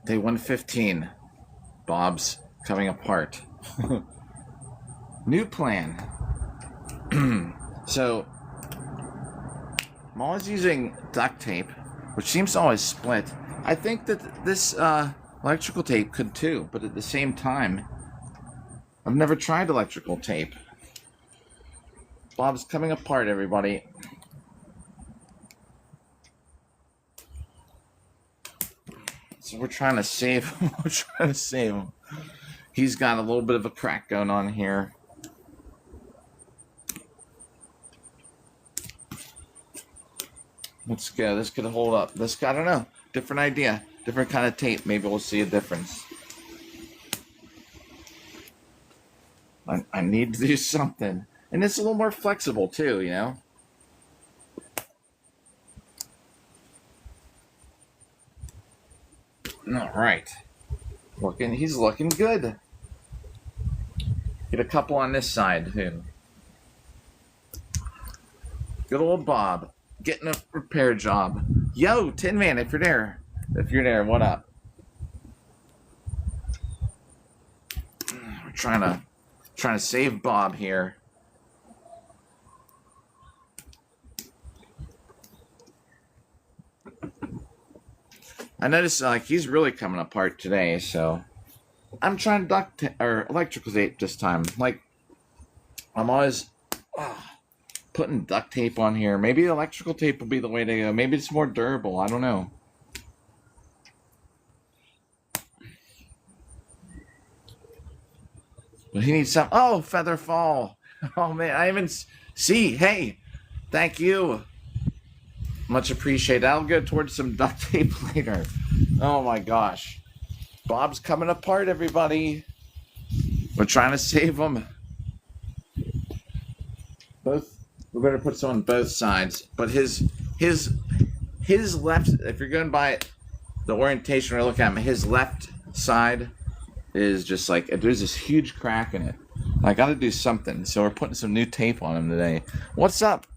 Day 115. Bob's coming apart. New plan. So, I'm always using duct tape, which seems to always split. I think that this electrical tape could too, but at the same time, I've never tried electrical tape. Bob's coming apart, everybody. So we're trying to save him. We're trying to save him. He's got a little bit of a crack going on here. Let's go. This could hold up. This, I don't know. Different idea. Different kind of tape. Maybe we'll see a difference. I need to do something. And it's a little more flexible too, you know? All right. He's looking good. Get a couple on this side too. Good old Bob. Getting a repair job. Yo, Tin Man, if you're there. If you're there, what up? We're trying to save Bob here. I noticed like he's really coming apart today, so I'm trying electrical tape this time. Like I'm always putting duct tape on here. Maybe electrical tape will be the way to go. Maybe it's more durable. I don't know. But he needs some. Oh, feather fall. Oh man, I even see. Hey, thank you. Much appreciated. I'll go towards some duct tape later. Oh my gosh. Bob's coming apart, everybody. We're trying to save him. We better put some on both sides. But his left, if you're going by the orientation we're looking at, his left side is just like, there's this huge crack in it. I got to do something. So we're putting some new tape on him today. What's up,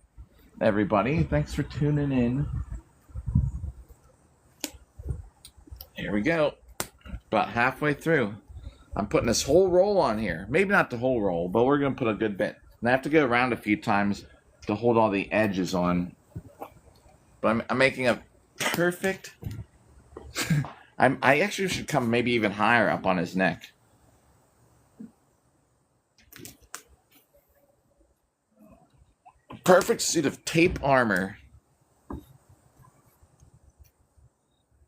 everybody? Thanks for tuning in. Here we go. About halfway through. I'm putting this whole roll on here. Maybe not the whole roll, but we're going to put a good bit. And I have to go around a few times to hold all the edges on. But I'm making a perfect... I actually should come maybe even higher up on his neck. Perfect suit of tape armor.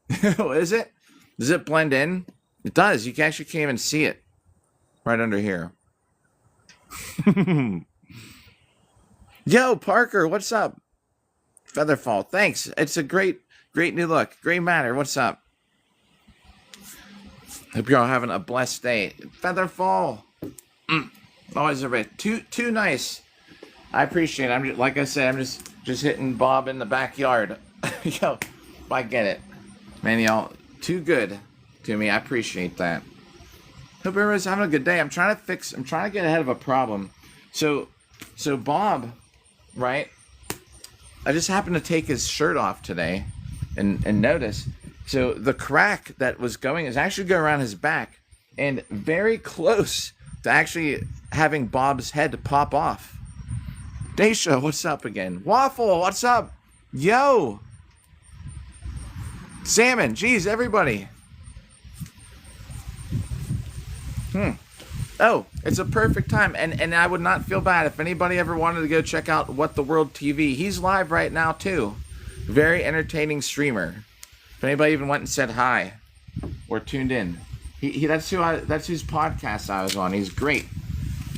Is it? Does it blend in? It does. You can't even see it. Right under here. Yo, Parker, what's up? Featherfall, thanks. It's a great new look. Great matter, what's up? Hope you're all having a blessed day. Featherfall. Always a bit too nice. I appreciate it. Like I said, I'm just hitting Bob in the backyard. Yo, I get it. Man, y'all, too good to me. I appreciate that. Hope everyone's having a good day. I'm trying to get ahead of a problem. So Bob, right? I just happened to take his shirt off today and notice. So the crack that was going is actually going around his back and very close to actually having Bob's head pop off. Daisha, what's up again? Waffle, what's up? Yo! Salmon, geez, everybody. Oh, it's a perfect time. And I would not feel bad if anybody ever wanted to go check out What the World TV. He's live right now, too. Very entertaining streamer. If anybody even went and said hi or tuned in. That's whose podcast I was on. He's great.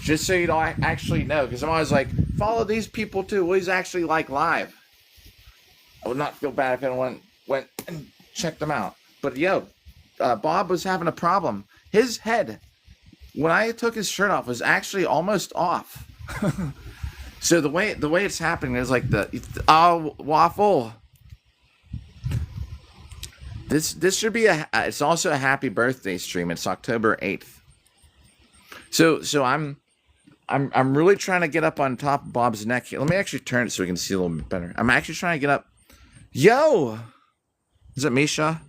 Just so you don't actually know, because I'm always like, follow these people too. Well, he's actually like live. I would not feel bad if anyone went and checked them out. But yo, Bob was having a problem. His head, when I took his shirt off, was actually almost off. So the way it's happening is like waffle. This should be it's also a happy birthday stream. It's October 8th. So I'm really trying to get up on top of Bob's neck here. Let me actually turn it so we can see a little bit better. I'm actually trying to get up. Yo! Is it Misha?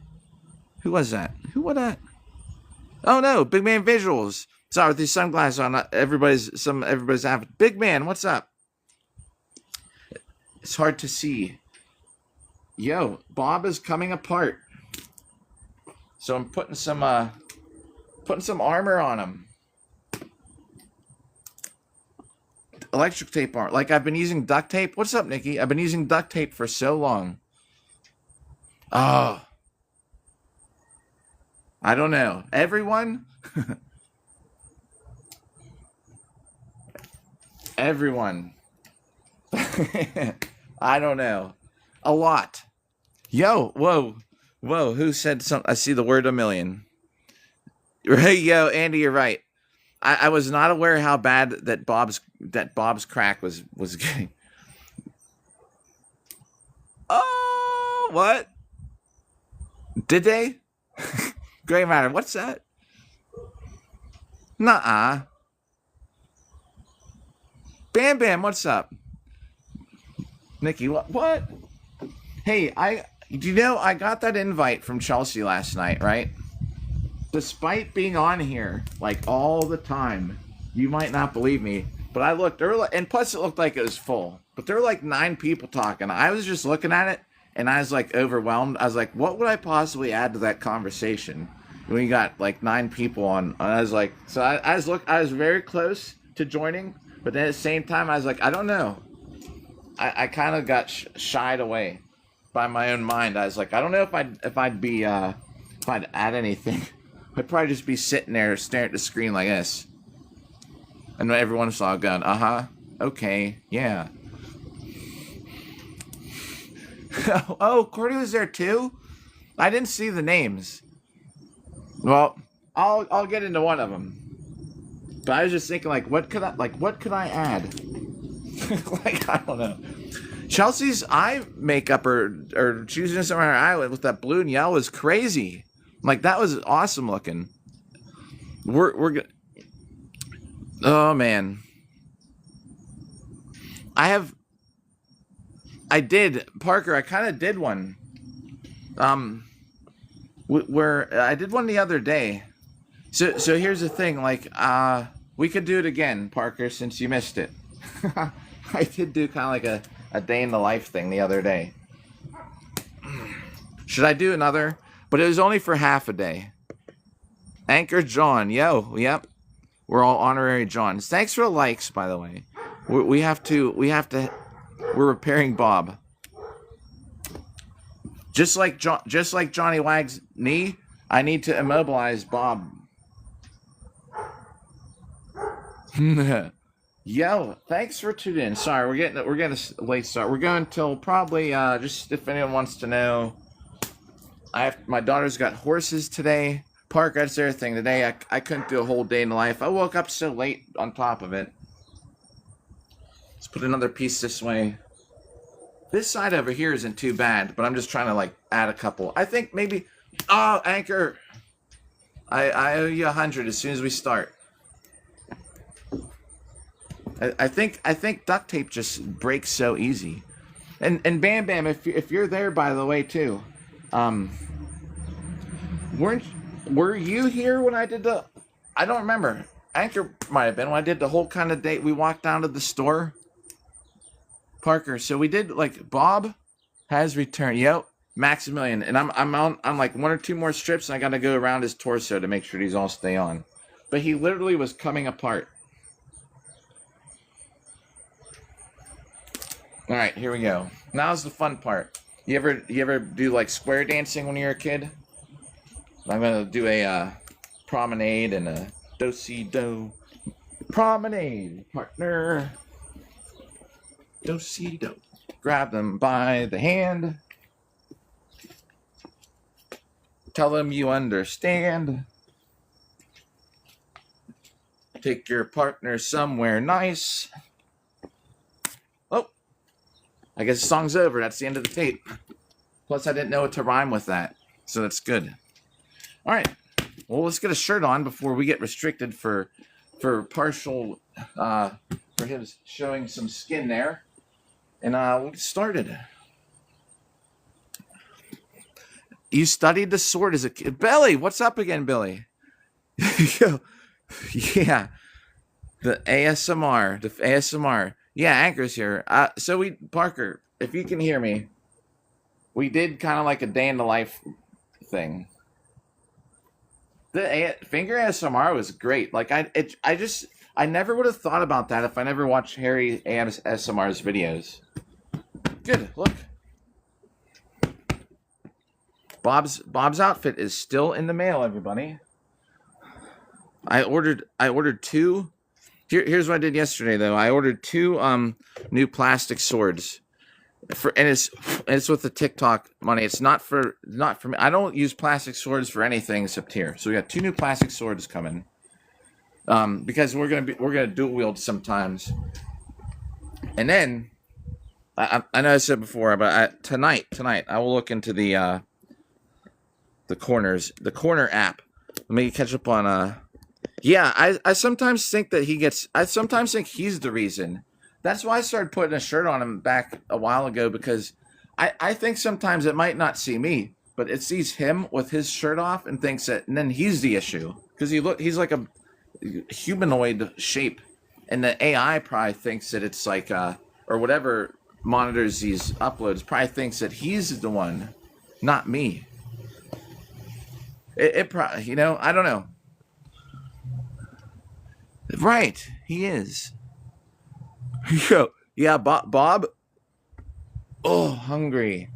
Who was that? Who would I? Oh no, Big Man Visuals. Sorry, with these sunglasses on, everybody's having. Big Man, what's up? It's hard to see. Yo, Bob is coming apart. So I'm putting some armor on him. Electric tape armor. Like I've been using duct tape. What's up, Nikki? I've been using duct tape for so long. Oh. I don't know. Everyone? Everyone. I don't know. A lot. Yo, whoa. Who said something? I see the word a million. Right, yo, Andy, you're right. I was not aware how bad that Bob's crack was getting. Oh, what? Did they? Great matter. What's that? Nuh-uh. Bam Bam, what's up? Nikki, what? Hey, do you know I got that invite from Chelsea last night, right? Despite being on here like all the time, you might not believe me, but I looked early, and plus it looked like it was full. But there were like 9 people talking. I was just looking at it, and I was like overwhelmed. I was like, what would I possibly add to that conversation when you got like 9 people on? And I was like, so I was very close to joining, but then at the same time, I was like, I don't know. I kind of got shied away by my own mind. I was like, I don't know if I'd add anything. I'd probably just be sitting there staring at the screen like this. And every once in a while going, okay, yeah. Oh, Cordy was there too? I didn't see the names. Well, I'll get into one of them. But I was just thinking, like, what could I add? Like, I don't know. Chelsea's eye makeup or choosing something on her eye with that blue and yellow is crazy. Like, that was awesome looking. We're good. Oh man. Parker, I kind of did one. Where I did one the other day. So here's the thing, like, we could do it again, Parker, since you missed it. I did do kind of like a day in the life thing the other day. Should I do another? But it was only for half a day. Anchor John, yep. We're all honorary Johns. Thanks for the likes, by the way. We're repairing Bob. Just like Johnny Wag's knee, I need to immobilize Bob. Yo, thanks for tuning in. Sorry, we're getting a late start. We're going till probably just if anyone wants to know. My daughter's got horses today. Park, that's their thing today. I couldn't do a whole day in the life. I woke up so late on top of it. Let's put another piece this way. This side over here isn't too bad, but I'm just trying to like add a couple. I think maybe. Oh, Anchor. I owe you 100 as soon as we start. I think duct tape just breaks so easy. And Bam Bam, if you're there, by the way, too. Were you here when I did the? I don't remember. Anchor might have been when I did the whole kind of date. We walked down to the store. Parker. So we did like Bob has returned. Yep, Maximilian, and I'm on like 1 or 2 more strips, and I got to go around his torso to make sure these all stay on. But he literally was coming apart. All right, here we go. Now's the fun part. You ever do like square dancing when you were a kid? I'm gonna do a promenade and a do-si-do. Promenade, partner. Do-si-do. Grab them by the hand. Tell them you understand. Take your partner somewhere nice. Oh, I guess the song's over. That's the end of the tape. Plus, I didn't know what to rhyme with that, so that's good. All right. Well, let's get a shirt on before we get restricted for partial for him showing some skin there, and we'll get started. You studied the sword as a kid. Billy, what's up again, Billy? Yeah, the ASMR, the ASMR. Yeah, Anchor's here. So Parker, if you can hear me, we did kind of like a day in the life thing. The finger ASMR was great. Like I never would have thought about that if I never watched Harry ASMR's videos. Good, look. Bob's outfit is still in the mail, everybody. I ordered two. Here's what I did yesterday though. I ordered two new plastic swords. And it's with the TikTok money. It's not for me. I don't use plastic swords for anything except here. So we got two new plastic swords coming. Because we're gonna dual wield sometimes. And then I know I said before, but tonight I will look into the corner app. Let me catch up on yeah, I sometimes think that I sometimes think he's the reason. That's why I started putting a shirt on him back a while ago, because I think sometimes it might not see me, but it sees him with his shirt off and thinks that, and then he's the issue because he's like a humanoid shape, and the AI probably thinks that it's like or whatever monitors these uploads probably thinks that he's the one, not me. It probably, I don't know. Right, he is. Yo, yeah, Bob. Oh, hungry.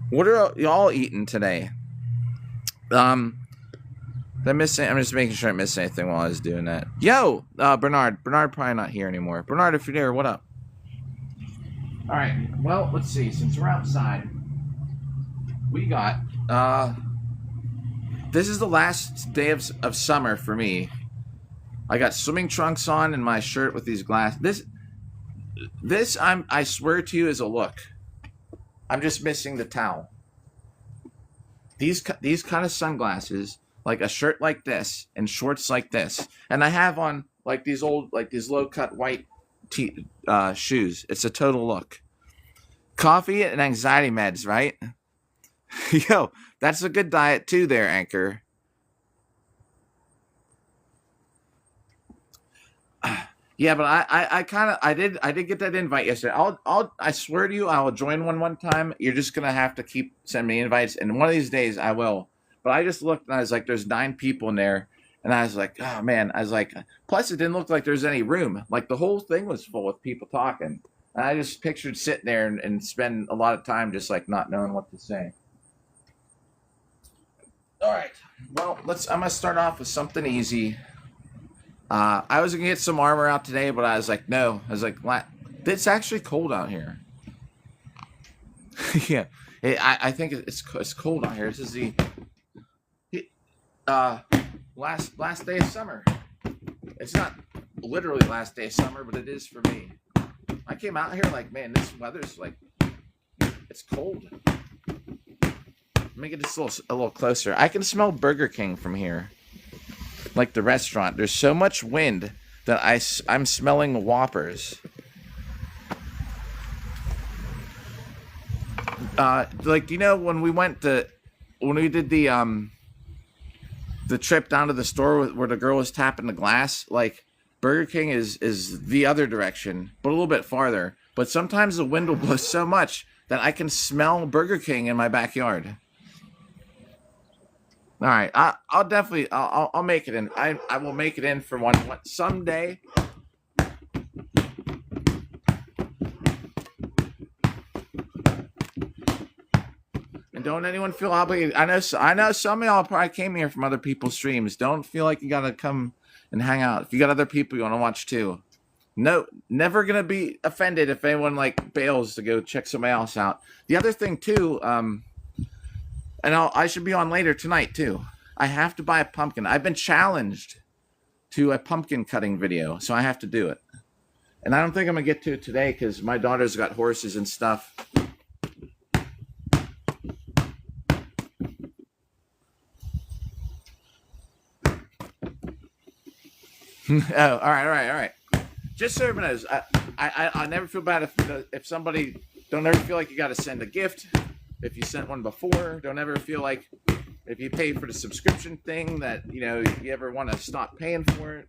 What are y'all eating today? Did I miss it? I'm just making sure I missed anything while I was doing that. Yo, Bernard. Bernard probably not here anymore. Bernard, if you're there, what up? All right. Well, let's see. Since we're outside, we got this is the last day of summer for me. I got swimming trunks on and my shirt with these glasses. This I swear to you is a look. I'm just missing the towel. These kind of sunglasses, like a shirt like this and shorts like this, and I have on like these low cut white shoes. It's a total look. Coffee and anxiety meds, right? Yo, that's a good diet too, there, Anchor. Yeah, but I did get that invite yesterday. I swear to you, I will join one time. You're just gonna have to keep sending me invites, and one of these days I will. But I just looked and I was like, there's 9 people in there, and I was like, oh man, I was like, plus it didn't look like there's any room. Like the whole thing was full with people talking, and I just pictured sitting there and spend a lot of time just like not knowing what to say. All right, well I'm gonna start off with something easy. I was gonna get some armor out today, but I was like, no. I was like, it's actually cold out here. Yeah, I think it's cold out here. This is the last day of summer. It's not literally last day of summer, but it is for me. I came out here like, man, this weather's like, it's cold. Let me get this a little closer. I can smell Burger King from here. Like the restaurant. There's so much wind that I'm smelling Whoppers. Like, when we did the trip down to the store where the girl was tapping the glass, like Burger King is the other direction, but a little bit farther. But sometimes the wind will blow so much that I can smell Burger King in my backyard. All right, I'll definitely I'll make it in. I will make it in for one someday. And don't anyone feel obligated. I know some of y'all probably came here from other people's streams. Don't feel like you gotta come and hang out. If you got other people you want to watch too. No, never gonna be offended if anyone like bails to go check somebody else out. The other thing too, and I should be on later tonight, too. I have to buy a pumpkin. I've been challenged to a pumpkin cutting video, so I have to do it. And I don't think I'm going to get to it today because my daughter's got horses and stuff. Oh, all right. Just so everyone knows, I never feel bad if somebody, don't ever feel like you got to send a gift. if you sent one before. Don't ever feel like if you pay for the subscription thing that, you know, you ever want to stop paying for it.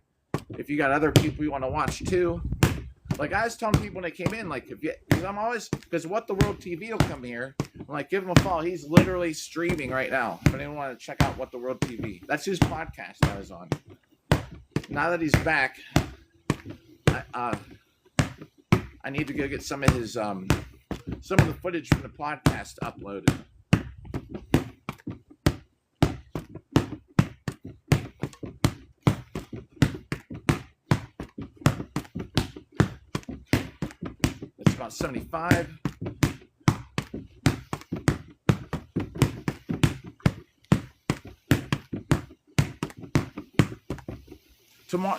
If you got other people you want to watch too. Like I was telling people when they came in, like, because I'm always, because What the World TV will come here. I'm like, give him a follow. He's literally streaming right now. If anyone want to check out What the World TV, that's his podcast I was on. Now that he's back, I need to go get some of his some of the footage from the podcast uploaded. It's about 75.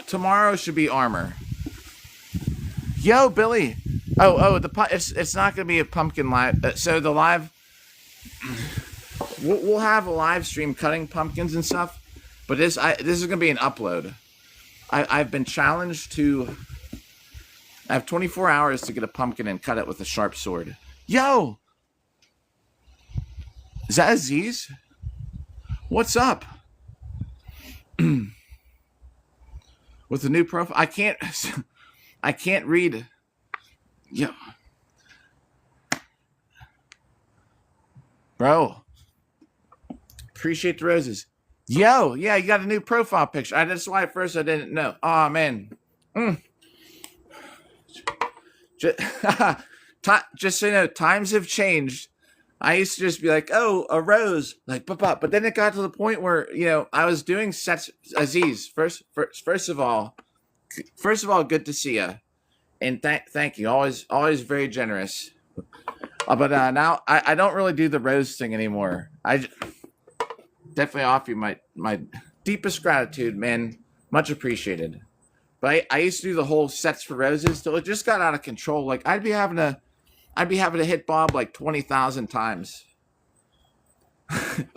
Tomorrow should be armor. Yo, Billy. It's not gonna be a pumpkin live. So the live, we'll have a live stream cutting pumpkins and stuff. But this is gonna be an upload. I've been challenged to. I have 24 hours to get a pumpkin and cut it with a sharp sword. Yo, is that Aziz? What's up? With the new profile, I can't read. Yo, bro, appreciate the roses. Yo, yeah, you got a new profile picture. That's why at first I didn't know. Oh man, just so you know, times have changed. I used to just be like, oh, a rose, like, but then it got to the point where, you know, I was doing sets. Aziz, first of all, good to see you, and thank you. Always very generous. But now I don't really do the rose thing anymore. I definitely offer you my deepest gratitude, man. Much appreciated. But I used to do the whole sets for roses till it just got out of control. Like I'd be having to hit Bob like 20,000 times.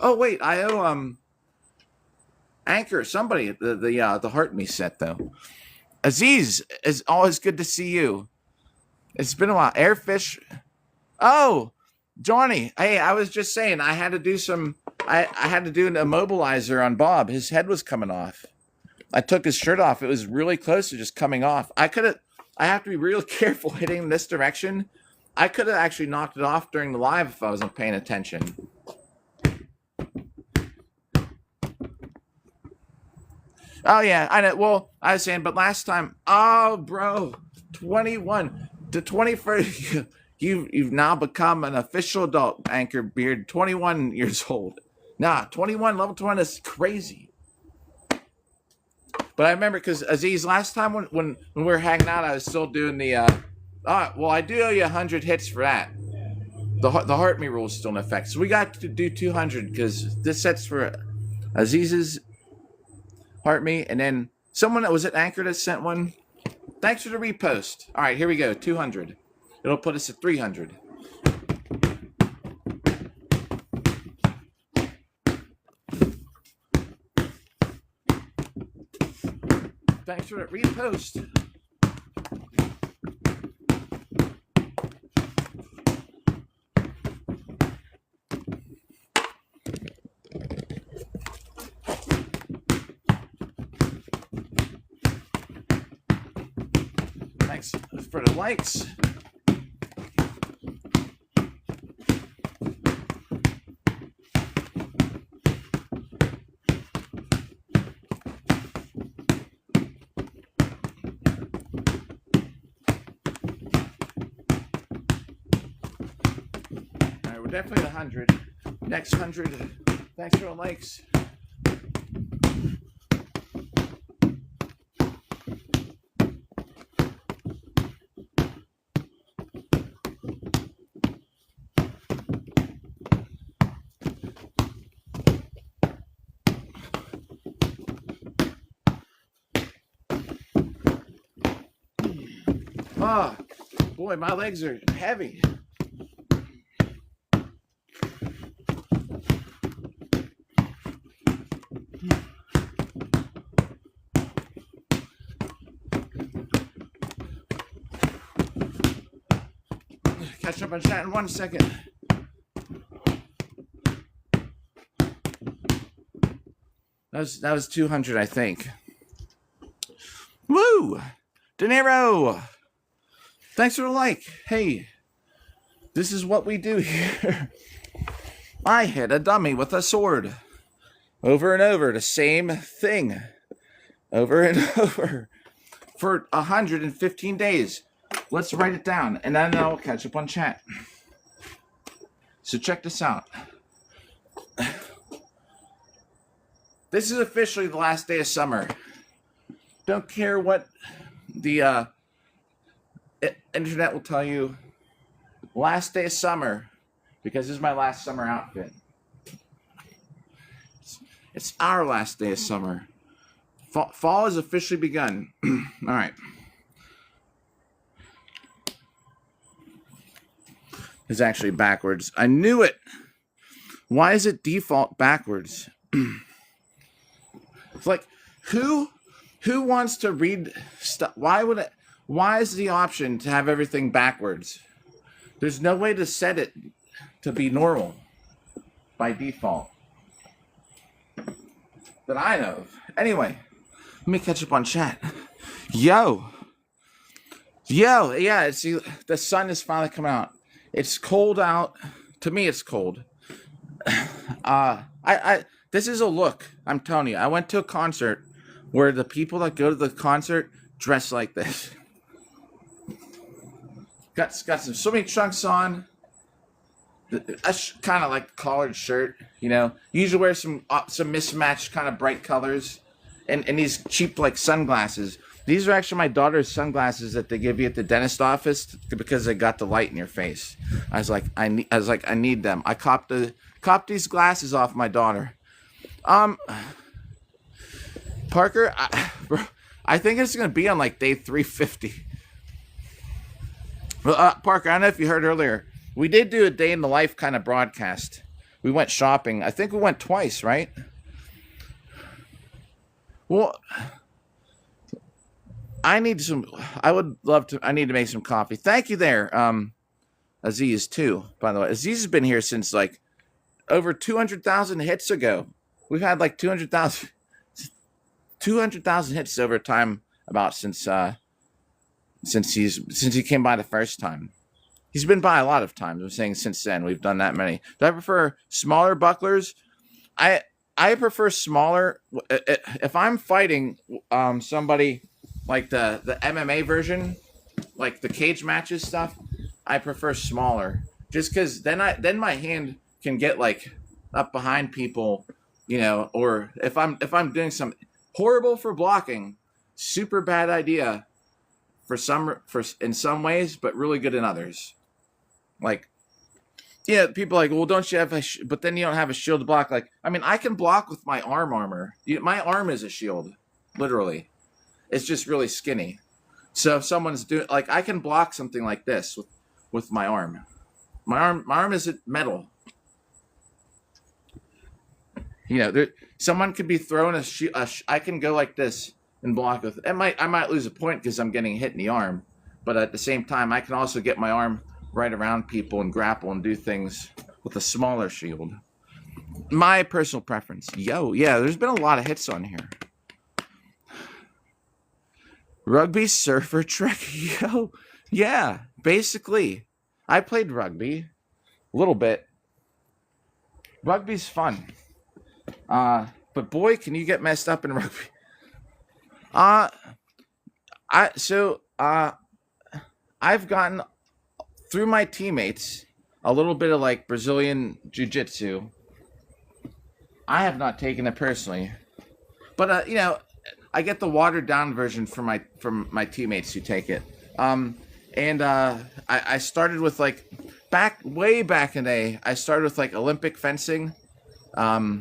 Oh wait, I owe Anchor somebody the Heart Me set though. Aziz, is always good to see you. It's been a while. Airfish. Oh, Johnny. Hey, I was just saying I had to do I had to do an immobilizer on Bob. His head was coming off. I took his shirt off. It was really close to just coming off. I have to be real careful hitting in this direction. I could have actually knocked it off during the live if I wasn't paying attention. Oh, yeah, I know. Well, I was saying, but last time, oh, bro, 21 to 21st, you've now become an official adult, Anchor Beard, 21 years old. Nah, 21, level 21 is crazy. But I remember, because Aziz, last time when we were hanging out, I was still doing the, well, I do owe you 100 hits for that. The Heart Me rule is still in effect. So we got to do 200, because this set's for Aziz's Heart Me, and then someone that was at Anchor that sent one. Thanks for the repost. All right, here we go. 200. It'll put us at 300. Thanks for that repost. Thanks for the likes. All right, we're definitely at 100. Next 100. Thanks for the likes. Oh, boy, my legs are heavy. Catch up on chat in 1 second. That was 200, I think. Woo! De Niro! Thanks for the like. Hey, this is what we do here. I hit a dummy with a sword. Over and over, the same thing. Over and over. For 115 days. Let's write it down, and then I'll catch up on chat. So check this out. This is officially the last day of summer. Don't care what the internet will tell you. Last day of summer, because this is my last summer outfit. It's our last day of summer. Fall has officially begun. All right. It's actually backwards. I knew it. Why is it default backwards? It's like, who wants to read stuff? Why is the option to have everything backwards? There's no way to set it to be normal by default that I know of. Anyway, let me catch up on chat. Yo, yeah, see, the sun is finally coming out. It's cold out. To me, it's cold. This is a look. I'm telling you. I went to a concert where the people that go to the concert dress like this. Got some swimming trunks on. Kind of like collared shirt, you know. Usually wear some mismatched kind of bright colors, and these cheap like sunglasses. These are actually my daughter's sunglasses that they give you at the dentist office because they got the light in your face. I was like, I need them. I copped these glasses off my daughter. Parker, I think it's gonna be on like day 350. Well, Parker, I don't know if you heard earlier. We did do a day in the life kind of broadcast. We went shopping. I think we went twice, right? Well, I need to make some coffee. Thank you there, Aziz, too, by the way. Aziz has been here since, like, over 200,000 hits ago. We've had, like, 200,000 hits over time about since he came by the first time. He's been by a lot of times. I'm saying since then we've done that many. Do I prefer smaller bucklers? I prefer smaller. If I'm fighting somebody like the MMA version, like the cage matches stuff, I prefer smaller. Just because then my hand can get like up behind people, you know. Or if I'm doing some horrible for blocking, super bad idea in some ways, but really good in others. Like, yeah, people are like, well, don't you have but then you don't have a shield to block. Like, I mean, I can block with my armor. My arm is a shield, literally. It's just really skinny. So if someone's doing, like, I can block something like this with my arm. My arm isn't metal. You know, someone could be throwing I can go like this and block with. I might lose a point because I'm getting hit in the arm, but at the same time, I can also get my arm right around people and grapple and do things with a smaller shield. My personal preference. Yo, yeah, there's been a lot of hits on here. Rugby surfer trek. Yo, yeah, basically. I played rugby a little bit. Rugby's fun. But boy, can you get messed up in rugby. I've gotten through my teammates a little bit of like Brazilian jiu-jitsu. I have not taken it personally, but you know, I get the watered down version from my teammates who take it. I started with like way back in the day. I started with like Olympic fencing. I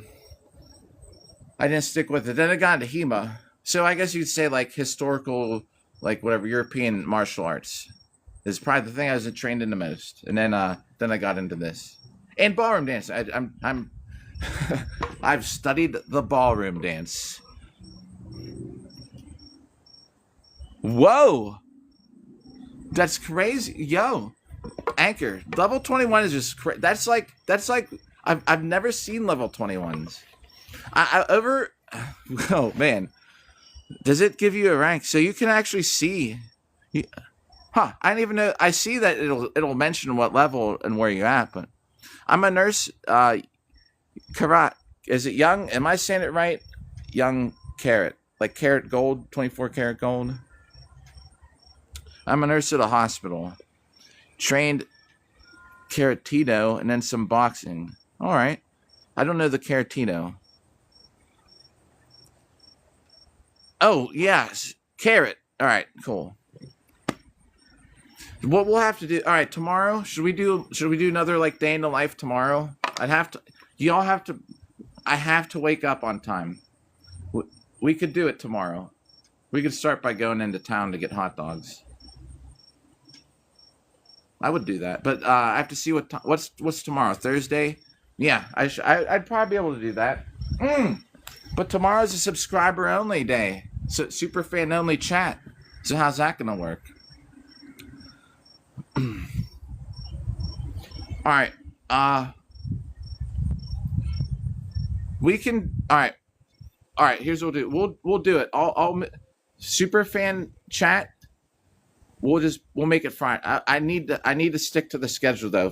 didn't stick with it. Then I got into HEMA. So I guess you'd say like historical, like whatever, European martial arts is probably the thing I was trained in the most. And then I got into this. And ballroom dance. I'm I've studied the ballroom dance. Whoa. That's crazy. Yo. Anchor. Level 21 is just crazy. That's like I've never seen level 21s. Oh man, does it give you a rank so you can actually see? You, huh? I didn't even know. I see that it'll mention what level and where you're at, but I'm a nurse. Karat. Is it young? Am I saying it right? Young carrot, like carrot gold, 24 karat gold. I'm a nurse at a hospital. Trained Caratino and then some boxing. All right. I don't know the Caratino. Oh, yes. Carrot. All right, cool. What we'll have to do. All right, tomorrow, should we do another like day in the life tomorrow? I'd have to y'all have to I have to wake up on time. We could do it tomorrow. We could start by going into town to get hot dogs. I would do that, but I have to see what's tomorrow. Thursday. Yeah, I'd probably be able to do that. But tomorrow's a subscriber only day, so super fan only chat. So how's that gonna work? All right. We can. All right. All right. Here's what we'll do. We'll do it. All super fan chat. We'll make it Friday. I need to stick to the schedule though.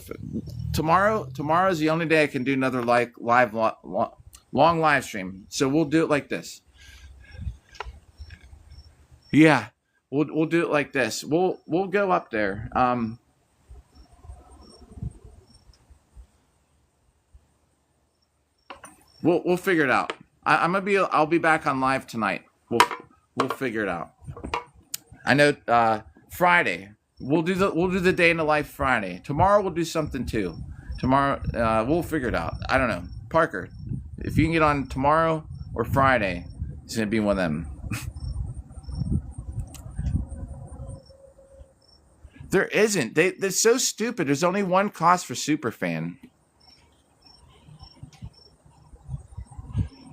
Tomorrow is the only day I can do another long live stream. So we'll do it like this. Yeah, we'll do it like this. We'll go up there. We'll figure it out. I'll be back on live tonight. We'll figure it out. I know. Friday. We'll do the day in the life Friday. Tomorrow we'll do something too. Tomorrow we'll figure it out. I don't know. Parker, if you can get on tomorrow or Friday, it's gonna be one of them. There isn't. They're so stupid. There's only one cost for Superfan.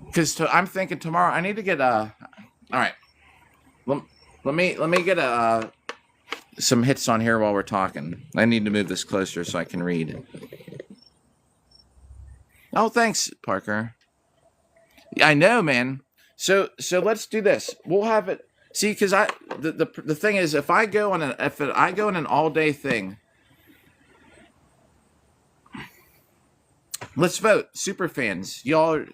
Because I'm thinking tomorrow I need to get a. All right. Let me get a. Some hits on here while we're talking. I need to move this closer so I can read. Oh, thanks, Parker. I know, man. So let's do this. We'll have it. See, because the thing is, if I go on an all day thing, let's vote. Super fans, y'all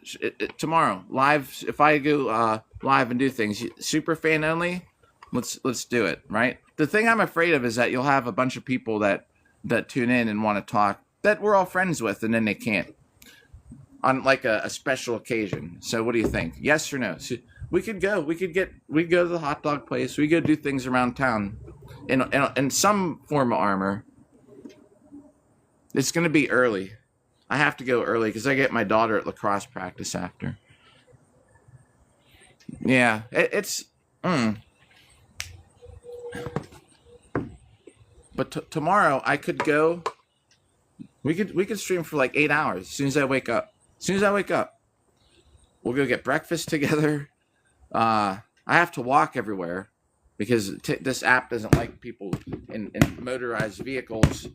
tomorrow live. If I go live and do things, super fan only. Let's do it, right? The thing I'm afraid of is that you'll have a bunch of people that tune in and want to talk that we're all friends with, and then they can't on like a special occasion. So what do you think? Yes or no? So we could go. We could go to the hot dog place. We go do things around town in some form of armor. It's gonna be early. I have to go early because I get my daughter at lacrosse practice after. Yeah, it's. But tomorrow I could go. We could stream for like 8 hours as soon as I wake up. We'll go get breakfast together. I have to walk everywhere because this app doesn't like people in motorized vehicles.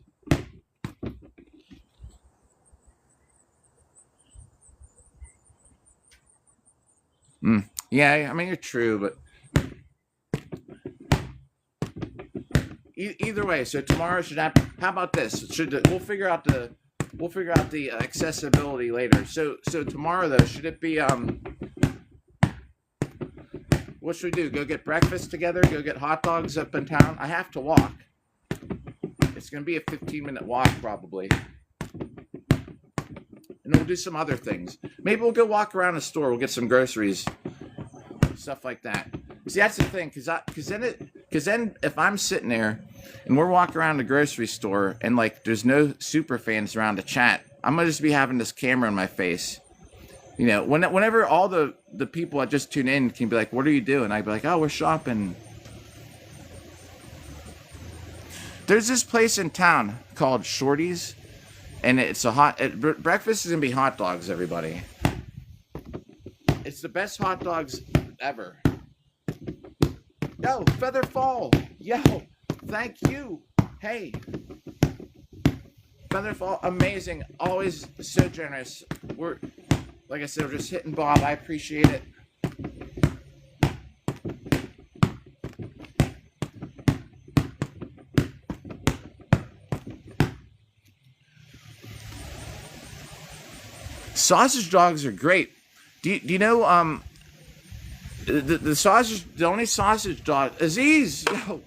Yeah, I mean you're true, but either way. So tomorrow should happen. How about this? We'll figure out the accessibility later. So tomorrow though, should it be what should we do? Go get breakfast together? Go get hot dogs up in town? I have to walk. It's gonna be a 15-minute walk probably. And we'll do some other things. Maybe we'll go walk around the store. We'll get some groceries, stuff like that. See, that's the thing, because then if I'm sitting there and we're walking around the grocery store and like there's no super fans around to chat, I'm gonna just be having this camera in my face. You know, whenever all the people that just tune in can be like, "What are you doing?" I'd be like, "Oh, we're shopping." There's this place in town called Shorty's. And it's breakfast is gonna be hot dogs, everybody. It's the best hot dogs ever. Yo, Featherfall. Yo, thank you. Hey, Featherfall, amazing. Always so generous. We're, like I said, we're just hitting Bob. I appreciate it. Sausage dogs are great. Do you know the only sausage dog Aziz, yo,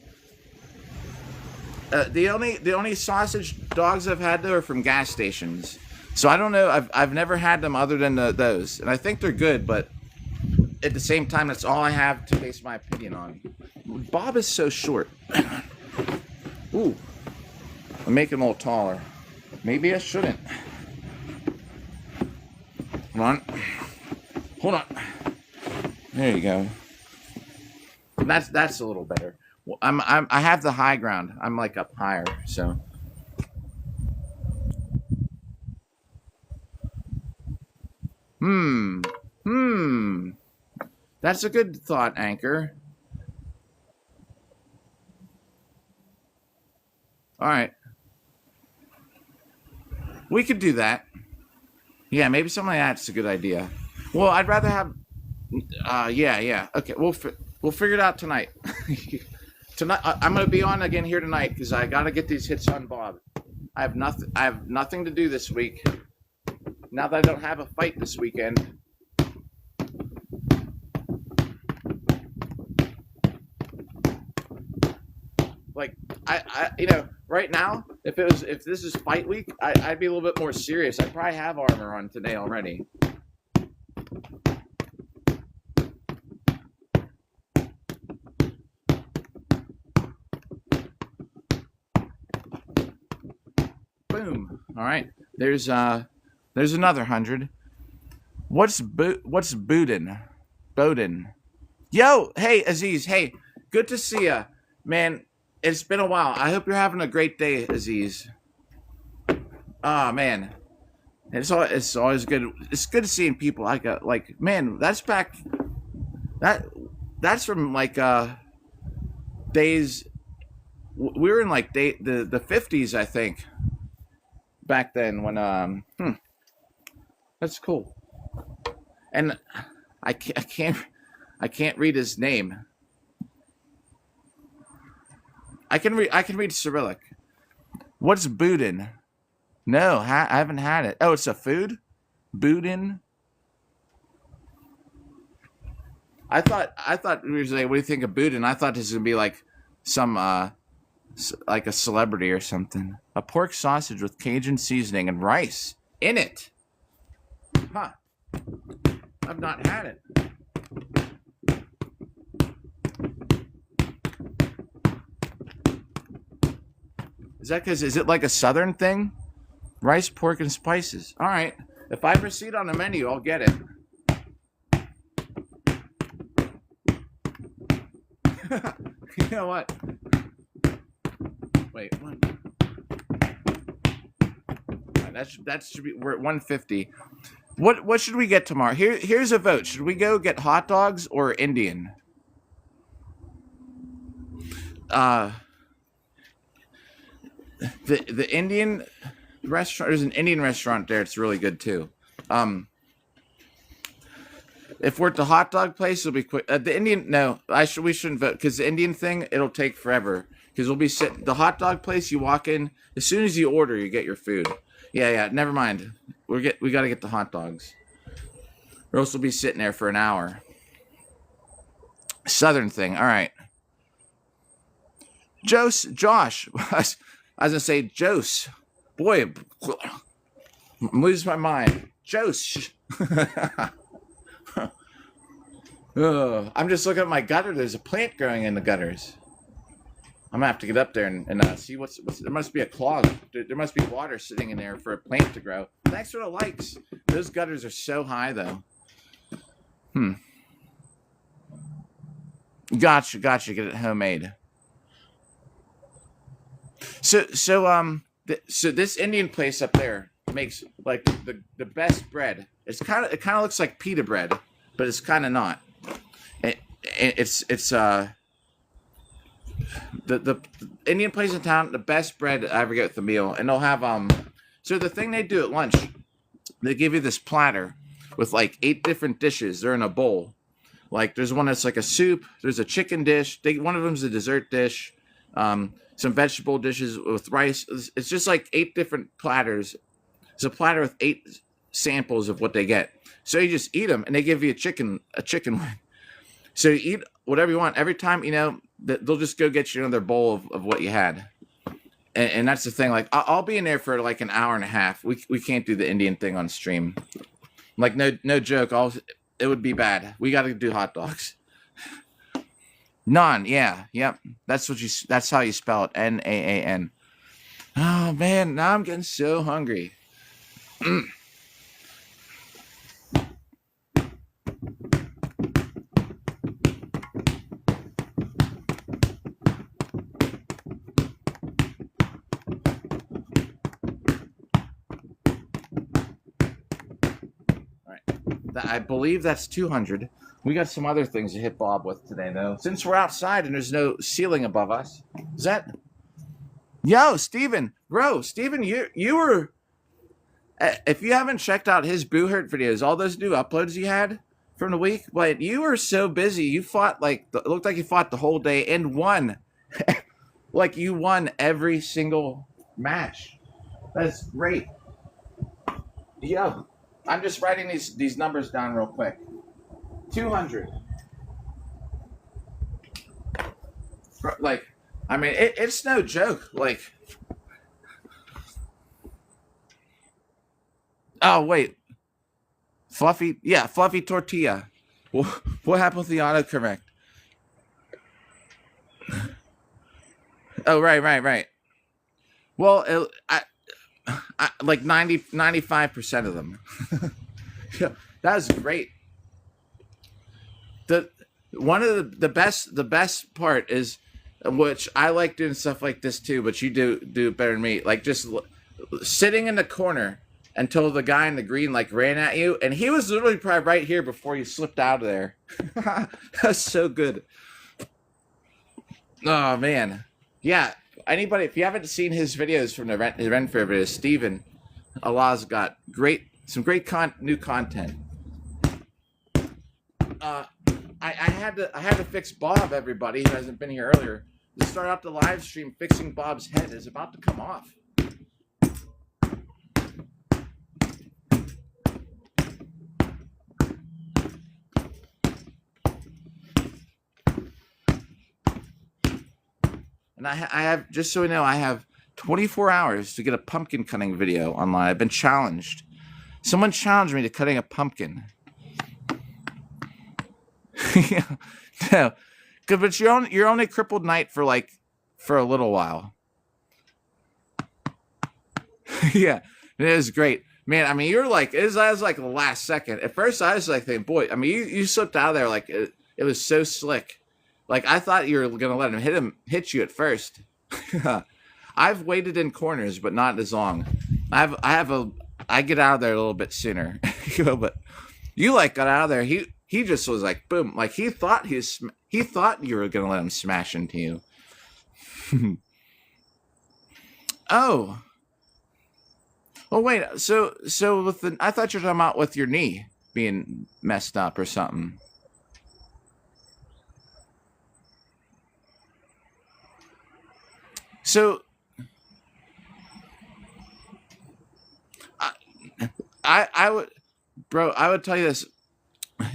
the only sausage dogs I've had though are from gas stations. So I don't know. I've never had them other than those, and I think they're good. But at the same time, that's all I have to base my opinion on. Bob is so short. Ooh, I'm making him a little taller. Maybe I shouldn't. Hold on. There you go. That's a little better. Well, I have the high ground. I'm like up higher, so. Hmm. Hmm. That's a good thought, Anchor. All right. We could do that. Yeah, maybe something like that's a good idea. Well, I'd rather have. Yeah. Okay, we'll figure it out tonight. Tonight, I'm gonna be on again here tonight because I gotta get these hits on Bob. I have nothing. I have nothing to do this week. Now that I don't have a fight this weekend. Like right now, if this is fight week, I'd be a little bit more serious. I probably have armor on today already. Boom. All right. There's another 100. What's Bowden? Bowden. Yo, hey Aziz. Hey, good to see ya, man. It's been a while. I hope you're having a great day, Aziz. Ah, man. It's always good. It's good seeing people like man. That's back. That's from like days. We were in like the 50s, I think. Back then, when that's cool. And I can't read his name. I can read Cyrillic. What's Boudin? No, I haven't had it. Oh, it's a food? Boudin? I thought we were saying, what do you think of Boudin? I thought this was gonna be like some like a celebrity or something. A pork sausage with Cajun seasoning and rice in it. Huh. I've not had it. Is it like a southern thing? Rice, pork, and spices. All right. If I ever see it on the menu, I'll get it. You know what? Wait, what? That should be. We're at 150. What should we get tomorrow? Here's a vote. Should we go get hot dogs or Indian? The Indian restaurant. There's an Indian restaurant there. It's really good too. If we're at the hot dog place, it'll be quick. The Indian, no, we shouldn't vote because the Indian thing, it'll take forever. Because we'll be sitting. The hot dog place, you walk in as soon as you order, you get your food. Yeah. Never mind. We got to get the hot dogs, or else we'll be sitting there for an hour. Southern thing. All right. Josh. I was gonna say Jose. Boy, I'm losing my mind. Jose. I'm just looking at my gutter. There's a plant growing in the gutters. I'm gonna have to get up there and see what's. There must be a clog. There must be water sitting in there for a plant to grow. Thanks for the likes. Those gutters are so high though. Gotcha. Get it homemade. So this Indian place up there makes like the best bread. It kind of looks like pita bread, but it's kind of not. It's the Indian place in town, the best bread I ever get with the meal, and they'll have So the thing they do at lunch, they give you this platter with like 8 different dishes. They're in a bowl. Like there's one that's like a soup. There's a chicken dish. One of them's a dessert dish. Some vegetable dishes with rice. It's just like 8 different platters. It's a platter with samples of what they get. So you just eat them, and they give you a chicken wing. So you eat whatever you want. Every time, they'll just go get you another bowl of what you had. And that's the thing. Like, I'll be in there for like an hour and a half. We can't do the Indian thing on stream. Like, no joke. It would be bad. We got to do hot dogs. Naan, yeah, yep. That's how you spell it. Naan. Oh man, now I'm getting so hungry. I believe that's 200. We got some other things to hit Bob with today, though. Since we're outside and there's no ceiling above us. Is that... Yo, Steven. Bro, Steven, you were... If you haven't checked out his Boo Hurt videos, all those new uploads you had from the week, but you were so busy. You fought, it looked like you fought the whole day and won. Like, you won every single match. That's great. Yo. I'm just writing these numbers down real quick. 200. Like, I mean, it's no joke. Like, oh wait, fluffy tortilla. What happened with the autocorrect? Oh right. Well, I like 95% of them. Yeah, that was great. One of the best part is, which I like doing stuff like this too, but you do it better than me. Like, just sitting in the corner until the guy in the green ran at you, and he was literally probably right here before you slipped out of there. That's so good. Oh man, yeah. Anybody, if you haven't seen his videos from the Ren Fair videos, Steven Allah's got some great new content. I had to fix Bob, everybody who hasn't been here earlier. To start out the live stream, fixing Bob's head is about to come off. And I have, just so we know, I have 24 hours to get a pumpkin cutting video online. I've been challenged. Someone challenged me to cutting a pumpkin. Yeah, no, but you're only crippled knight for a little while. Yeah, it is great, man. I mean, you're like, it was the last second. At first, I was like thinking, boy, I mean, you slipped out of there like it was so slick. Like, I thought you were gonna let him hit you at first. I've waited in corners, but not as long. I get out of there a little bit sooner. But you got out of there. He just was like, boom. Like, he thought you were gonna let him smash into you. Oh. Oh wait. So I thought you were talking about with your knee being messed up or something. So, I would, bro, I would tell you this.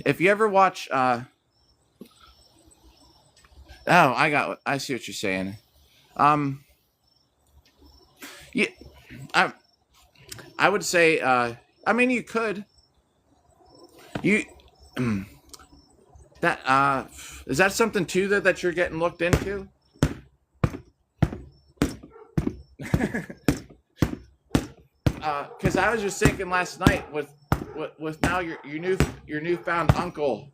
If you ever watch, I see what you're saying. Yeah, I would say, I mean, you could, is that something too that you're getting looked into? Because I was just thinking last night with now your newfound uncle,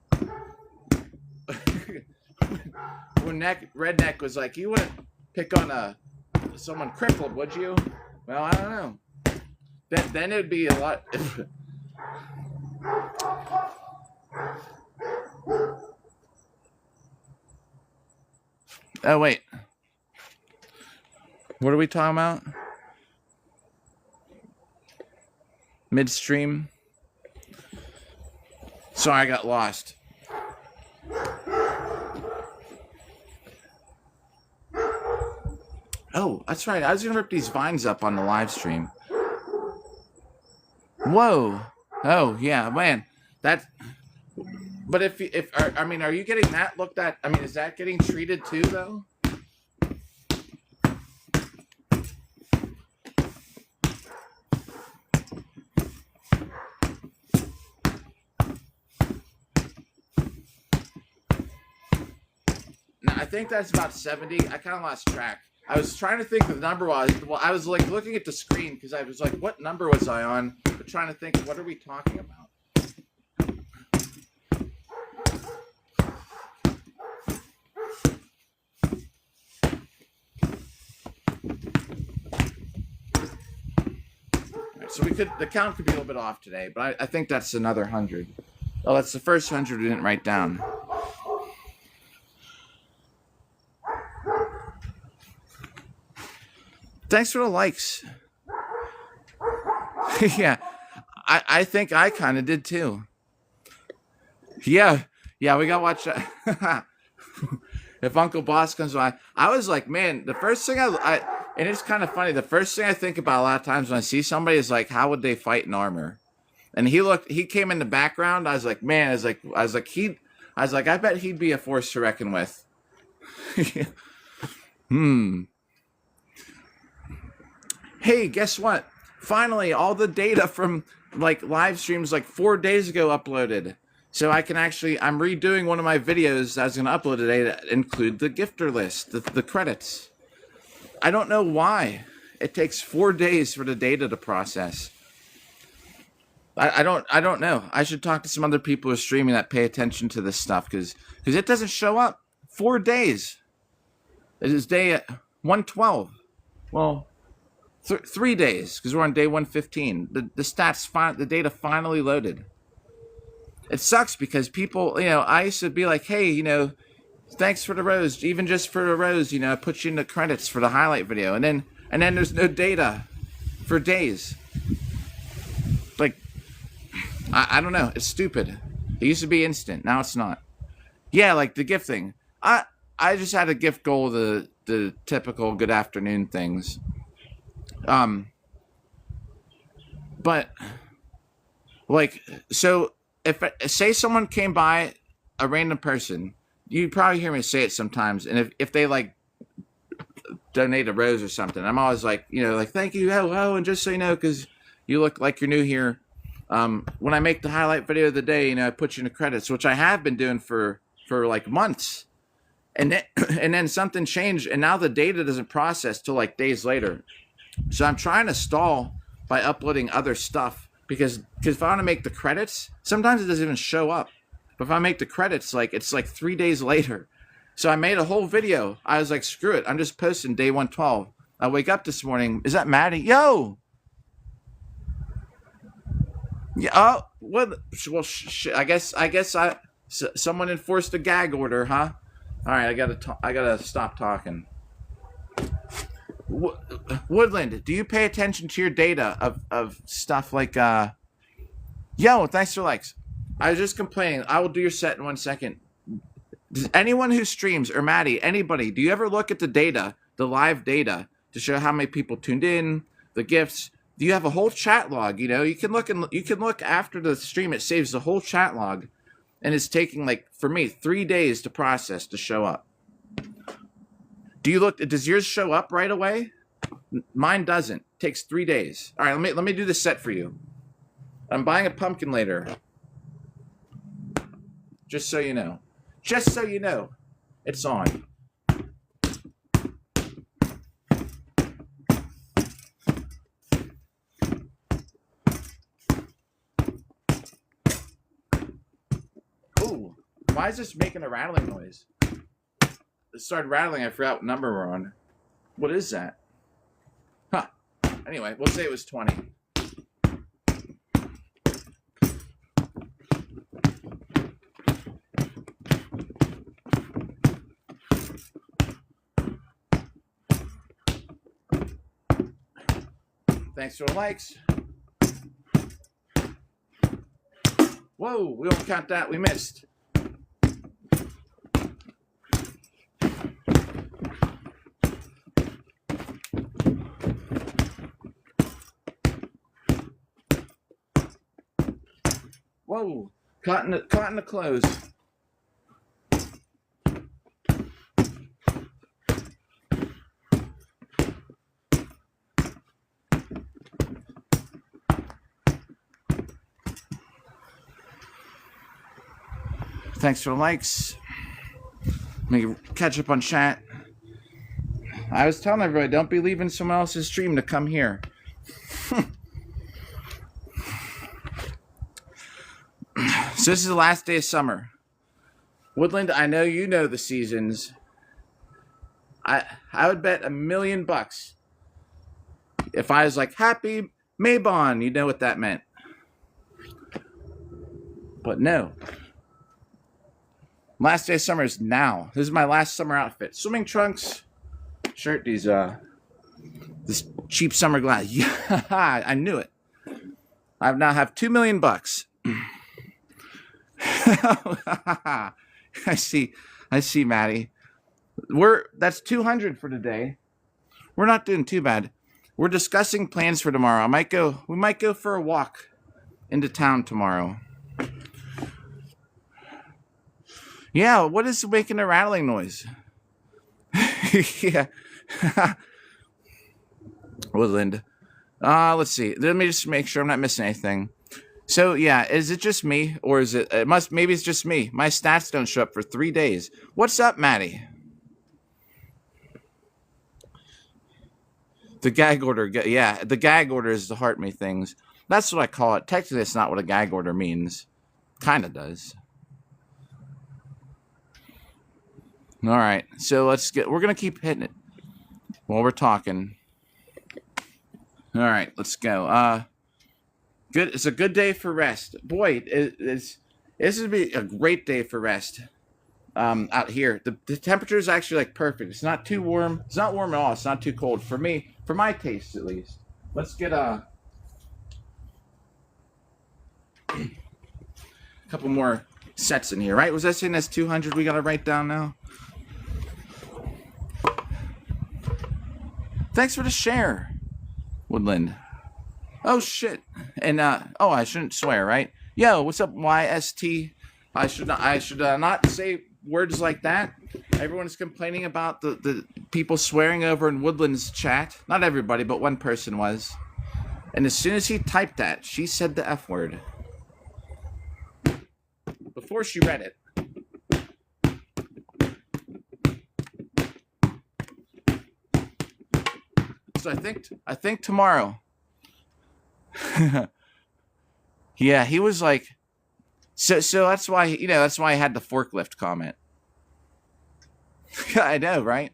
when Redneck was like, you wouldn't pick on someone crippled, would you? Well, I don't know. Then it'd be a lot. Oh wait, what are we talking about? Midstream. Sorry, I got lost. Oh, that's right. I was gonna rip these vines up on the live stream. Whoa. Oh yeah, man. That. But I mean, are you getting that looked at? I mean, is that getting treated too, though? No, I think that's about 70. I kind of lost track. I was trying to think the number was. Well, I was like looking at the screen because I was like, what number was I on? But trying to think, what are we talking about? So the count could be a little bit off today, but I think that's another 100. Oh, that's the first 100 we didn't write down. Thanks for the likes. Yeah, I think I kind of did too. Yeah, we gotta watch that. If Uncle Boss comes by, I was like, man, the first thing and it's kind of funny. The first thing I think about a lot of times when I see somebody is like, how would they fight in armor? And he came in the background. I was like, man, I was like, I bet he'd be a force to reckon with. Hey, guess what? Finally, all the data from like live streams like 4 days ago uploaded. So I'm redoing one of my videos I was going to upload today to include the gifter list, the credits. I don't know why. It takes 4 days for the data to process. I don't know. I should talk to some other people who are streaming that pay attention to this stuff because it doesn't show up. 4 days. It is day 112. Well, 3 days because we're on day 115. The data finally loaded. It sucks because people, I used to be like, hey, thanks for the rose, even just for the rose, I put you in the credits for the highlight video, and then there's no data for days. Like, I don't know, it's stupid. It used to be instant, now it's not. Yeah, like the gift thing. I just had a gift goal, the typical good afternoon things. But like, so say someone came by, a random person, you'd probably hear me say it sometimes, and if they like donate a rose or something, I'm always like, like, thank you, and just so you know, because you look like you're new here, when I make the highlight video of the day, I put you in the credits, which I have been doing for like months, and then something changed, and now the data doesn't process till like days later. So I'm trying to stall by uploading other stuff because if I want to make the credits, sometimes it doesn't even show up. But if I make the credits, like it's like 3 days later. So I made a whole video. I was like, screw it. I'm just posting day 112. I wake up this morning. Is that Maddie? Yo! Yeah. Oh, what? Well, I guess someone enforced a gag order, huh? All right, I gotta stop talking. Woodland, do you pay attention to your data of stuff like yo, thanks for likes. I was just complaining. I will do your set in 1 second. Does anyone who streams, or Maddie, anybody, do you ever look at the data, the live data, to show how many people tuned in, the gifts? Do you have a whole chat log? You can look after the stream. It saves the whole chat log, and it's taking, like, for me, 3 days to process to show up. Do you look? Does yours show up right away? Mine doesn't. It takes 3 days. All right, let me do this set for you. I'm buying a pumpkin later. Just so you know. Just so you know. It's on. Ooh, why is this making a rattling noise? It started rattling. I forgot what number we're on. What is that? Huh. Anyway, we'll say it was 20. Thanks for the likes. Whoa, we don't count that. We missed. Whoa. Caught in the clothes. Thanks for the likes. Let me catch up on chat. I was telling everybody, don't be leaving someone else's stream to come here. So this is the last day of summer. Woodland, I know you know the seasons. I would bet $1 million if I was like, happy Maybon, you know what that meant. But no. Last day of summer is now. This is my last summer outfit. Swimming trunks, shirt, this cheap summer glass. Yeah, I knew it. I now have $2 million. I see, Maddie. That's 200 for today. We're not doing too bad. We're discussing plans for tomorrow. We might go for a walk into town tomorrow. Yeah, what is making a rattling noise? Yeah. Woodland. Let's see. Let me just make sure I'm not missing anything. So, yeah, is it just me? Or is maybe it's just me. My stats don't show up for 3 days. What's up, Maddie? The gag order. Yeah, the gag order is the heart me things. That's what I call it. Technically, it's not what a gag order means. Kind of does. All right, so we're going to keep hitting it while we're talking. All right, let's go. Good. It's a good day for rest. Boy, this would be a great day for rest. Out here, the temperature is actually like perfect. It's not too warm. It's not warm at all. It's not too cold for me, for my taste at least. Let's get a couple more sets in here, right? Was I saying that's 200? We got to write down now. Thanks for the share, Woodland. Oh shit! And I shouldn't swear, right? Yo, what's up, YST? I should not say words like that. Everyone's complaining about the people swearing over in Woodland's chat. Not everybody, but one person was. And as soon as he typed that, she said the F word before she read it. So I think tomorrow. Yeah, he was like, so that's why that's why I had the forklift comment. I know, right?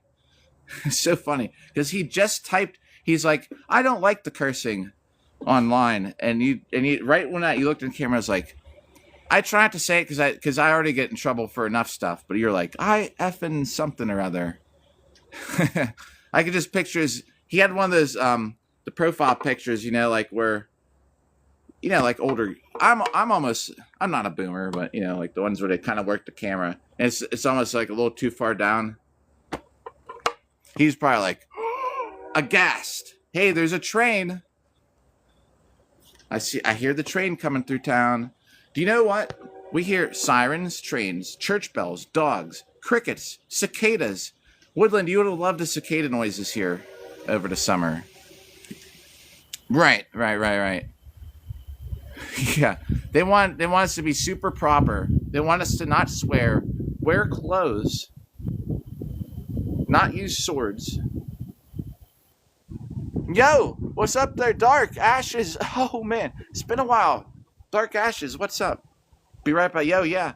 It's so funny because he just typed. He's like, I don't like the cursing online, and you right when you looked in the camera, I was like, I try not to say it because I already get in trouble for enough stuff. But you're like, I effing something or other. I could just picture he had one of those the profile pictures, like where, like older. I'm not a boomer, but like the ones where they kind of work the camera, and it's almost like a little too far down. He's probably like aghast. Hey, there's a train. I hear the train coming through town. Do you know what? We hear sirens, trains, church bells, dogs, crickets, cicadas. Woodland, you would have loved the cicada noises here over the summer. Right. Yeah, they want us to be super proper. They want us to not swear, wear clothes, not use swords. Yo, what's up there, Dark Ashes? Oh man, it's been a while. Dark Ashes, what's up? Be right back. Yo, yeah.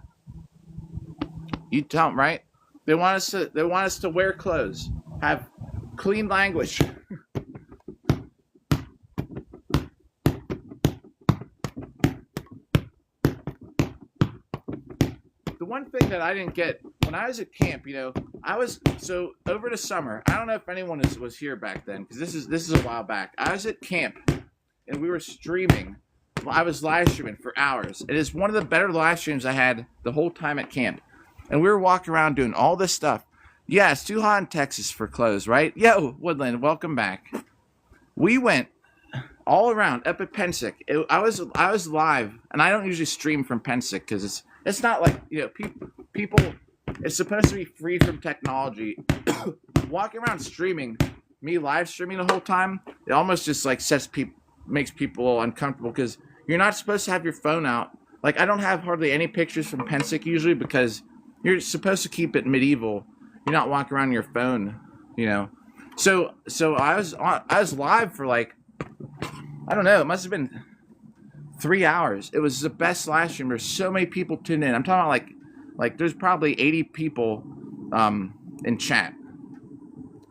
You don't, right? They want us to wear clothes, have clean language. The one thing that I didn't get when I was at camp, I was so over the summer. I don't know if anyone was here back then because this is a while back. I was at camp and we were streaming. I was live streaming for hours. It is one of the better live streams I had the whole time at camp. And we were walking around doing all this stuff. Yeah, it's too hot in Texas for clothes, right? Yo, Woodland, welcome back. We went all around up at Pensick. I was live, and I don't usually stream from Pensick because it's not like, you know, people. It's supposed to be free from technology. Walking around streaming, me live streaming the whole time, it almost just like makes people uncomfortable because you're not supposed to have your phone out. Like, I don't have hardly any pictures from Pensick usually because you're supposed to keep it medieval. You're not walking around your phone, you know. So I was live for like, I don't know, it must have been 3 hours. It was the best live stream. There's so many people tuned in. I'm talking about like there's probably 80 people in chat,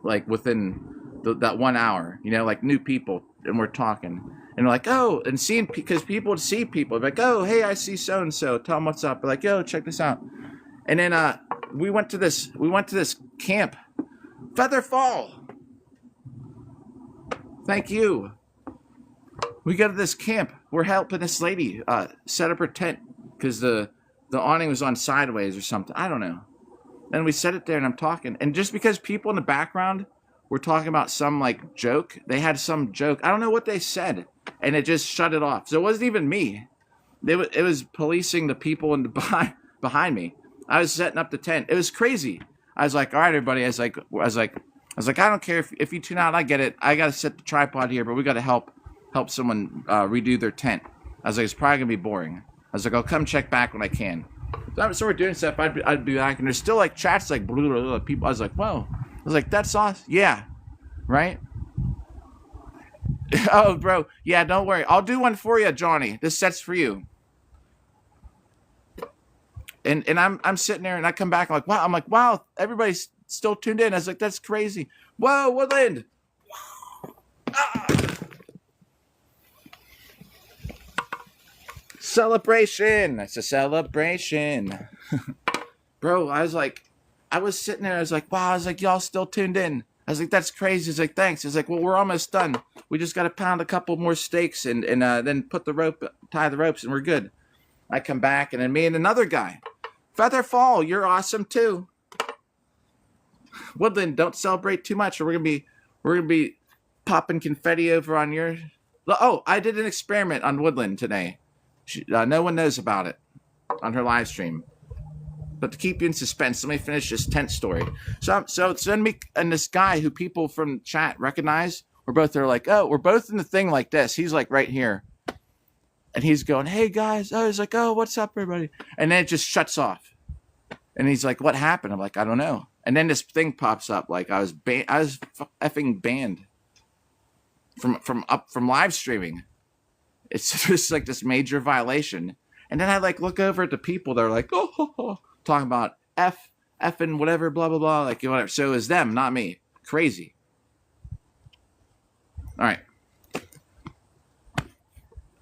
like within that 1 hour, you know, like new people, and we're talking, and they're like, oh, and seeing, because people would see people like, oh, hey, I see so and so, tell them what's up. They're like, yo, check this out. And then we went to this camp, Feather Fall. Thank you. We go to this camp. We're helping this lady set up her tent because the awning was on sideways or something. I don't know. And we set it there, and I'm talking. And just because people in the background were talking about some, like, joke, they had some joke. I don't know what they said, and it just shut it off. So it wasn't even me. It was policing the people behind me. I was setting up the tent. It was crazy. I was like, all right, everybody. I was like, I don't care if you tune out. I get it. I got to set the tripod here, but we got to help someone redo their tent. I was like, it's probably going to be boring. I was like, I'll come check back when I can. So we're doing stuff. I'd be back, and there's still like chats like blah, blah, blah, people. I was like, whoa. I was like, that's awesome. Yeah, right. Oh, bro. Yeah, don't worry. I'll do one for you, Johnny. This set's for you. And I'm sitting there, and I come back. I'm like, wow. Everybody's still tuned in. I was like, that's crazy. Whoa, Woodland. Ah. Celebration. It's a celebration. Bro, I was sitting there. I was like, wow. I was like, y'all still tuned in. I was like, that's crazy. He's like, thanks. He's like, well, we're almost done. We just got to pound a couple more steaks and then tie the ropes, and we're good. I come back, and then me and another guy. Feather Fall, you're awesome too. Woodland, don't celebrate too much, or we're gonna be popping confetti over on your. Oh, I did an experiment on Woodland today. No one knows about it on her live stream. But to keep you in suspense, let me finish this tent story. So then me and this guy who people from chat recognize, we're both there like, oh, we're both in the thing like this. He's like right here. And he's going, hey guys. Oh, he's like, oh, what's up, everybody? And then it just shuts off. And he's like, what happened? I'm like, I don't know. And then this thing pops up like I was effing banned from live streaming. It's just like this major violation. And then I like look over at the people that are like, oh, talking about effing whatever, blah, blah, blah, like whatever. So it was them, not me. Crazy. All right.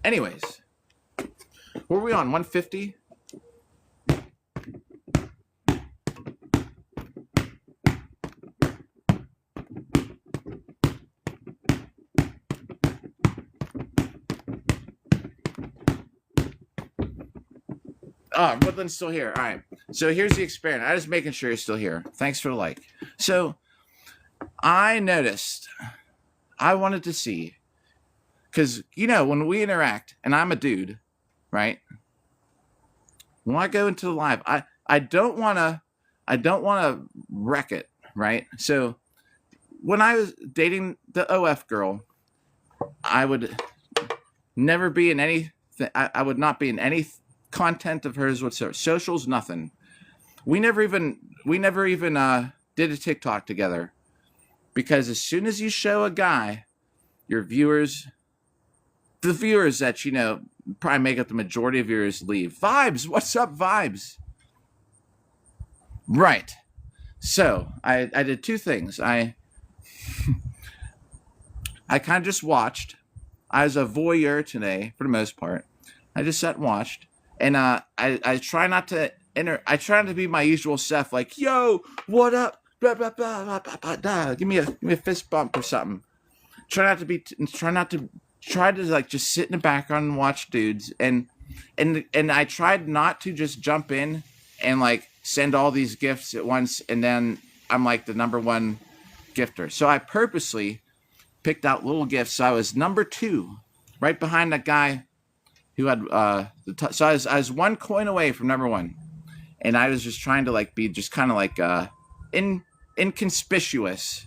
Anyways, were we on 150? Oh, Woodland's still here. All right. So here's the experiment. I'm just making sure you're still here. Thanks for the like. So I noticed, I wanted to see, because, you know, when we interact, and I'm a dude, right? When I go into the live, I don't want to wreck it, right? So when I was dating the OF girl, I would never be in anything. I would not be in any content of hers whatsoever. Socials, nothing. We never even did a TikTok together, because as soon as you show a guy, your viewers, the viewers that, you know, probably make up the majority of viewers, leave. Vibes, what's up, Vibes? Right. So I did two things. I kind of just watched. I was a voyeur today for the most part. I just sat and watched. And I try not to I try not to be my usual self, like, yo, what up? Blah, blah, blah, blah, blah, blah, blah. Give me a fist bump or something. Try to like just sit in the background and watch dudes. And I tried not to just jump in and like send all these gifts at once, and then I'm like the number one gifter. So I purposely picked out little gifts. So I was number 2 right behind that guy who had so I was 1 coin away from number one, and I was just trying to like be just kind of like inconspicuous,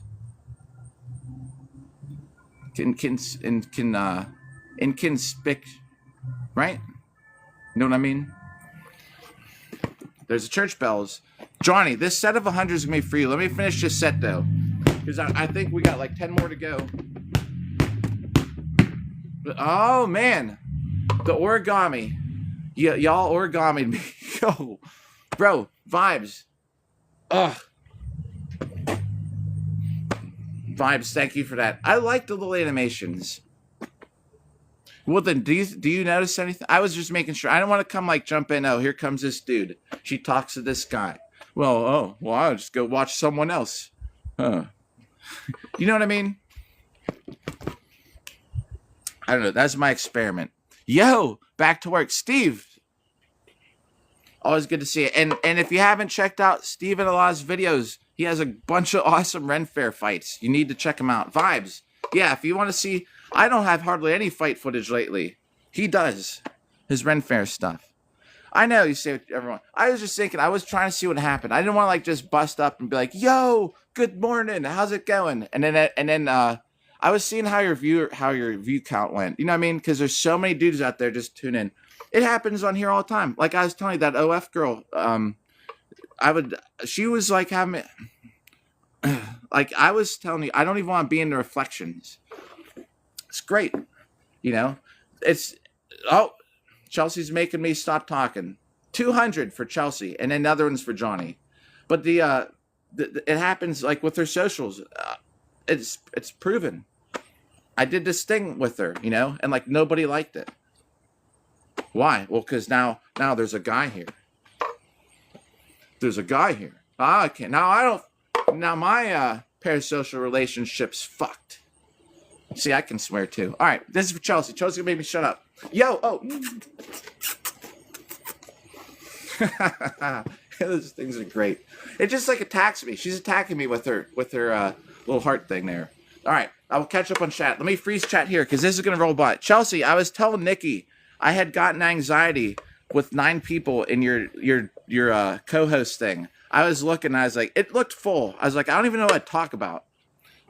inconspic, right? You know what I mean? There's a church bells. Johnny, this set of 100 is gonna be for you. Let me finish this set though, because I think we got like 10 more to go. But, oh man, the origami. Y'all origamied me. Yo, bro, vibes. Ugh. Vibes, thank you for that. I like the little animations. Well then, do you notice anything? I was just making sure. I don't want to come like jump in. Oh, here comes this dude. She talks to this guy. Well, I'll just go watch someone else. Huh. You know what I mean? I don't know. That's my experiment. Yo, back to work. Steve. Always good to see you. And if you haven't checked out Steve and Allah's videos, he has a bunch of awesome Ren Fair fights. You need to check him out. Vibes. Yeah, if you want to see... I don't have hardly any fight footage lately. He does. His Ren Fair stuff. I know you say everyone. I was just thinking, I was trying to see what happened. I didn't want to like just bust up and be like, yo, good morning. How's it going? And then I was seeing how your view count went. You know what I mean? Because there's so many dudes out there just tune in. It happens on here all the time. Like I was telling you, that OF girl, she was like having, like I was telling you, I don't even want to be in the reflections. It's great. You know, Chelsea's making me stop talking. 200 for Chelsea, and then the other one's for Johnny. But it happens like with her socials. It's proven. I did this thing with her, you know, and like nobody liked it. Why? Well, because now there's a guy here. There's a guy here. Okay. Now my parasocial relationship's fucked. See, I can swear too. All right, this is for Chelsea. Chelsea made me shut up. Yo, those things are great. It just like attacks me. She's attacking me with her little heart thing there. All right, I will catch up on chat. Let me freeze chat here because this is gonna roll by. Chelsea, I was telling Nikki I had gotten anxiety with 9 people in your co-host thing. I was looking. I was like, it looked full. I was like, I don't even know what to talk about.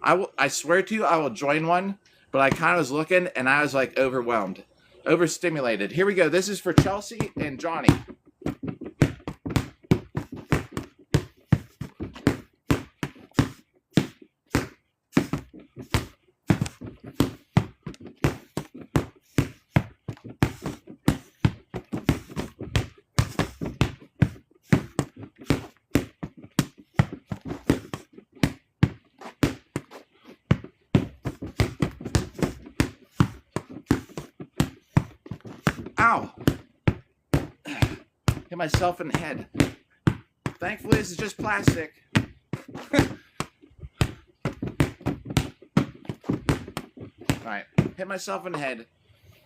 I swear to you, I will join one, but I kind of was looking, and I was, like, overwhelmed. Overstimulated. Here we go. This is for Chelsea and Johnny. Ow! Hit myself in the head. Thankfully, this is just plastic. Alright, hit myself in the head.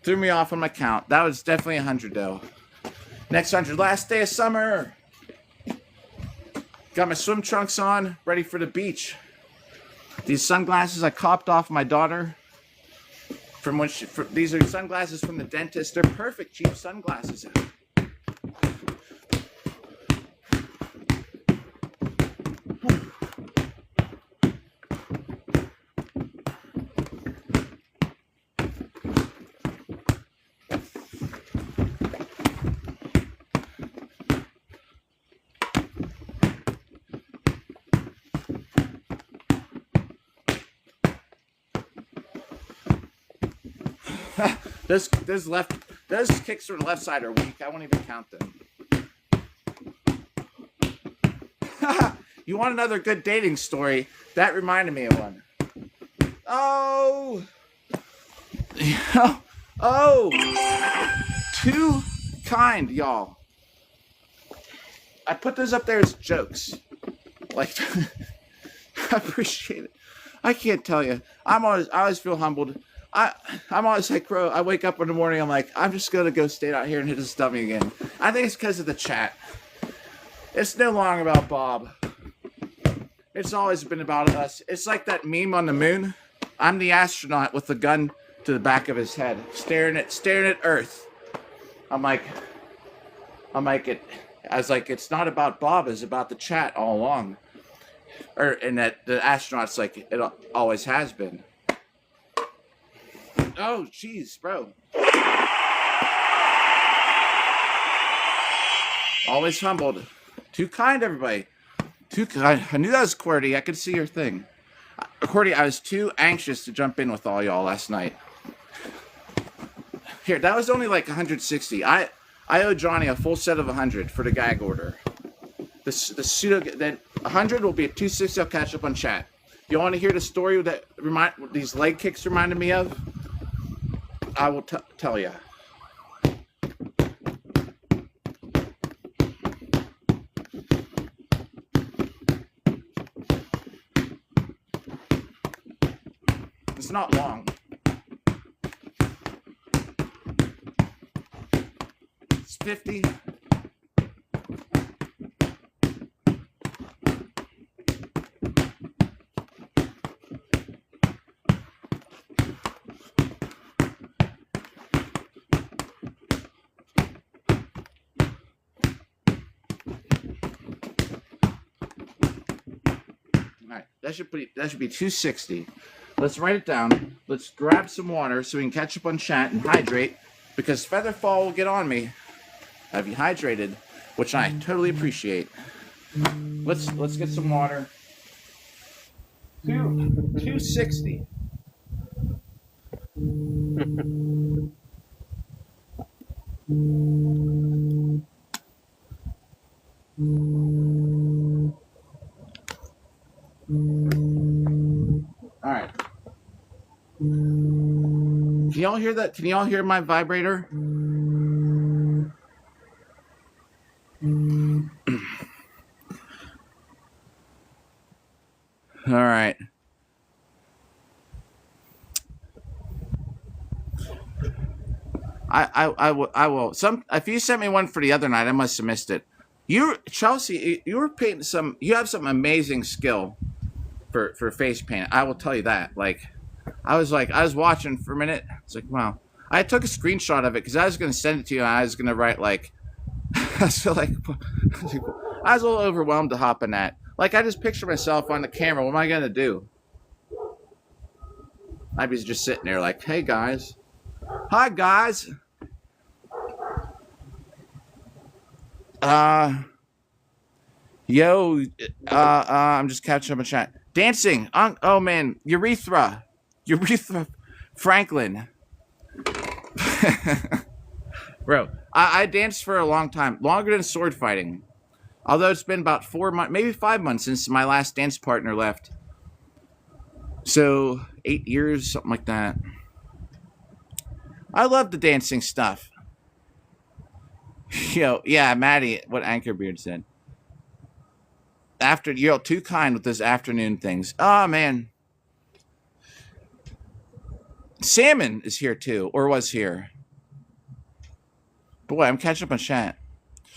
Threw me off on my count. That was definitely 100 though. Next 100, last day of summer. Got my swim trunks on, ready for the beach. These sunglasses I copped off my daughter. These are sunglasses from the dentist. They're perfect, cheap sunglasses. Those kicks from the left side are weak. I won't even count them. You want another good dating story? That reminded me of one. Oh, too kind, y'all. I put those up there as jokes. Like, I appreciate it. I can't tell you. I always feel humbled. I'm always like, bro, I wake up in the morning, I'm like, I'm just going to go stay out here and hit his stomach again. I think it's because of the chat. It's no longer about Bob. It's always been about us. It's like that meme on the moon. I'm the astronaut with the gun to the back of his head, staring at Earth. I'm like, I was like, it's not about Bob, it's about the chat all along. And that the astronaut's like, it always has been. Oh, jeez, bro. Always humbled. Too kind, everybody. Too kind. I knew that was QWERTY. I could see your thing. QWERTY, I was too anxious to jump in with all y'all last night. Here, that was only like 160. I owe Johnny a full set of 100 for the gag order. The pseudo, then 100 will be a 260. I'll catch up on chat. You want to hear the story that these leg kicks reminded me of? I will tell you. It's not long. It's 50. That should be 260. Let's write it down. Let's grab some water so we can catch up on chat and hydrate, because Featherfall will get on me. Have you hydrated, which I totally appreciate. Let's get some water. 260. All right. Can y'all hear that? Can y'all hear my vibrator? All right. I will. If you sent me one for the other night, I must have missed it. Chelsea, you have some amazing skill for face paint. I will tell you that. I was watching for a minute. It's like, wow. I took a screenshot of it because I was going to send it to you, and I was going to write I was a little overwhelmed to hop in that. I just picture myself on the camera. What am I going to do? I'd be just sitting there like, hey guys. Hi guys. I'm just catching up on chat. Dancing. Oh man, Urethra Franklin. Bro, I danced for a long time, longer than sword fighting. Although it's been about 4 months, maybe 5 months since my last dance partner left. So 8 years, something like that. I love the dancing stuff. Yeah, Maddie, what Anchorbeard said. You're too kind with those afternoon things. Oh, man. Salmon is here, too, or was here. Boy, I'm catching up on chat.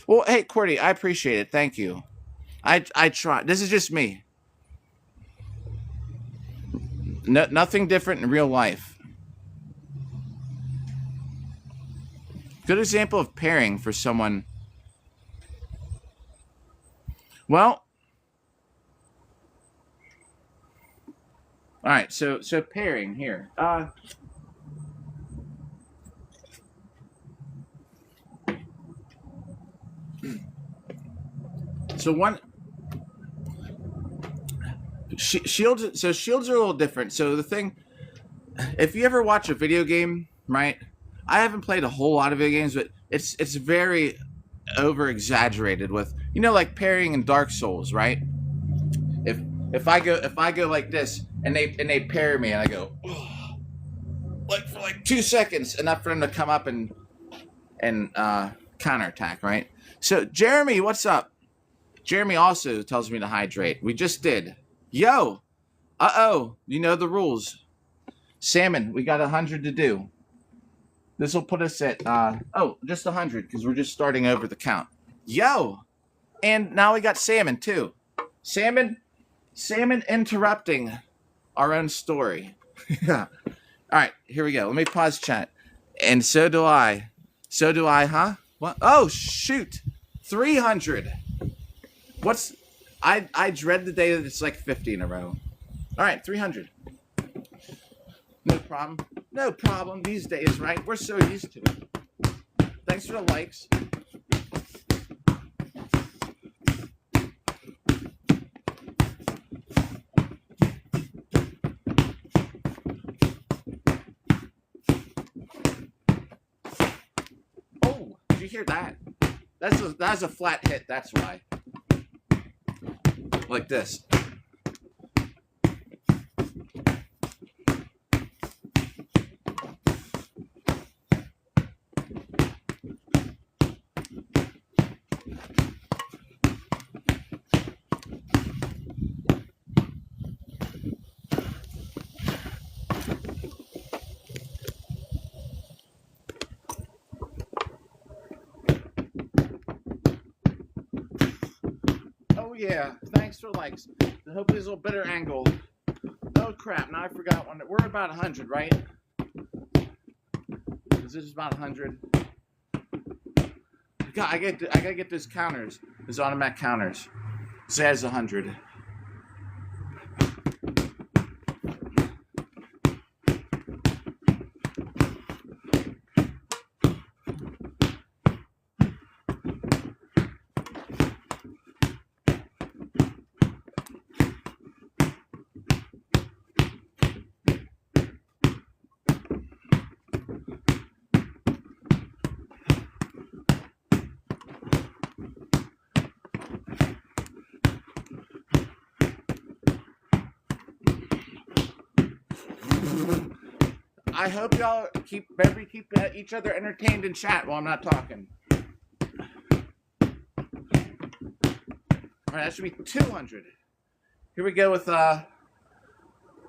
Well, hey, QWERTY, I appreciate it. Thank you. I try. This is just me. Nothing different in real life. Good example of pairing for someone. Well, all right. So pairing here. So one shields. So shields are a little different. So the thing, if you ever watch a video game, right? I haven't played a whole lot of video games, but it's very over exaggerated with, like pairing in Dark Souls, right? If I go like this and they pair me and I go for 2 seconds, enough for them to come up and counterattack, right? So Jeremy, what's up? Jeremy also tells me to hydrate. We just did. Yo, you know the rules. Salmon, we got 100 to do. This will put us at, just 100, because we're just starting over the count. Yo! And now we got Salmon, too. Salmon interrupting our own story. Yeah. All right, here we go. Let me pause chat. And so do I. So do I, huh? What? Oh, shoot. 300. What's... I dread the day that it's like 50 in a row. All right, 300. No problem. No problem these days, right? We're so used to it. Thanks for the likes. Oh, did you hear that? That's a flat hit, that's why. Like this. Oh yeah, thanks for likes. Hopefully it's a little better angle. Oh crap, now I forgot one. We're about 100, right? This is about 100. God, I gotta get those counters, those automatic counters. Says 100. I hope y'all keep each other entertained in chat while I'm not talking. All right, that should be 200. Here we go with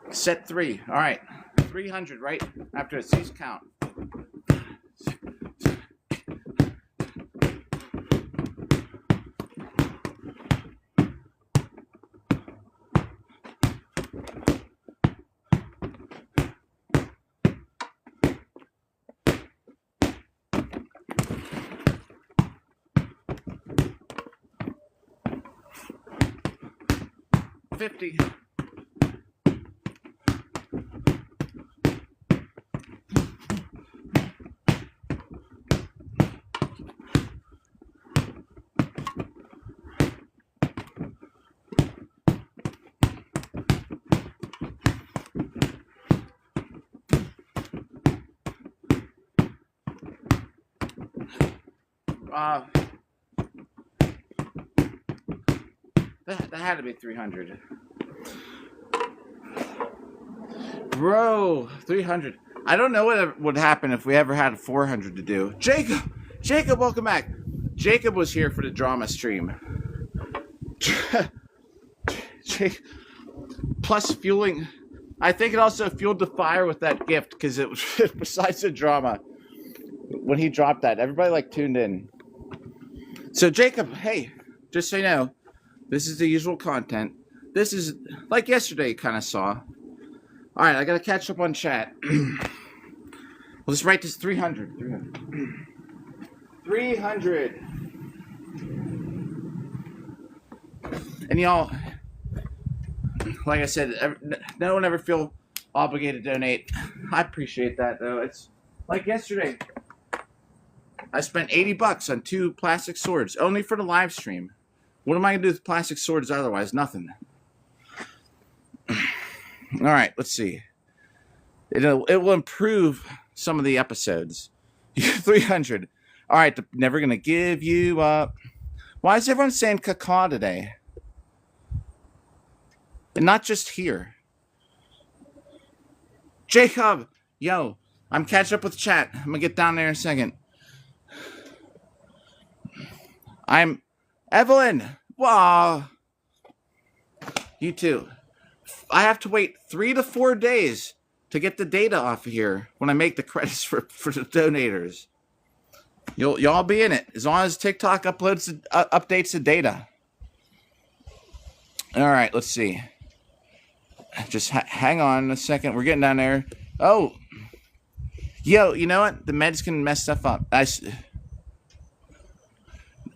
set 3. All right, 300 right after a cease count. $50. That had to be 300. Bro, 300. I don't know what would happen if we ever had a 400 to do. Jacob, welcome back. Jacob was here for the drama stream. Plus fueling. I think it also fueled the fire with that gift because it was besides the drama. When he dropped that, everybody like tuned in. So Jacob, hey, just so you know, this is the usual content. This is like yesterday, you kind of saw. All right, I gotta catch up on chat. Let's write this 300. 300. And y'all, like I said, no one ever feel obligated to donate. I appreciate that though. It's like yesterday. I spent $80 on 2 plastic swords only for the live stream. What am I gonna do with plastic swords otherwise? Nothing. All right, let's see. It will improve some of the episodes. 300. All right, never gonna give you up. Why is everyone saying caca today? And not just here. Jacob, yo, I'm catching up with chat. I'm gonna get down there in a second. I'm Evelyn. Wow. You too. I have to wait 3 to 4 days to get the data off of here when I make the credits for the donators. Y'all be in it as long as TikTok updates the data. All right, let's see. Just hang on a second. We're getting down there. Oh, Yo, you know what? The meds can mess stuff up.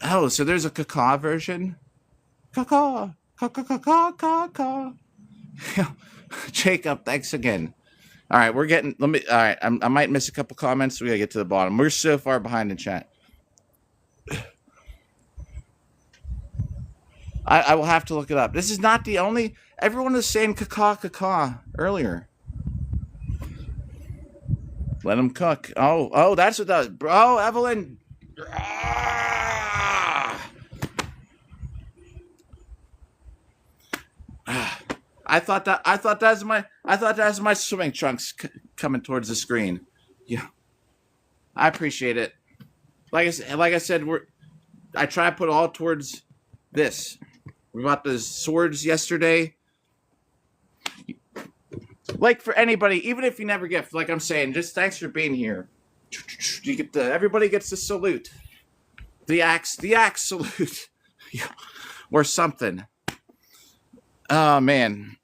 Oh, so there's a caca version? Caca. Caca, caca, caca. Jacob, thanks again. All right, we're getting. Let me. All right, I might miss a couple comments. We gotta get to the bottom. We're so far behind in chat. I will have to look it up. This is not the only. Everyone was saying caca, caca earlier. Let them cook. Oh, that's what that. Bro, Evelyn. I thought that was my swimming trunks coming towards the screen. Yeah, I appreciate it. Like I said, I try to put all towards this. We bought the swords yesterday. Like for anybody, even if you never gift, like I'm saying, just thanks for being here. You get everybody gets the salute, the axe salute, or something. Oh man.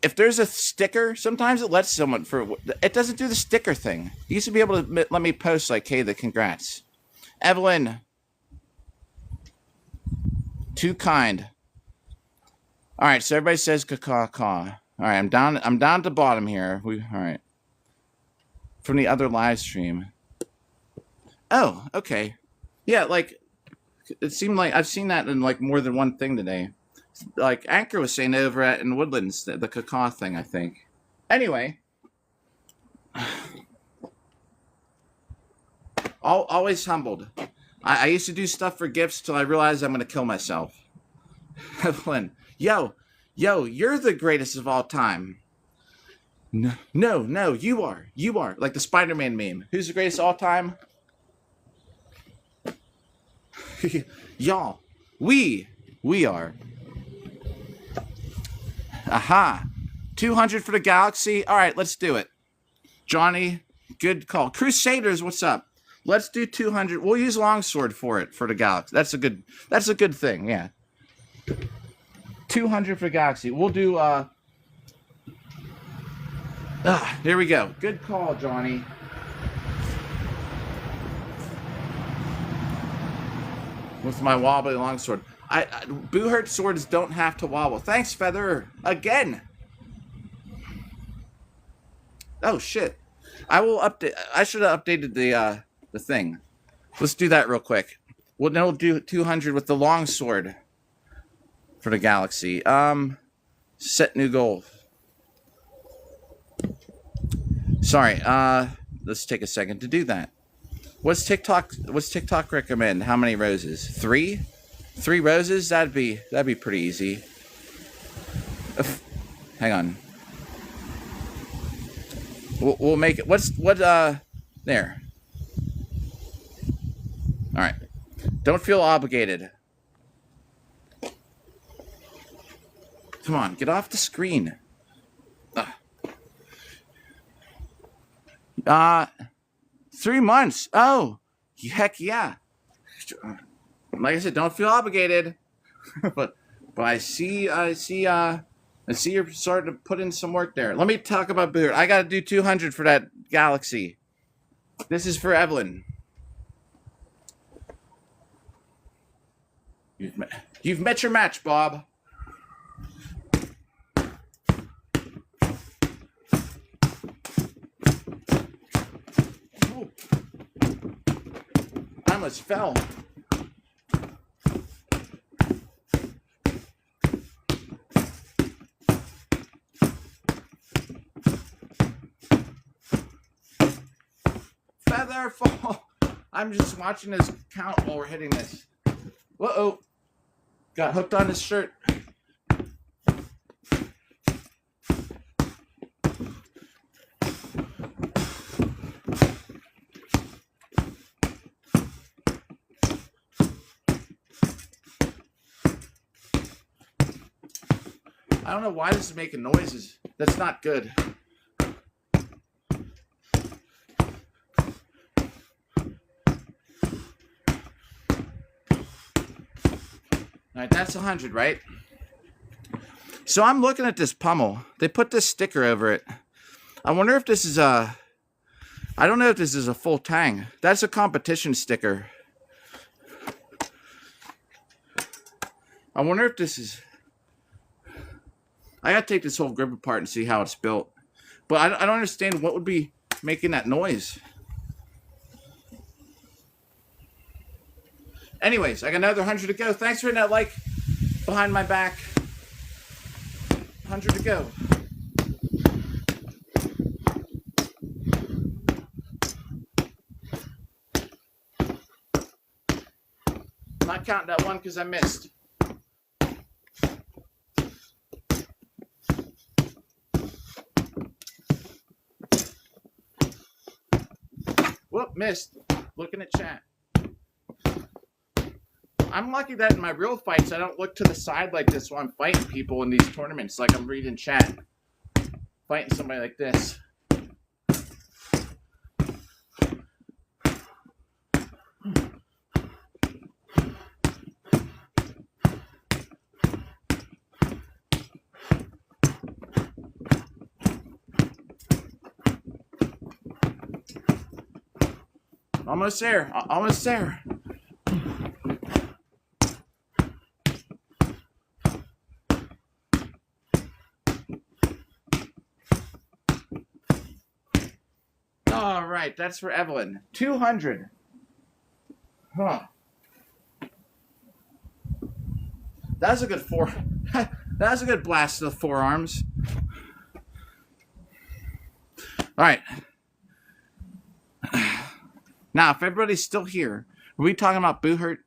If there's a sticker, sometimes it lets someone it doesn't do the sticker thing. You used to be able to let me post like, hey, the congrats. Evelyn. Too kind. All right, so everybody says caw. All right, I'm down at the bottom here. All right. From the other live stream. Oh, okay. Yeah, like it seemed like I've seen that in like more than one thing today. Like Anchor was saying over in Woodlands, the caca thing, I think. Anyway, always humbled. I used to do stuff for gifts till I realized I'm going to kill myself. Evelyn, yo, you're the greatest of all time. No, you are. Like the Spider-Man meme. Who's the greatest of all time? Y'all, we are. Aha. 200 for the galaxy. All right, let's do it. Johnny, good call. Crusaders, what's up? Let's do 200. We'll use longsword for the galaxy. That's a good thing, yeah. 200 for the galaxy. We'll do here we go. Good call, Johnny. With my wobbly longsword. Boohurt swords don't have to wobble. Thanks, Feather. Again. Oh shit. I will update. I should have updated the thing. Let's do that real quick. We'll do 200 with the longsword for the galaxy. Set new goal. Sorry. Let's take a second to do that. What's TikTok recommend? How many roses? 3? 3 roses? That'd be pretty easy. Hang on. We'll make it. There. All right. Don't feel obligated. Come on, get off the screen. 3 months. Oh, heck yeah. Like I said, don't feel obligated. but I see you're starting to put in some work there. Let me talk about Boohurt. I got to do 200 for that galaxy. This is for Evelyn. You've met your match, Bob. Oh. I almost fell. Feather fall. I'm just watching this count while we're hitting this. Uh-oh. Got hooked on his shirt. I don't know why this is making noises. That's not good. All right, that's 100, right? So I'm looking at this pummel. They put this sticker over it. I wonder if this is a... I don't know if this is a full tang. That's a competition sticker. I wonder if this is... I gotta take this whole grip apart and see how it's built. But I don't understand what would be making that noise. Anyways, I got another 100 to go. Thanks for hitting that like behind my back. 100 to go. Not counting that one because I missed. Whoop, missed. Looking at chat. I'm lucky that in my real fights I don't look to the side like this while I'm fighting people in these tournaments, like I'm reading chat. Fighting somebody like this. Almost there. Almost there. All right, that's for Evelyn. 200. Huh. That was a good that was a good blast to the forearms. All right. Now, if everybody's still here, we're talking about Buhert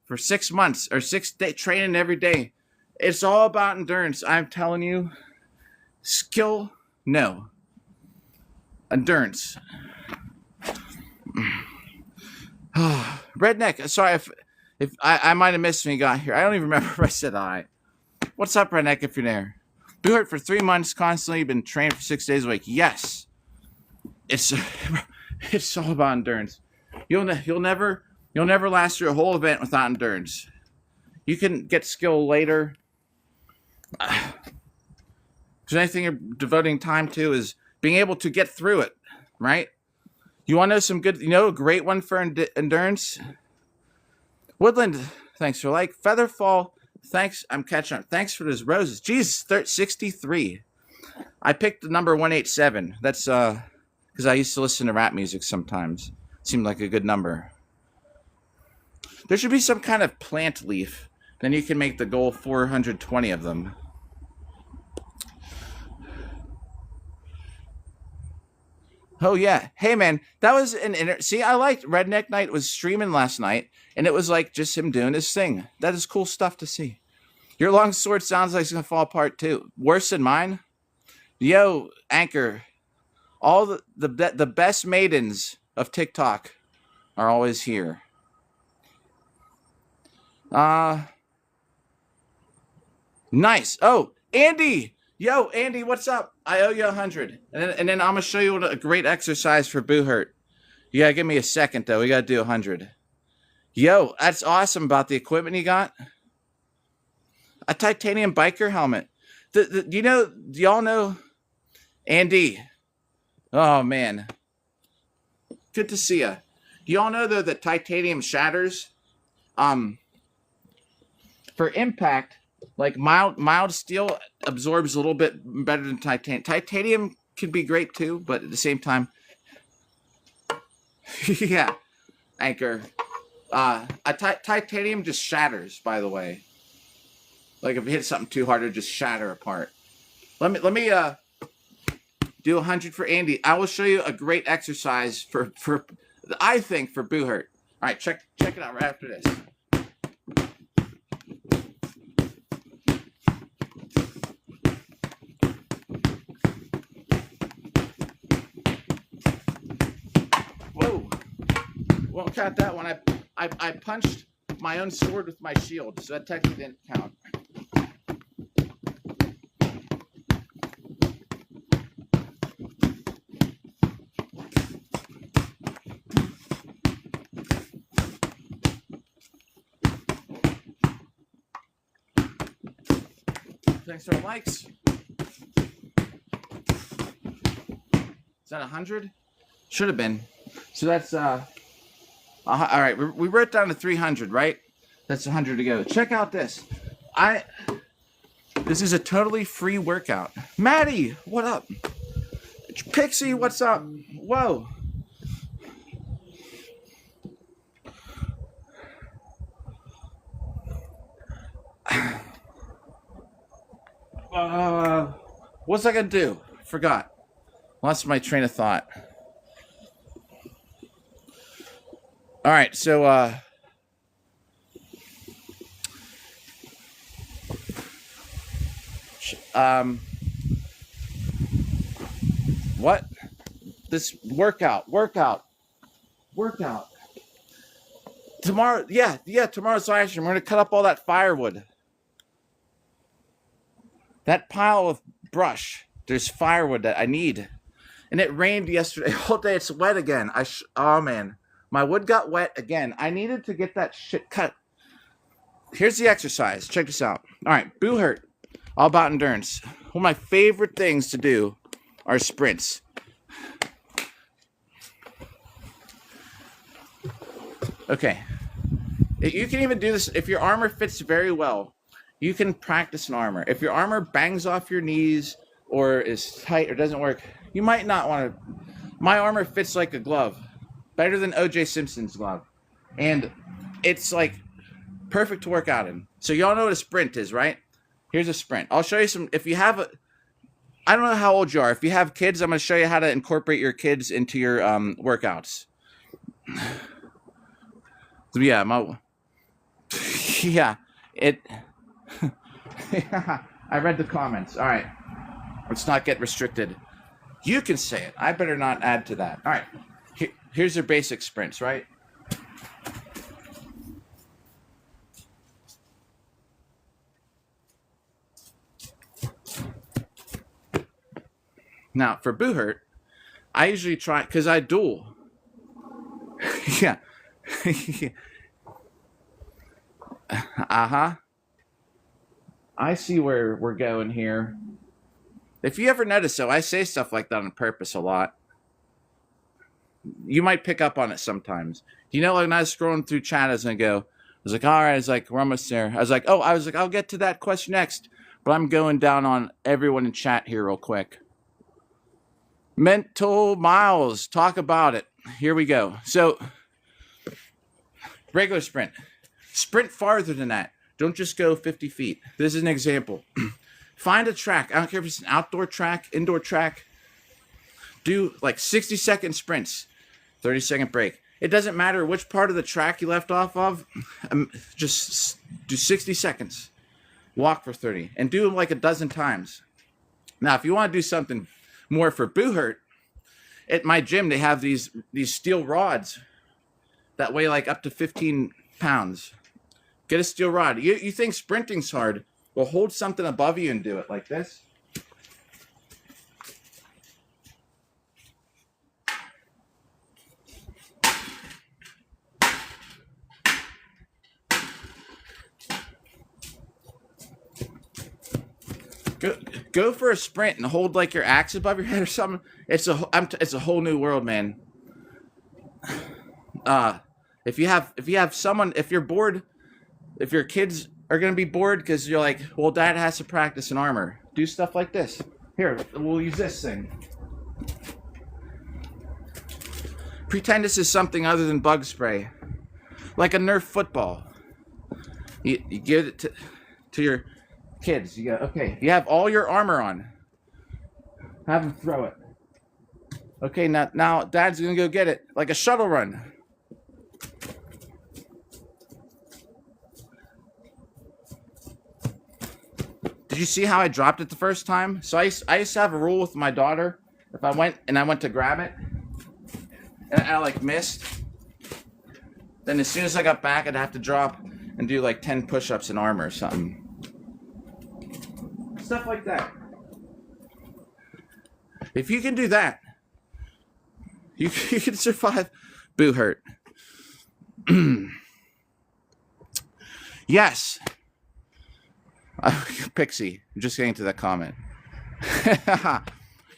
for 6 months or 6 days training every day. It's all about endurance. I'm telling you, skill, no. Endurance. Redneck. Sorry if I might have missed when you got here. I don't even remember if I said hi. What's up, Redneck? If you're there, Buhert for 3 months, constantly been training for 6 days a week. Yes, it's all about endurance. You'll never last through a whole event without endurance. You can get skill later. Because anything you're devoting time to is being able to get through it, right? You want to know some good, a great one for endurance? Woodland, thanks for like. Featherfall, thanks. I'm catching up. Thanks for those roses. Jesus, 63. I picked the number 187. That's because I used to listen to rap music sometimes. It seemed like a good number. There should be some kind of plant leaf. Then you can make the goal 420 of them. Oh, yeah. Hey, man, that was an see, I liked Redneck Night was streaming last night, and it was like just him doing his thing. That is cool stuff to see. Your long sword sounds like it's going to fall apart, too. Worse than mine? Yo, Anchor, all the best maidens of TikTok are always here. Nice. Oh, Andy! Yo, Andy, what's up? I owe you 100. And then I'm going to show you a great exercise for Buhert. You got to give me a second, though. We got to do 100. Yo, that's awesome about the equipment you got. A titanium biker helmet. Do y'all know Andy? Oh, man. Good to see ya. Do y'all know, though, that titanium shatters? For impact... Like mild steel absorbs a little bit better than titanium. Titanium can be great too, but at the same time, yeah. Anchor, titanium just shatters. By the way, like if you hit something too hard, it'll just shatter apart. Let me do 100 for Andy. I will show you a great exercise for I think for Buhert. All right, check it out right after this. Won't count that one. I punched my own sword with my shield, so that technically didn't count. Thanks for the likes. Is that 100? Should have been. So that's all right. We wrote down to 300, right? That's 100 to go. Check out this. This is a totally free workout. Maddie, what up? Pixie, what's up? Whoa. What's I gonna do? Forgot. Lost my train of thought. All right, so what? This workout. Tomorrow, tomorrow's action. We're gonna cut up all that firewood. That pile of brush. There's firewood that I need. And it rained yesterday all day. It's wet again. Oh man. My wood got wet again. I needed to get that shit cut. Here's the exercise. Check this out. All right, Boo Hurt. All about endurance. One of my favorite things to do are sprints. Okay. You can even do this if your armor fits very well. You can practice an armor. If your armor bangs off your knees or is tight or doesn't work, you might not want to. My armor fits like a glove. Better than O.J. Simpson's glove. And it's like perfect to work out in. So y'all know what a sprint is, right? Here's a sprint. I'll show you some. If you have I don't know how old you are. If you have kids, I'm going to show you how to incorporate your kids into your workouts. Yeah, I read the comments. All right. Let's not get restricted. You can say it. I better not add to that. All right. Here's your basic sprints, right? Now, for Boo Hurt, I usually try, because I duel. Yeah. Uh-huh. I see where we're going here. If you ever notice, though, I say stuff like that on purpose a lot. You might pick up on it sometimes. You know, like when I was scrolling through chat, I was going to go, I was like, all right, I was like, we're almost there. I was like, I'll get to that question next. But I'm going down on everyone in chat here real quick. Mental Miles, talk about it. Here we go. So, regular sprint. Sprint farther than that. Don't just go 50 feet. This is an example. Find a track. I don't care if it's an outdoor track, indoor track. Do like 60-second sprints. 30-second break. It doesn't matter which part of the track you left off of. Just do 60 seconds. Walk for 30. And do them like a dozen times. Now, if you want to do something more for Boo Hurt, at my gym, they have these steel rods that weigh like up to 15 pounds. Get a steel rod. You think sprinting's hard? Well, hold something above you and do it like this. Go for a sprint and hold like your axe above your head or something. It's a whole new world, man. If you're bored, if your kids are gonna be bored because you're like, well, dad has to practice an armor. Do stuff like this. Here, we'll use this thing. Pretend this is something other than bug spray, like a Nerf football. You give it to your kids. You go, okay, you have all your armor on. Have them throw it. Okay, now dad's gonna go get it, like a shuttle run. Did you see how I dropped it the first time? So I used to have a rule with my daughter. If I went to grab it, and I like missed, then as soon as I got back, I'd have to drop and do like 10 push-ups in armor or something. Stuff like that. If you can do that, you can survive Boo Hurt. Yes. Pixie, I'm just getting to that comment.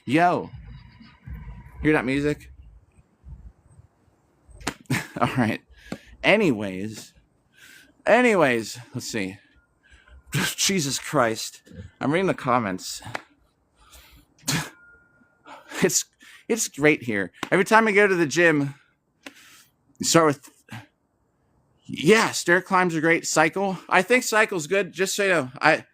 Yo. Hear that music? All right. Anyways, let's see. Jesus Christ. I'm reading the comments. It's great here. Every time I go to the gym, you start with, yeah, stair climbs are great. Cycle. I think cycle's good. Just so you know, I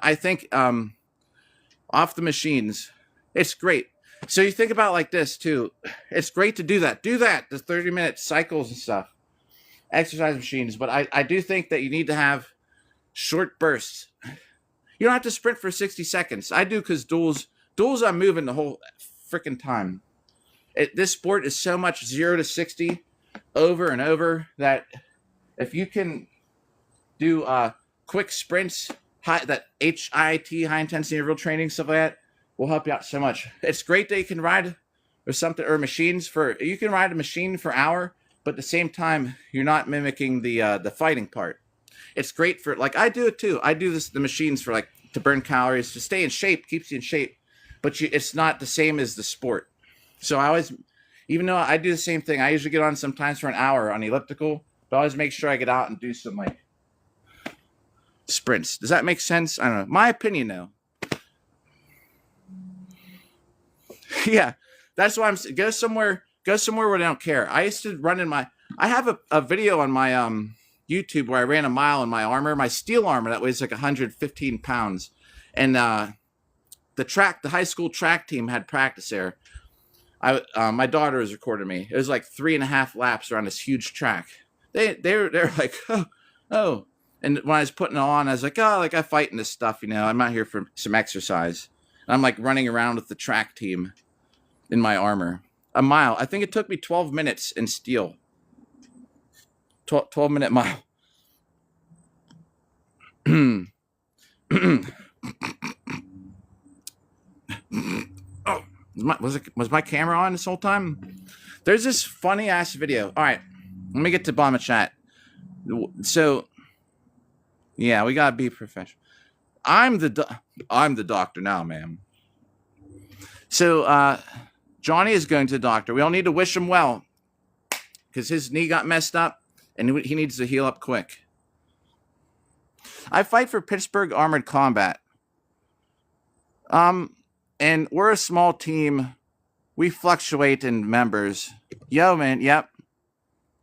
I think off the machines, it's great. So you think about it like this too. It's great to do that. Do that. The 30-minute cycles and stuff. Exercise machines. But I do think that you need to have short bursts. You don't have to sprint for 60 seconds. I do because duels I'm moving the whole freaking time. This sport is so much 0 to 60 over and over that if you can do quick sprints, that HIIT, high intensity interval training, stuff like that, will help you out so much. It's great that you can ride or something, or machines you can ride a machine for an hour, but at the same time you're not mimicking the fighting part. It's great for, like, I do it too. I do the machines for, like, to burn calories, to stay in shape, keeps you in shape, but it's not the same as the sport. So I always, even though I do the same thing, I usually get on sometimes for an hour on elliptical, but I always make sure I get out and do some, like, sprints. Does that make sense? I don't know. My opinion, though. Yeah, that's why go somewhere where they don't care. I used to run I have a video on my YouTube where I ran a mile in my armor, my steel armor that weighs like 115 pounds. And the high school track team had practice there. My daughter was recording me. It was like 3.5 laps around this huge track. They're like, oh. And when I was putting it on, I was like, oh, like I fight in this stuff, you know. I'm out here for some exercise. And I'm like running around with the track team in my armor. A mile. I think it took me 12 minutes in steel. 12-minute mile. Oh, was my camera on this whole time? There's this funny ass video. All right, let me get to Bomba Chat. So, yeah, we gotta be professional. I'm the doctor now, ma'am. So, Johnny is going to the doctor. We all need to wish him well because his knee got messed up. And he needs to heal up quick. I fight for Pittsburgh Armored Combat. And we're a small team. We fluctuate in members. Yo, man, yep.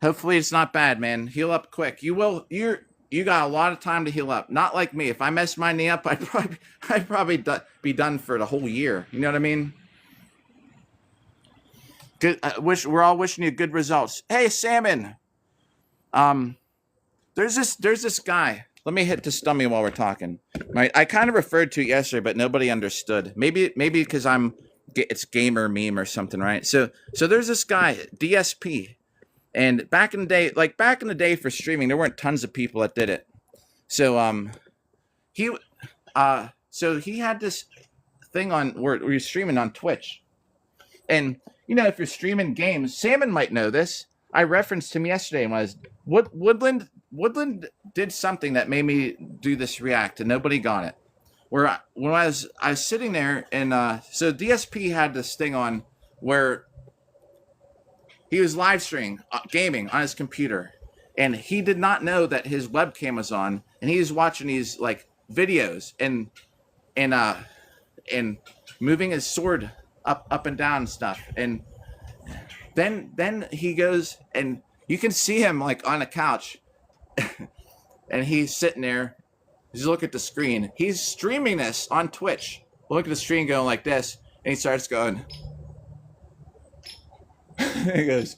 Hopefully it's not bad, man. Heal up quick. You got a lot of time to heal up. Not like me. If I messed my knee up, I'd probably be done for the whole year. You know what I mean? Good. We're all wishing you good results. Hey, Salmon. There's this guy. Let me hit the stummy while we're talking. Right, I kind of referred to it yesterday, but nobody understood. Maybe because it's gamer meme or something, right? So there's this guy, DSP, and back in the day for streaming, there weren't tons of people that did it. So he had this thing on where you're streaming on Twitch, and you know, if you're streaming games, Salmon might know this. I referenced him yesterday and was Woodland did something that made me do this react, and nobody got it. When I was sitting there, and so DSP had this thing on where he was live streaming gaming on his computer, and he did not know that his webcam was on, and he was watching these like videos and moving his sword up and down and stuff, and then he goes, and you can see him like on a couch, and he's sitting there. He's looking at the screen. He's streaming this on Twitch. Look at the screen going like this, and he starts going. He goes.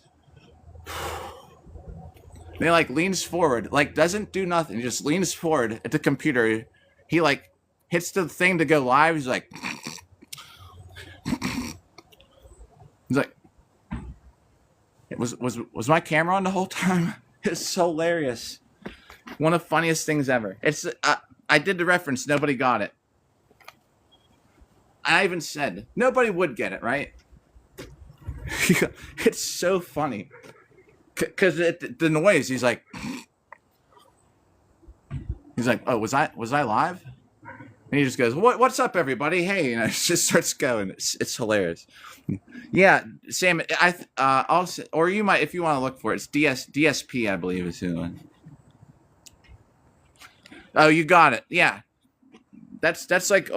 And he like leans forward, like doesn't do nothing. He just leans forward at the computer. He like hits the thing to go live. He's like. He's like. Was my camera on the whole time? It's so hilarious. One of the funniest things ever. It's I did the reference. Nobody got it. I even said nobody would get it, right? It's so funny because the noise. He's like, oh, was I live? And he just goes, "What's up, everybody? Hey," and it just starts going. It's hilarious. Yeah, Sam. Also, or you might, if you want to look for it, it's DSP, I believe is who. Oh, you got it. Yeah, that's like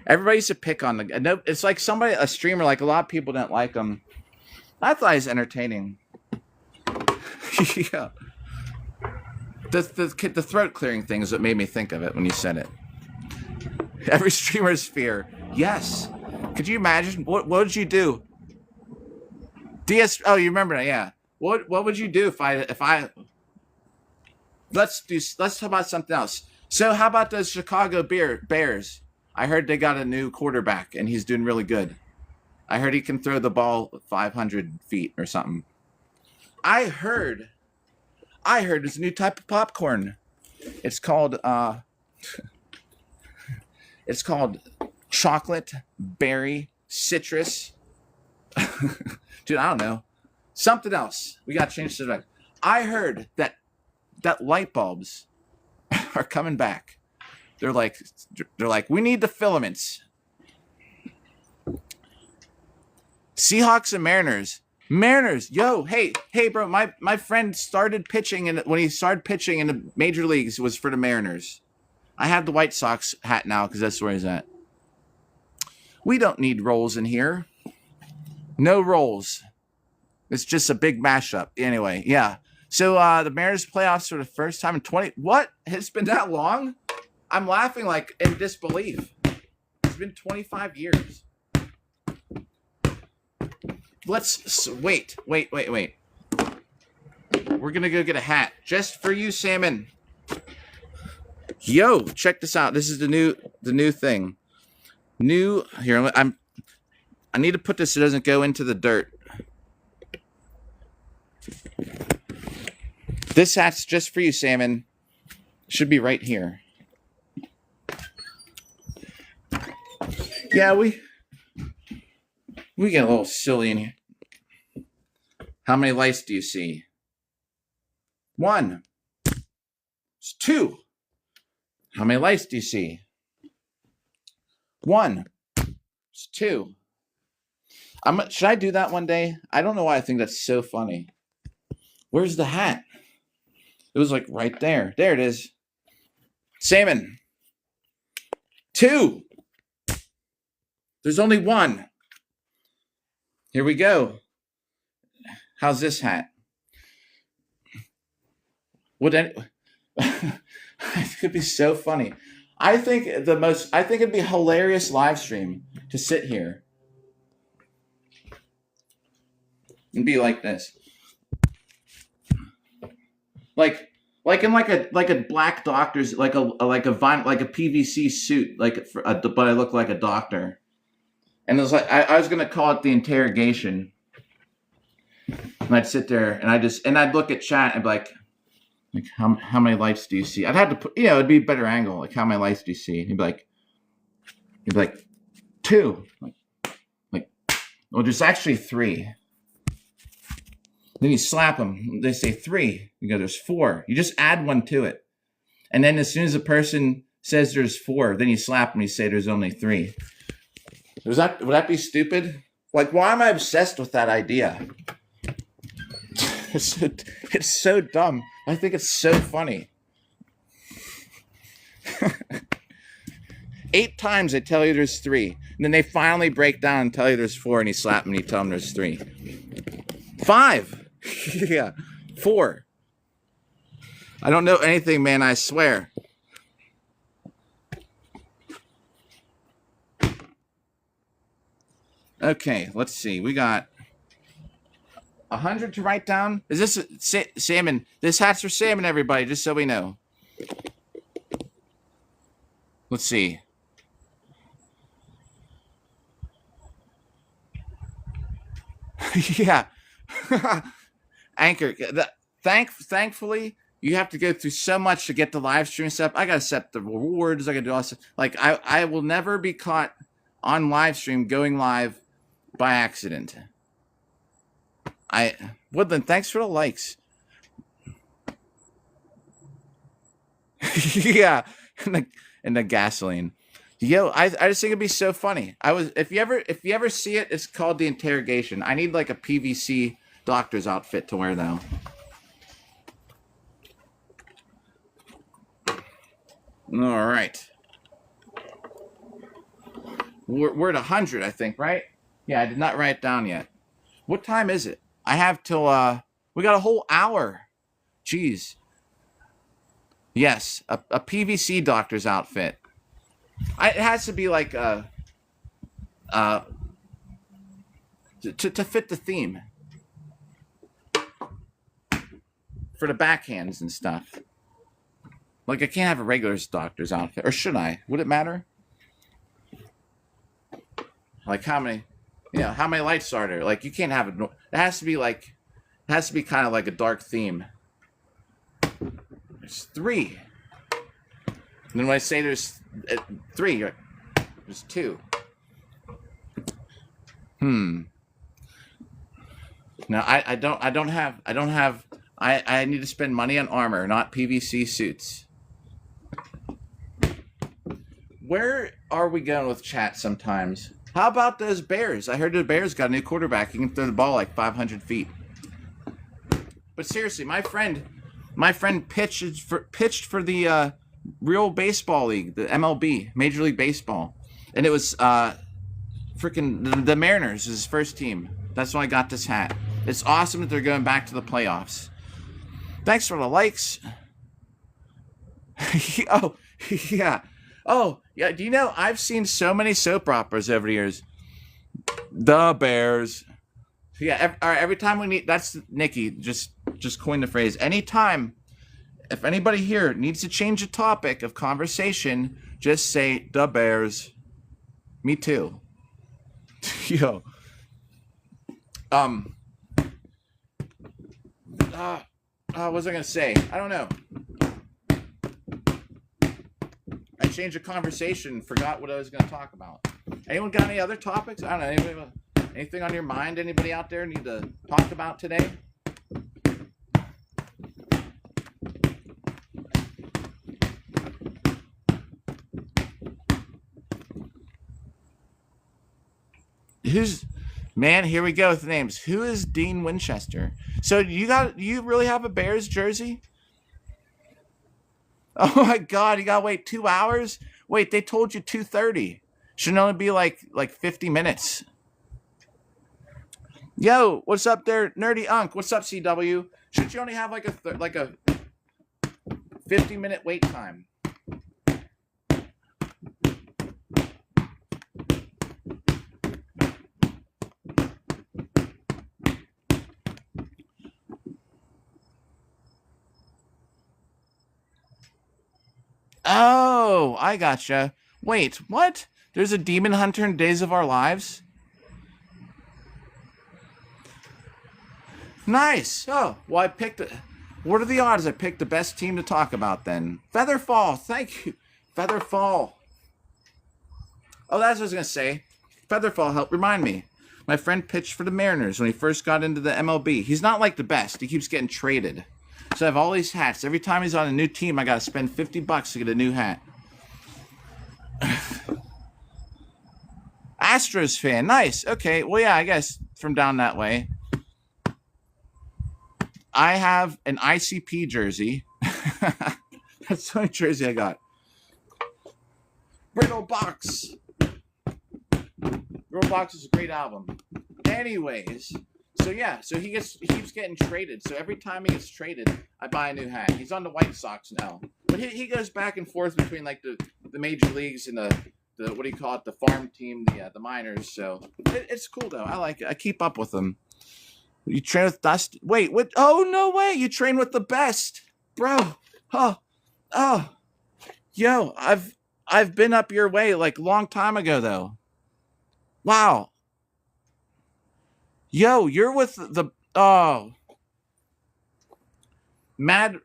everybody used to pick on the. No, it's like a streamer. Like a lot of people didn't like him. I thought he was entertaining. Yeah. The throat clearing thing is what made me think of it when you said it. Every streamer's fear. Yes. Could you imagine? What would you do? Oh, you remember that? Yeah. What would you do if I? Let's talk about something else. So how about those Chicago Bears? I heard they got a new quarterback and he's doing really good. I heard he can throw the ball 500 feet or something. I heard there's a new type of popcorn. It's called chocolate berry citrus. Dude, I don't know. Something else. We got to change the subject. I heard that light bulbs are coming back. They're like, we need the filaments. Seahawks and Mariners, yo, hey, bro, my friend started pitching, and when he started pitching in the major leagues, it was for the Mariners. I have the White Sox hat now because that's where he's at. We don't need rolls in here. No rolls. It's just a big mashup. Anyway, yeah. So the Mariners playoffs for the first time in 20. What? It's been that long? I'm laughing like in disbelief. It's been 25 years. Let's wait. We're gonna go get a hat just for you, Salmon. Yo, check this out. This is the new thing. Here. I need to put this so it doesn't go into the dirt. This hat's just for you, Salmon. Should be right here. Yeah, we get a little silly in here. How many lights do you see? 1. It's 2. How many lights do you see? 1. It's 2. Should I do that one day? I don't know why I think that's so funny. Where's the hat? It was like right there. There it is. Salmon. 2. There's only 1. Here we go. How's this hat? It could be so funny. I think it'd be hilarious live stream to sit here and be like this. Like in a black doctor's like a PVC suit, but I look like a doctor. And it was like I was gonna call it the interrogation. And I'd sit there and I'd look at chat and be like how many lights do you see? I'd have to put, it'd be a better angle. Like, how many lights do you see? And he'd be like 2. Like, well, there's actually 3. Then you slap them. They say 3. You go, there's 4. You just add 1 to it. And then as soon as a person says there's 4, then you slap them. You say there's only 3. Would that be stupid? Like, why am I obsessed with that idea? It's so dumb. I think it's so funny. 8 times they tell you there's 3. And then they finally break down and tell you there's 4, and you slap them and you tell them there's 3. 5. Yeah. 4. I don't know anything, man, I swear. Okay, let's see. We got 100 to write down. Is this Salmon? This hat's for Salmon, everybody, just so we know. Let's see. Yeah. Anchor. Thankfully, you have to go through so much to get the live stream stuff. I gotta set the rewards. I gotta do all this. Like, I will never be caught on live stream going live by accident. Woodland, thanks for the likes. Yeah. and the gasoline. Yo, I just think it'd be so funny. If you ever see it, it's called the interrogation. I need like a PVC doctor's outfit to wear though. All right. We're at 100, I think, right? Yeah, I did not write it down yet. What time is it? I have till we got a whole hour. Jeez. Yes, a PVC doctor's outfit. It has to be like to fit the theme for the backhands and stuff. Like I can't have a regular doctor's outfit, or should I? Would it matter? Like how many lights are there? Like you can't have it. It has to be kind of like a dark theme. There's 3. And then when I say there's 3, there's 2. No, I need to spend money on armor, not PVC suits. Where are we going with chat sometimes? How about those Bears? I heard the Bears got a new quarterback. He can throw the ball like 500 feet. But seriously, my friend pitched for the real baseball league, the MLB, Major League Baseball, and it was freaking the Mariners, his first team. That's why I got this hat. It's awesome that they're going back to the playoffs. Thanks for the likes. Oh yeah. Oh yeah. Do you know I've seen so many soap operas over the years? The Bears. Yeah. Every time we need, that's Nikki. Just coined the phrase. Anytime. If anybody here needs to change the topic of conversation, just say the Bears. Me too. Yo. What was I gonna say? I don't know. I changed the conversation, forgot what I was gonna talk about. Anyone got any other topics? I don't know. Anything on your mind? Anybody out there need to talk about today? Man, here we go with the names. Who is Dean Winchester? So you really have a Bears jersey? Oh my God, you gotta wait 2 hours? Wait, they told you 2:30. Should only be like 50 minutes. Yo, what's up there, Nerdy Unk? What's up, CW? Should you only have like a 50-minute wait time? Oh, I gotcha. Wait, what? There's a demon hunter in Days of Our Lives? Nice. Oh, well, I picked it. What are the odds I picked the best team to talk about then? Featherfall. Thank you. Featherfall. Oh, that's what I was going to say. Featherfall helped remind me. My friend pitched for the Mariners when he first got into the MLB. He's not like the best. He keeps getting traded. So I have all these hats. Every time he's on a new team, I got to spend $50 to get a new hat. Astros fan. Nice. Okay. Well, yeah, I guess from down that way. I have an ICP jersey. That's the only jersey I got. Brittle Box. Brittle Box is a great album. Anyways, so yeah, so he keeps getting traded. So every time he gets traded, I buy a new hat. He's on the White Sox now, but he goes back and forth between like the major leagues and the what do you call it, the farm team, the minors. So it's cool though. I like it. I keep up with them. You train with Dust? Wait, what? Oh, no way. You train with the best. Bro. Oh. Yo, I've been up your way like a long time ago, though. Wow. Yo, you're with the... Oh. Mad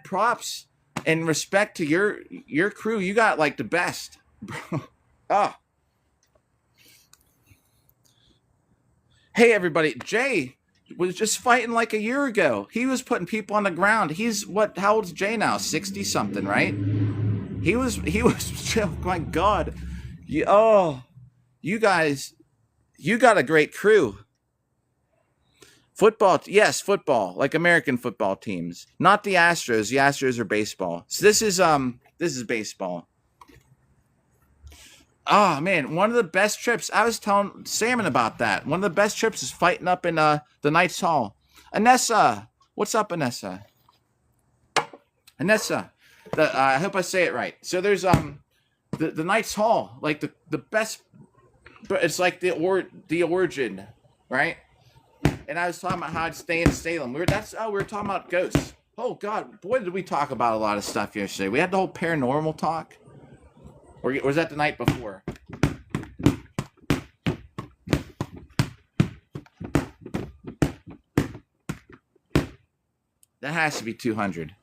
props and respect to your crew. You got like the best. Bro. Oh. Hey, everybody. Jay was just fighting like a year ago. He was putting people on the ground. How old's Jay now? 60-something, right? Oh my God. You guys, you got a great crew. Football, yes, football, like American football teams, not the Astros. The Astros are baseball. So this is baseball. Oh man, one of the best trips. I was telling Salmon about that. One of the best trips is fighting up in the Knights Hall. Anessa, what's up, Anessa? Anessa, I hope I say it right. So there's the Knights Hall, like the best. But it's like the origin, right? And I was talking about how I'd stay in Salem. We were talking about ghosts. Oh God, boy, did we talk about a lot of stuff yesterday. We had the whole paranormal talk. Or was that the night before? That has to be 200.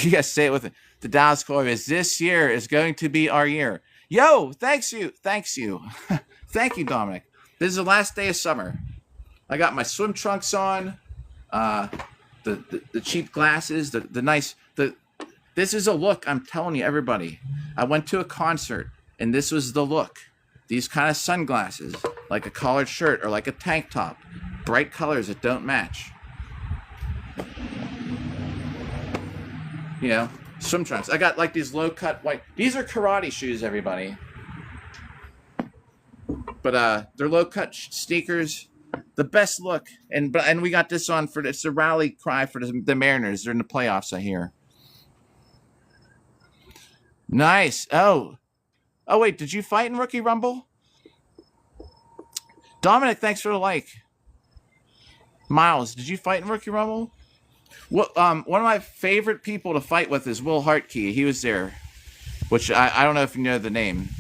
You guys say it with it. The Dallas Cowboys. This year is going to be our year. Yo, thanks you. Thank you, Dominic. This is the last day of summer. I got my swim trunks on, the cheap glasses, the nice. This is a look. I'm telling you, everybody. I went to a concert, and this was the look. These kind of sunglasses, like a collared shirt or like a tank top, bright colors that don't match. You know, swim trunks. I got like these low cut white. These are karate shoes, everybody. But they're low cut sneakers, the best look, and we got this on for it's a rally cry for the Mariners. They're in the playoffs, I hear. Nice. Oh wait, did you fight in Rookie Rumble? Dominic, thanks for the like. Miles, did you fight in Rookie Rumble? Well, one of my favorite people to fight with is Will Hartkey. He was there, which I don't know if you know the name.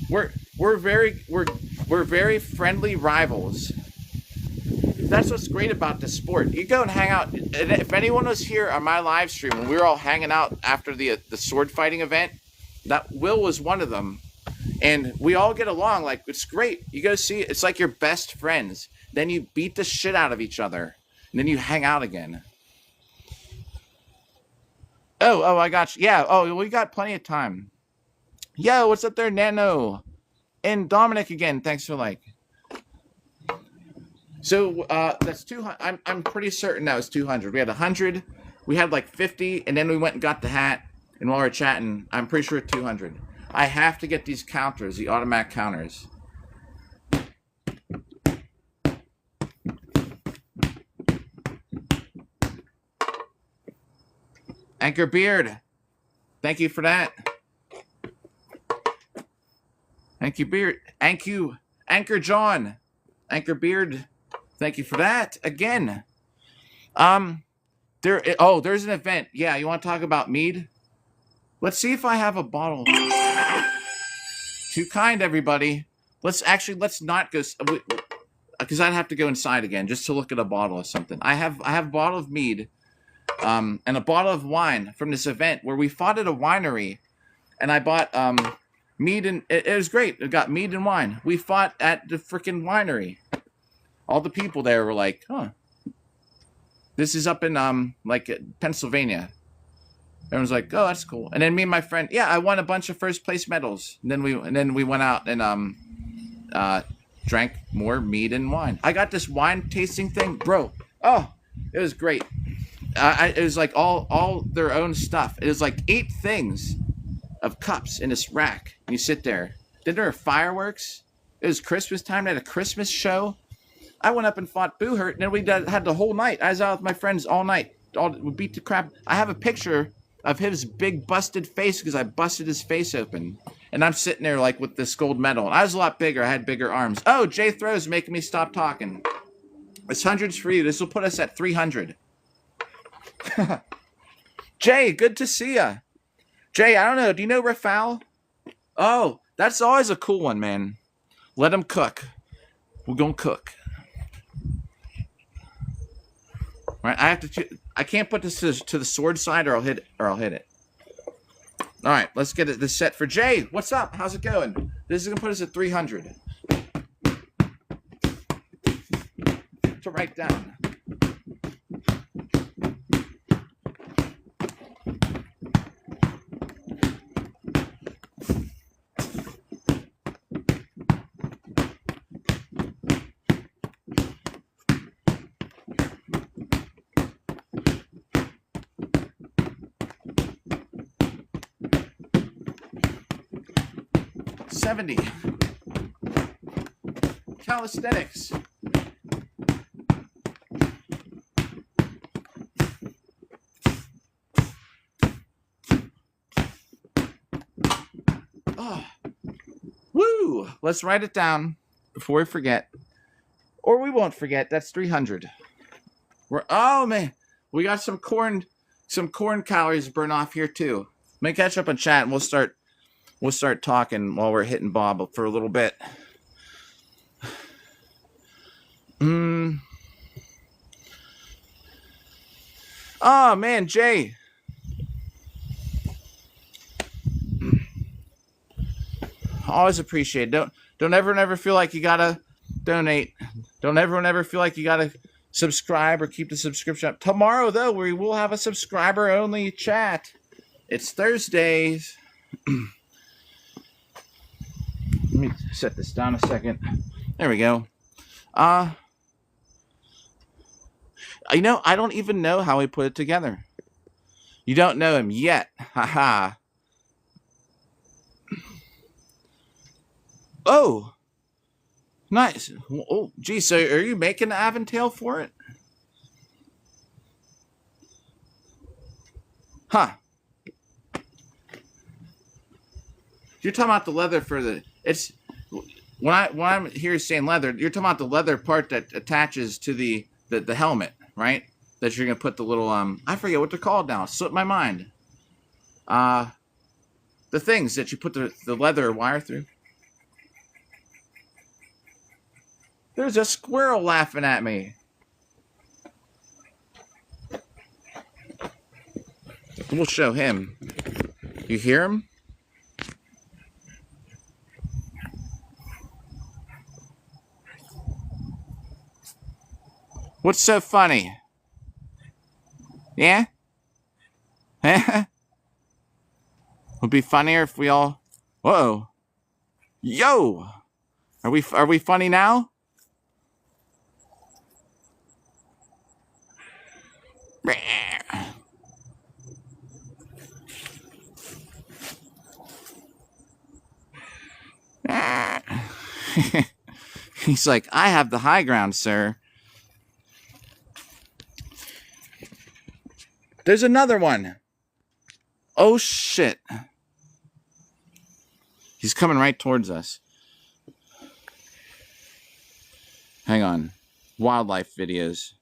We're very friendly rivals. That's what's great about this sport. You go and hang out. If anyone was here on my live stream when we were all hanging out after the sword fighting event, that Will was one of them, and we all get along. Like, it's great. You go see it. It's like your best friends. Then you beat the shit out of each other, and then you hang out again. Oh, I got you. Yeah. Oh, we got plenty of time. Yo, what's up there, Nano? And Dominic again. Thanks for like. So that's 200. I'm pretty certain that was 200. We had 100. We had like 50, and then we went and got the hat. And while we're chatting, I'm pretty sure 200. I have to get these counters, the automatic counters. Anchor Beard, thank you for that. Thank you, Beard. Thank you, Anchor John. Anchor Beard, thank you for that again. There's an event. Yeah, you want to talk about mead? Let's see if I have a bottle. Too kind, everybody. Let's not go, because I'd have to go inside again just to look at a bottle of something. I have a bottle of mead, and a bottle of wine from this event where we fought at a winery, and I bought mead, and it was great. I got mead and wine. We fought at the freaking winery. All the people there were like, "Huh, this is up in Pennsylvania." Everyone's like, "Oh, that's cool." And then me and my friend, I won a bunch of first place medals. And then we went out and drank more mead and wine. I got this wine tasting thing, bro. Oh, it was great. It was like all their own stuff. It was like 8 things of cups in this rack. And you sit there. Then there were fireworks. It was Christmas time. They had a Christmas show. I went up and fought Boo Hurt, and then we had the whole night. I was out with my friends all night. We beat the crap. I have a picture of his big busted face because I busted his face open. And I'm sitting there like with this gold medal. And I was a lot bigger. I had bigger arms. Oh, Jay Throw's making me stop talking. This 100's for you. This will put us at 300. Jay, good to see ya. Jay, I don't know. Do you know Rafal? Oh, that's always a cool one, man. Let him cook. We're going to cook. Right, I can't put this to the sword side or I'll hit it. All right, let's get this set for Jay. What's up? How's it going? This is going to put us at 300. To write down. 70. Calisthenics. Oh. Woo! Let's write it down before we forget. Or we won't forget. That's 300. Oh man, we got some corn calories to burn off here too. Let me catch up on chat and we'll start talking while we're hitting Bob for a little bit. Oh man, Jay. Always appreciate it. Don't ever feel like you gotta donate. Don't ever feel like you gotta subscribe or keep the subscription up. Tomorrow though, we will have a subscriber only chat. It's Thursdays. Let me set this down a second. There we go. You know, I don't even know how we put it together. You don't know him yet. Haha. Oh. Nice. Oh, geez, so are you making the Aventail for it? Huh. You're talking about the leather for the... It's... When I'm here saying leather, you're talking about the leather part that attaches to the helmet, right? That you're going to put the little... I forget what they're called now. It slipped my mind. The things that you put the leather wire through. There's a squirrel laughing at me. We'll show him. You hear him? What's so funny? Yeah? Would be funnier if we all... Whoa. Yo! Are we funny now? He's like, I have the high ground, sir. There's another one. Oh, shit. He's coming right towards us. Hang on. Wildlife videos.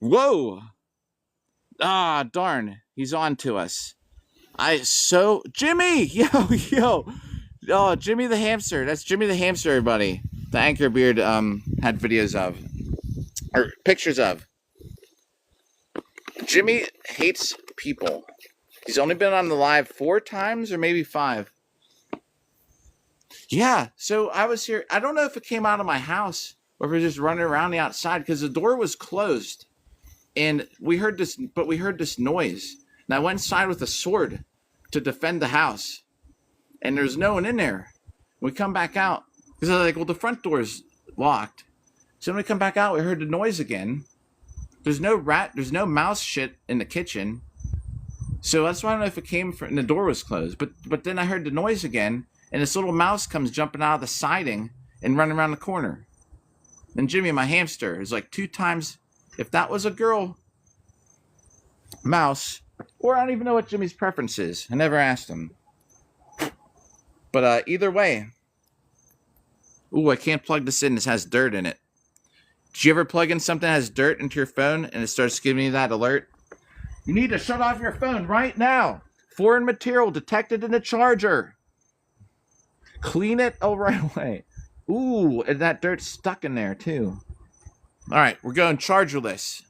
Whoa! Ah, darn. He's on to us. Jimmy! Yo! Oh, Jimmy the hamster. That's Jimmy the hamster, everybody. The Anchor Beard had videos of. Or pictures of. Jimmy hates people. He's only been on the live 4 times or maybe 5. Yeah, so I was here. I don't know if it came out of my house or if it was just running around the outside because the door was closed. And we heard this noise. And I went inside with a sword to defend the house. And there's no one in there. We come back out. Because I was like, well, the front door's locked. So when we come back out, we heard the noise again. There's no mouse shit in the kitchen. So that's why I don't know if it came from, and the door was closed. But then I heard the noise again. And this little mouse comes jumping out of the siding and running around the corner. And Jimmy, my hamster, is like 2 times... If that was a girl mouse, or I don't even know what Jimmy's preference is. I never asked him. But either way. Ooh, I can't plug this in. This has dirt in it. Did you ever plug in something that has dirt into your phone and it starts giving you that alert? You need to shut off your phone right now. Foreign material detected in the charger. Clean it right away. Ooh, and that dirt's stuck in there too. All right, we're going chargerless.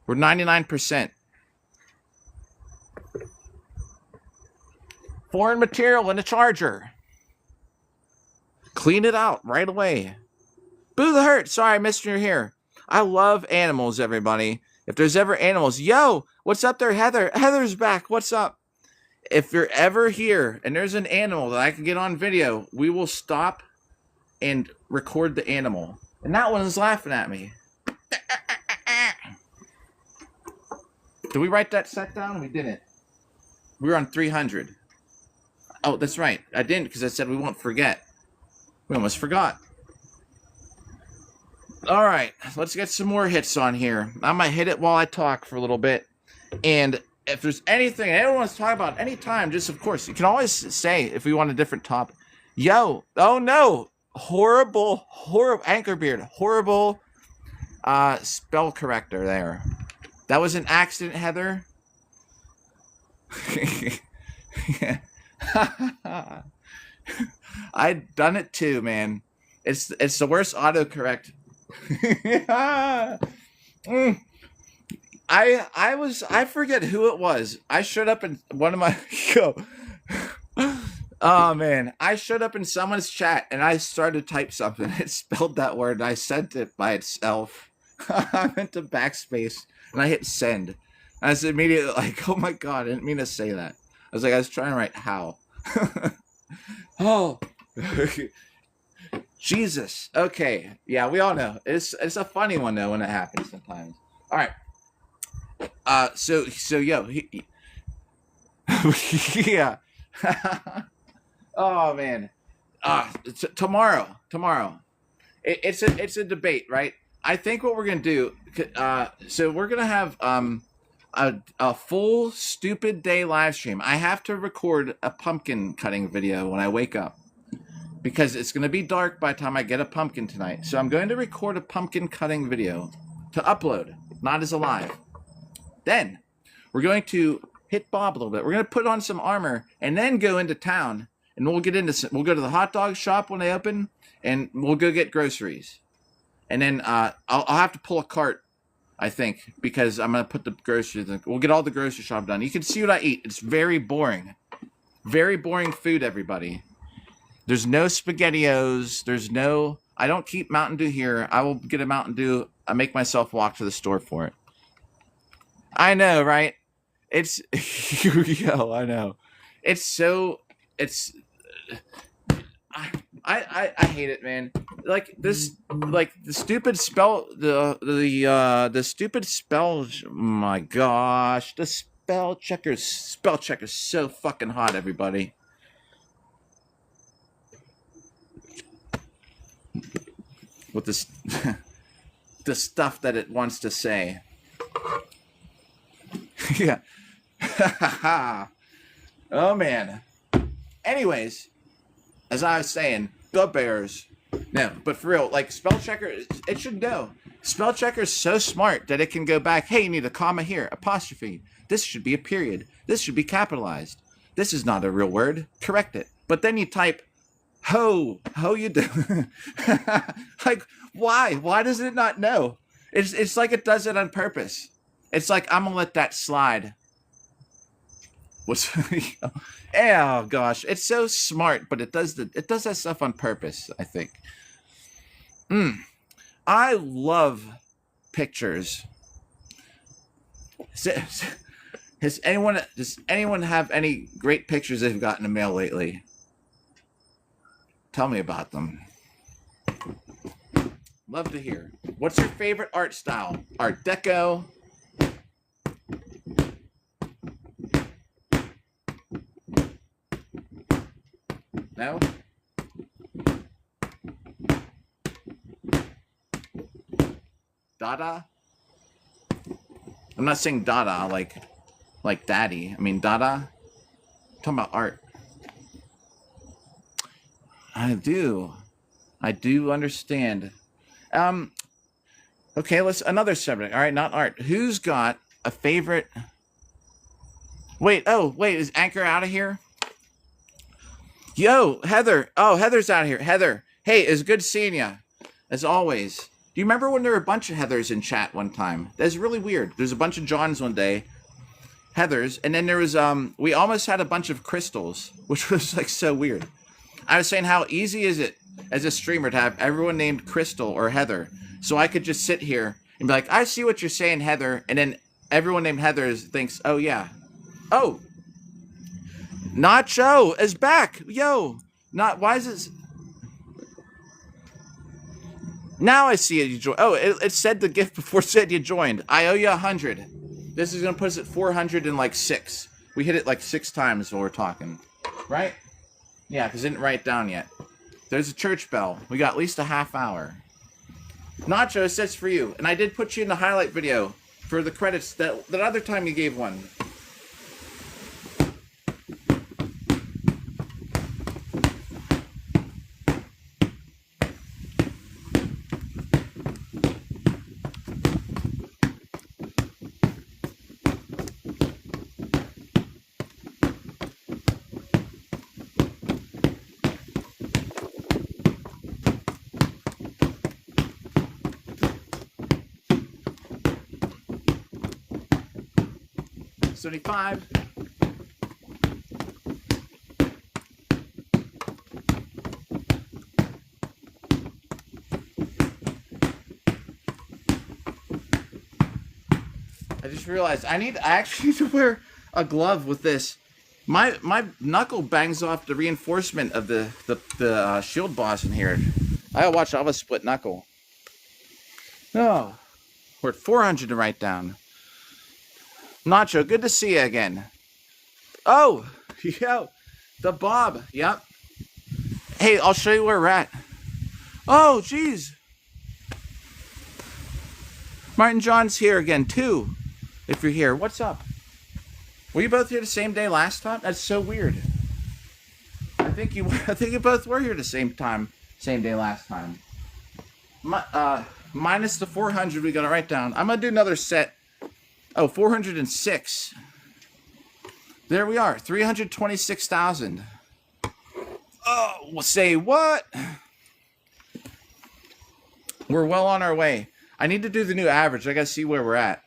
We're 99%. Foreign material in the charger. Clean it out right away. Boo the hurt. Sorry, I missed you here. I love animals, everybody. If there's ever animals. Yo, what's up there, Heather? Heather's back. What's up? if you're ever here and there's an animal that I can get on video, we will stop and record the animal. And that one is laughing at me. Did we write that set down? We didn't. We were on 300. Oh, that's right. I didn't because I said we won't forget. We almost forgot. All right, let's get some more hits on here. I might hit it while I talk for a little bit. And if there's anything anyone wants to talk about anytime, just of course, you can always say if we want a different topic. Yo, oh no, horrible, Anchorbeard, horrible spell corrector there. That was an accident, Heather. I'd done it too, man. It's the worst autocorrect. I forget who it was. I showed up in one of my oh man, I showed up in someone's chat and I started to type something. It spelled that word and I sent it by itself. I went to backspace and I hit send. I was immediately like, oh my god, I didn't mean to say that. I was trying to write how. Oh. Jesus. Okay. Yeah, we all know. It's a funny one though when it happens sometimes. All right. So yo, yeah. Oh man. Tomorrow. It's a debate, right? I think what we're gonna do. So we're gonna have a full stupid day live stream. I have to record a pumpkin cutting video when I wake up. Because it's going to be dark by the time I get a pumpkin tonight. So I'm going to record a pumpkin cutting video to upload, not as a live. Then we're going to hit Bob a little bit. We're going to put on some armor and then go into town. And we'll go to the hot dog shop when they open. And we'll go get groceries. And then I'll have to pull a cart, I think. Because I'm going to put the groceries in. We'll get all the grocery shop done. You can see what I eat. It's very boring. Very boring food, everybody. There's no SpaghettiOs. I don't keep Mountain Dew here. I will get a Mountain Dew. I make myself walk to the store for it. I know, right? It's, yo, I know. I hate it, man. Like this, like the stupid spell, the stupid spell. Oh my gosh, the spell checker's so fucking hot, everybody. With this, the stuff that it wants to say. Yeah. Oh man. Anyways, as I was saying, the Bears. No, but for real, like spell checker, it should know. Spell checker is so smart that it can go back. Hey, you need a comma here, apostrophe. This should be a period. This should be capitalized. This is not a real word. Correct it. But then you type. Ho you do. Like, why? Why does it not know? It's like it does it on purpose. It's like, I'm gonna let that slide. Oh gosh, it's so smart, but it does that stuff on purpose, I think. I love pictures. Does anyone have any great pictures they've gotten in the mail lately? Tell me about them. Love to hear. What's your favorite art style? Art Deco? No? Dada? I'm not saying Dada like daddy. I mean Dada. I'm talking about art. I do understand. Okay, another subject. All right, not art. Who's got a favorite? Wait, is Anchor out of here? Yo, Heather. Oh, Heather's out of here. Heather, hey, it's good seeing you, as always. Do you remember when there were a bunch of Heathers in chat one time? That's really weird. There's a bunch of Johns one day, Heathers, and then there was we almost had a bunch of Crystals, which was like so weird. I was saying, how easy is it as a streamer to have everyone named Crystal or Heather? So I could just sit here and be like, I see what you're saying, Heather. And then everyone named Heather thinks, oh, yeah. Oh, Nacho is back. Yo, not why is it? Now I see it. You joined. Oh, it said the gift before said you joined. I owe you 100. This is gonna put us at 406. We hit it like 6 times while we're talking, right? Yeah, because it didn't write down yet. There's a church bell. We got at least a half hour. Nacho, it says for you, and I did put you in the highlight video for the credits that other time you gave one. $75. I just realized I actually need to wear a glove with this. My knuckle bangs off the reinforcement of the shield boss in here. I gotta watch all of a split knuckle. Oh, we're at 400 to write down. Nacho, good to see you again. Oh, yo, the Bob. Yep. Hey, I'll show you where we're at. Oh, jeez. Martin John's here again, too. If you're here, what's up? Were you both here the same day last time? That's so weird. I think you both were here the same day last time. Minus the 400 we gotta write down. I'm gonna do another set. Oh, 406. There we are, 326,000. Oh, we'll say what? We're well on our way. I need to do the new average. I gotta see where we're at.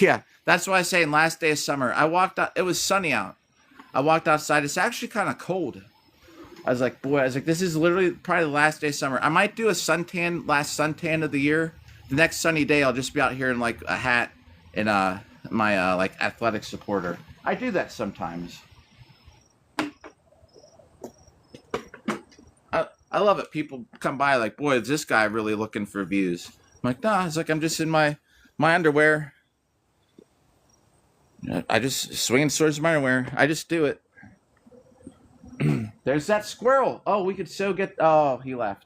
Yeah, that's why I say in last day of summer. I walked out, it was sunny out. I walked outside, it's actually kind of cold. I was like, this is literally probably the last day of summer. I might do a suntan, last suntan of the year. The next sunny day, I'll just be out here in like a hat and my like athletic supporter. I do that sometimes. I love it. People come by like, boy, is this guy really looking for views? I'm like, nah, it's like I'm just in my underwear. I just swinging swords in my underwear. I just do it. There's that squirrel. Oh, we could so get. Oh, he left.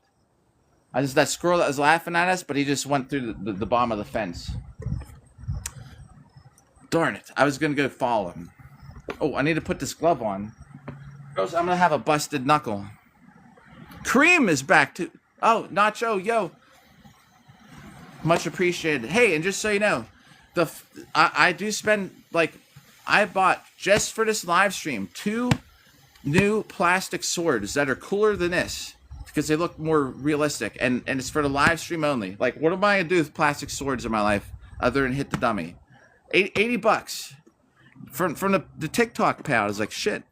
That squirrel that was laughing at us, but he just went through the bottom of the fence. Darn it. I was going to go follow him. Oh, I need to put this glove on. Or else I'm going to have a busted knuckle. Cream is back too. Oh, Nacho, yo. Much appreciated. Hey, and just so you know, I do spend, like, I bought, just for this live stream, 2 new plastic swords that are cooler than this. Because they look more realistic, and it's for the live stream only. Like, what am I gonna do with plastic swords in my life other than hit the dummy? $80 from the TikTok pal is like shit.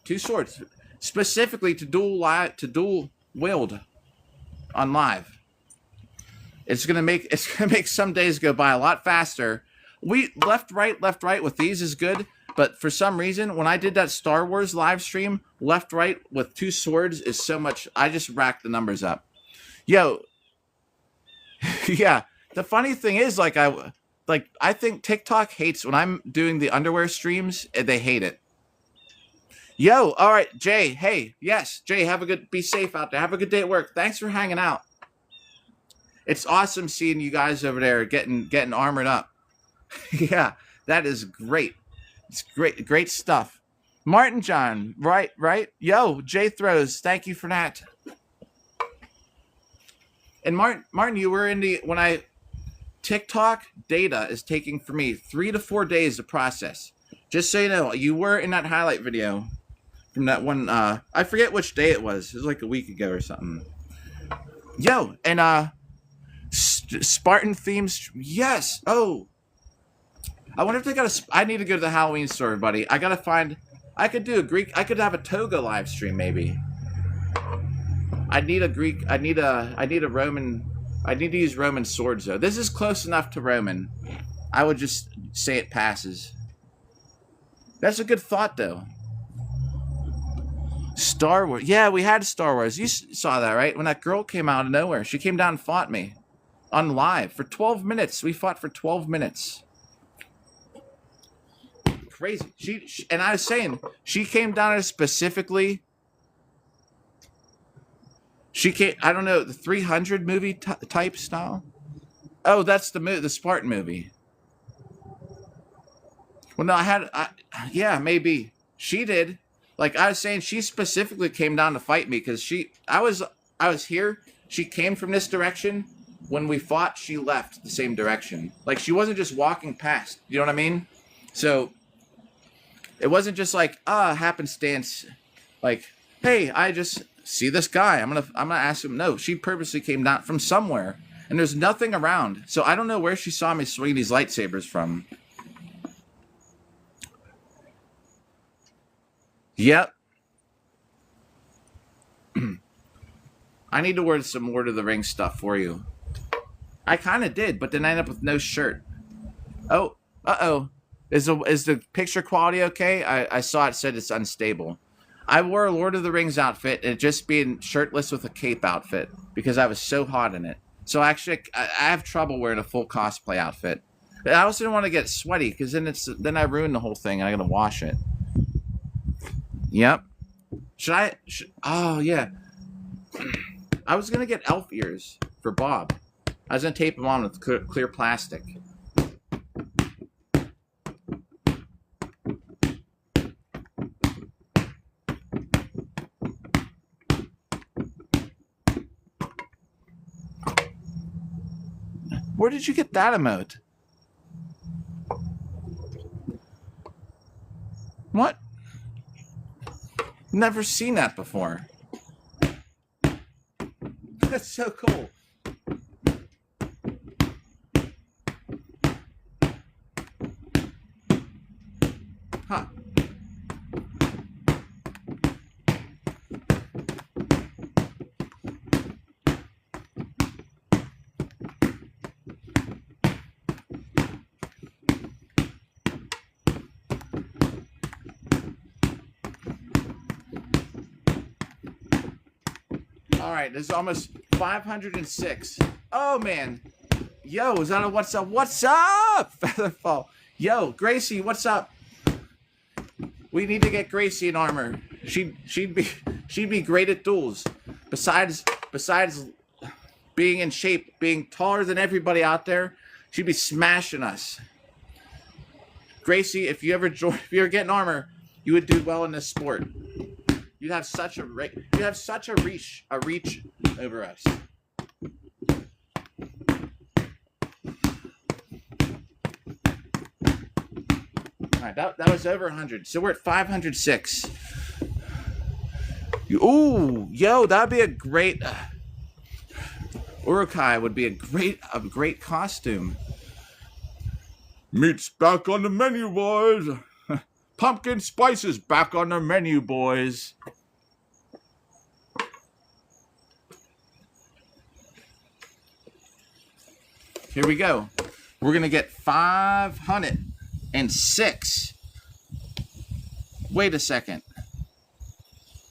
2 swords specifically to dual wield on live. It's gonna make some days go by a lot faster. Left right with these is good. But for some reason, when I did that Star Wars live stream, left, right with 2 swords is so much. I just racked the numbers up. Yo, yeah. The funny thing is, I think TikTok hates when I'm doing the underwear streams. They hate it. Yo, all right, Jay. Hey, yes, Jay. Be safe out there. Have a good day at work. Thanks for hanging out. It's awesome seeing you guys over there getting armored up. Yeah, that is great. It's great stuff. Martin John, right? Yo, Jay Throws, thank you for that. And Martin, you were in TikTok data is taking for me 3 to 4 days to process. Just so you know, you were in that highlight video from that one. I forget which day it was. It was like a week ago or something. Yo, and Spartan themes. Yes. Oh. I wonder if they got I need to go to the Halloween store, buddy. I gotta find. I could do a Greek. I could have a toga live stream, maybe. I need a Greek. I need a Roman. I need to use Roman swords though. This is close enough to Roman. I would just say it passes. That's a good thought, though. Star Wars. Yeah, we had Star Wars. You saw that, right? When that girl came out of nowhere, she came down and fought me on live for 12 minutes. We fought for 12 minutes. Crazy. She and I was saying, she came down and specifically. She came. I don't know, the 300 movie type style. Oh, that's the Spartan movie. Well, no, yeah, maybe she did. Like I was saying, she specifically came down to fight me because I was here. She came from this direction. When we fought, she left the same direction. Like she wasn't just walking past. You know what I mean? So it wasn't just like happenstance. Like, hey, I just see this guy. I'm gonna ask him. No, she purposely came down from somewhere, and there's nothing around. So I don't know where she saw me swing these lightsabers from. Yep. I need to wear some Lord of the Rings stuff for you. I kind of did, but then I ended up with no shirt. Oh, uh-oh. Is the picture quality okay? I saw it said it's unstable. I wore a Lord of the Rings outfit and just being shirtless with a cape outfit because I was so hot in it. So actually, I have trouble wearing a full cosplay outfit. But I also didn't want to get sweaty because then I ruined the whole thing and I gotta wash it. Yep. Oh, yeah. I was going to get elf ears for Bob. I was going to tape them on with clear plastic. Where did you get that emote? What? Never seen that before. That's so cool. Huh. All right, this is almost 506. Oh, man. Yo, is that a what's up? What's up, Featherfall? Yo, Gracie, what's up? We need to get Gracie in armor. She'd be great at duels. Besides being in shape, being taller than everybody out there, she'd be smashing us. Gracie, if you ever get in armor, you would do well in this sport. You'd have such a reach over us. All right, that was over 100. So we're at 506. Ooh, yo, that'd be a great Urukai would be a great costume. Meat's back on the menu, boys. Pumpkin spice is back on the menu, boys. Here we go. We're going to get 506. Wait a second.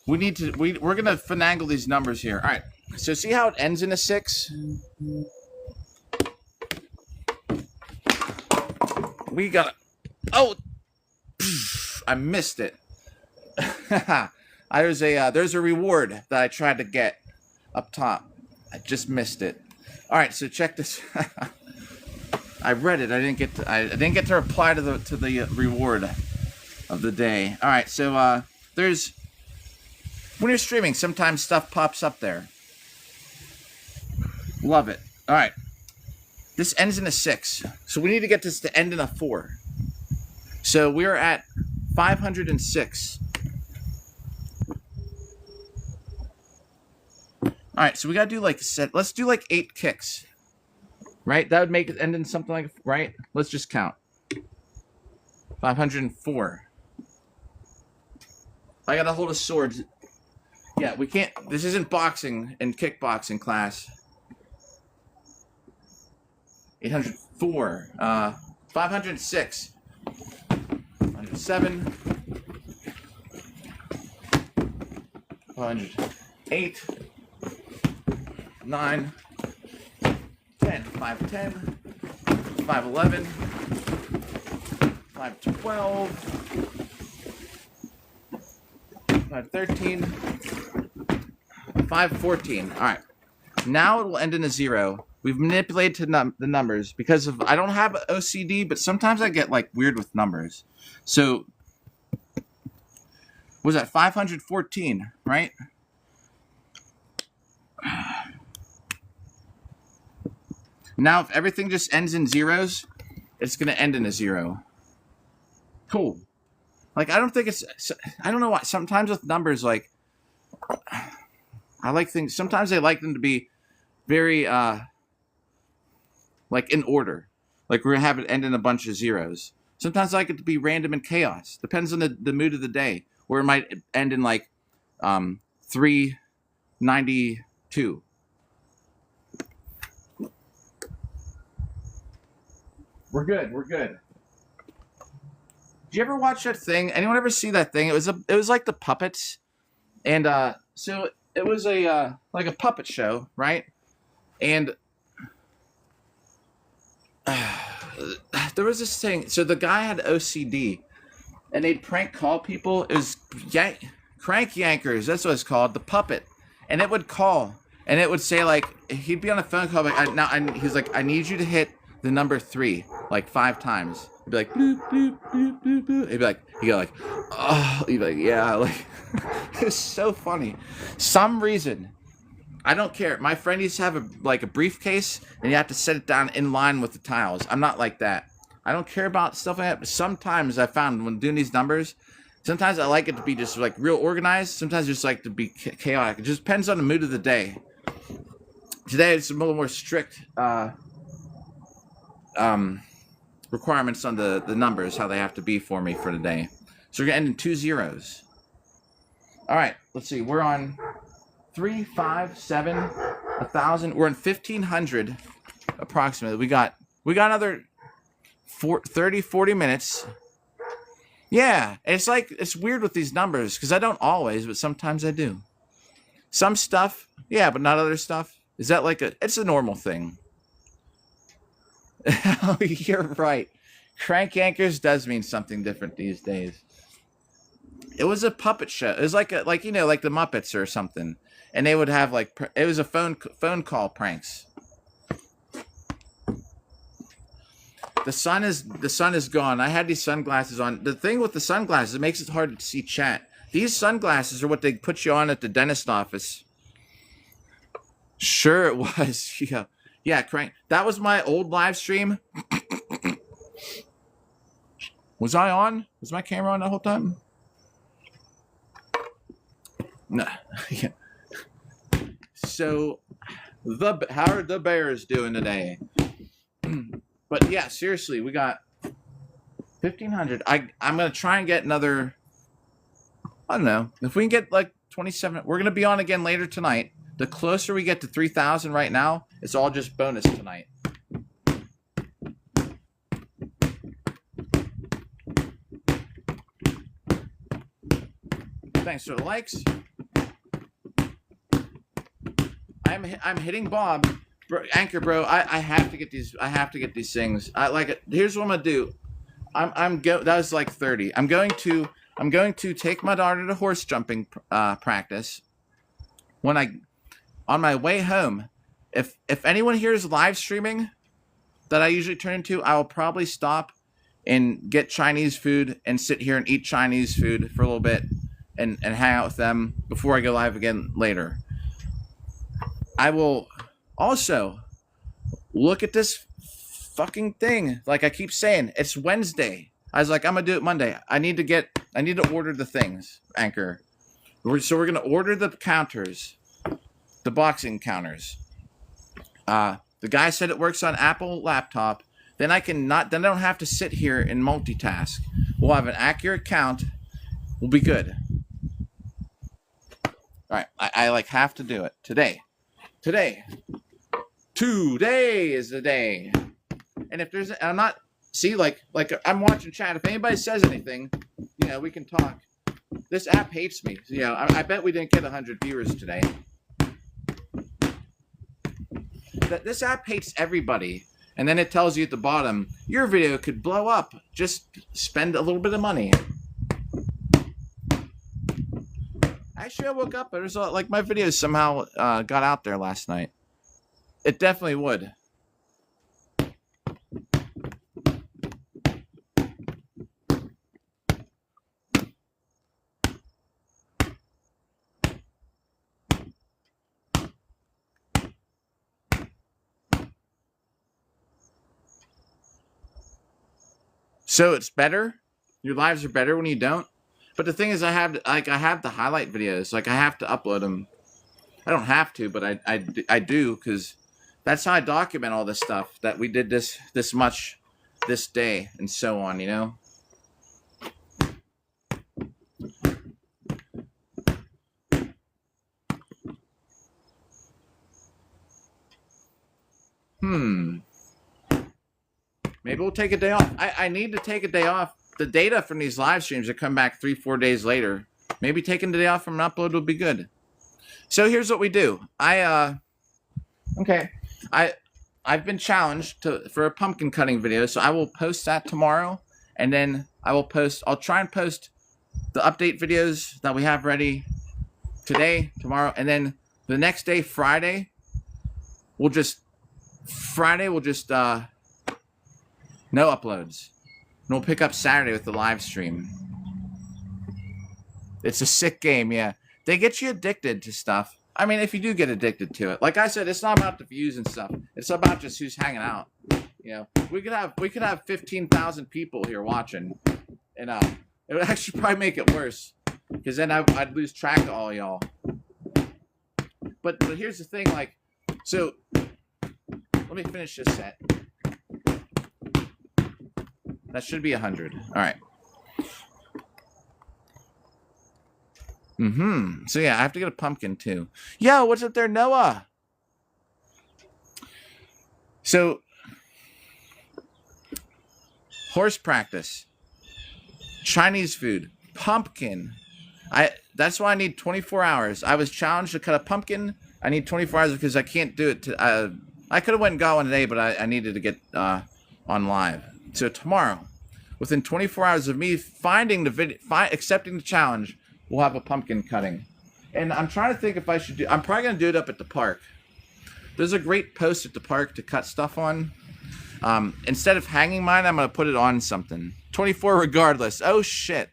We're going to finagle these numbers here. All right. So see how it ends in a 6? We got to... Oh! I missed it. There's a reward that I tried to get up top. I just missed it. All right, so check this. I read it. I didn't get to reply to the reward of the day. All right, so there's when you're streaming, sometimes stuff pops up there. Love it. All right, this ends in a 6, so we need to get this to end in a 4. So we're at 506. All right, so we gotta do let's do like 8 kicks, right? That would make it end in something like, right? Let's just count. 504. I gotta hold a sword. Yeah, we can't. This isn't boxing and kickboxing class. 804. 506. 507. 508. 9. 10. 510. 511. 512. 513. 514. All right. Now it will end in a 0. We've manipulated the numbers because of I don't have OCD, but sometimes I get like weird with numbers. So was that 514, right? Now if everything just ends in zeros, it's going to end in a 0. Cool. Like I don't know why sometimes with numbers like I like things sometimes I like them to be very like in order. Like we're going to have it end in a bunch of zeros. Sometimes I like it to be random and chaos. Depends on the mood of the day. Or it might end in like 392. We're good. Did you ever watch that thing? Anyone ever see that thing? It was like the puppets. And so it was a like a puppet show, right? And there was this thing. So the guy had OCD, and they'd prank call people. It was crank yankers. That's what it's called. The puppet, and it would call, and it would say like he'd be on a phone call. Like he's like, I need you to hit the number 3 like 5 times. He'd be like bloop bloop bloop bloop bloop. He'd go like, oh, he'd be like, yeah, like it's so funny. Some reason. I don't care. My friend used to have a briefcase, and you have to set it down in line with the tiles. I'm not like that. I don't care about stuff like that. But sometimes I found when doing these numbers, sometimes I like it to be just like real organized. Sometimes I just like to be chaotic. It just depends on the mood of the day. Today it's a little more strict requirements on the numbers, how they have to be for me for the day. So we're gonna end in 2 zeros. All right. Let's see. We're on 3, 5, 7, 1,000. We're in 1,500 approximately. We got another 30, 40 minutes. Yeah, it's like it's weird with these numbers because I don't always, but sometimes I do. Some stuff, yeah, but not other stuff. Is that like it's a normal thing? Oh, you're right. Crank yankers does mean something different these days. It was a puppet show. It was like the Muppets or something. And they would have it was a phone call pranks. The sun is gone. I had these sunglasses on. The thing with the sunglasses, it makes it hard to see chat. These sunglasses are what they put you on at the dentist office. Sure it was. Yeah, crank. That was my old live stream. Was I on? Was my camera on the whole time? No. Yeah. So, how are the Bears doing today? But yeah, seriously, we got 1,500. I'm gonna try and get another. I don't know if we can get like 27. We're gonna be on again later tonight. The closer we get to 3,000 right now, it's all just bonus tonight. Thanks for the likes. I'm hitting Bob, Anchor bro. I have to get these. I have to get these things. I like it. Here's what I'm gonna do. That was like 30. I'm going to take my daughter to horse jumping practice. On my way home, if anyone here is live streaming that I usually turn into, I will probably stop and get Chinese food and sit here and eat Chinese food for a little bit and hang out with them before I go live again later. I will also look at this fucking thing. Like I keep saying, it's Wednesday. I was like, I'm gonna do it Monday. I need to order the things, Anchor. So we're gonna order the counters, the boxing counters. The guy said it works on Apple laptop. Then I don't have to sit here and multitask. We'll have an accurate count. We'll be good. All right, I have to do it today. Today is the day. And if there's, I'm not See, like I'm watching chat. If anybody says anything, we can talk. This app hates me. I bet we didn't get 100 viewers today. This app hates everybody. And then it tells you at the bottom, your video could blow up. Just spend a little bit of money. Actually, I woke up. There's like my videos somehow got out there last night. It definitely would. So it's better. Your lives are better when you don't. But the thing is, I have the highlight videos. Like I have to upload them. I don't have to, but I do because that's how I document all this stuff that we did this much this day and so on. Maybe we'll take a day off. I need to take a day off. The data from these live streams that come back 3-4 days later. Maybe taking the day off from an upload would be good. So here's what we do. I've been challenged for a pumpkin cutting video, so I will post that tomorrow, and then I'll try and post the update videos that we have ready today, tomorrow, and then the next day, Friday, we'll just no uploads. And we'll pick up Saturday with the live stream. It's a sick game, yeah. They get you addicted to stuff. I mean, if you do get addicted to it. Like I said, it's not about the views and stuff. It's about just who's hanging out. We could have 15,000 people here watching. And it would actually probably make it worse. Because then I'd lose track of all y'all. But here's the thing, like, so let me finish this set. That should be 100. All right. So yeah, I have to get a pumpkin too. Yo, what's up there, Noah? So, horse practice, Chinese food, pumpkin. That's why I need 24 hours. I was challenged to cut a pumpkin. I need 24 hours because I can't do it. I could have went and got one today, but I needed to get on live. So tomorrow, within 24 hours of me finding the video, accepting the challenge, we'll have a pumpkin cutting. And I'm trying to think if I should do. I'm probably gonna do it up at the park. There's a great post at the park to cut stuff on. Instead of hanging mine, I'm gonna put it on something. 24 regardless. Oh shit.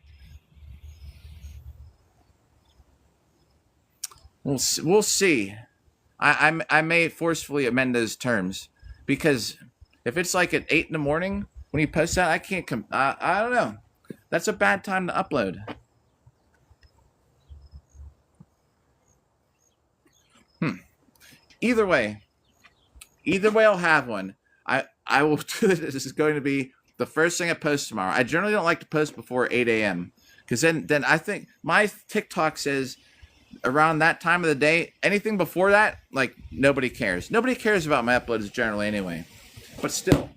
We'll see. I may forcefully amend those terms because if it's like at 8 in the morning when you post that, I can't come. I don't know. That's a bad time to upload. Either way, I'll have one. I will do this. This is going to be the first thing I post tomorrow. I generally don't like to post before 8 a.m. because then I think my TikTok says around that time of the day, anything before that, like nobody cares. Nobody cares about my uploads generally anyway. But still.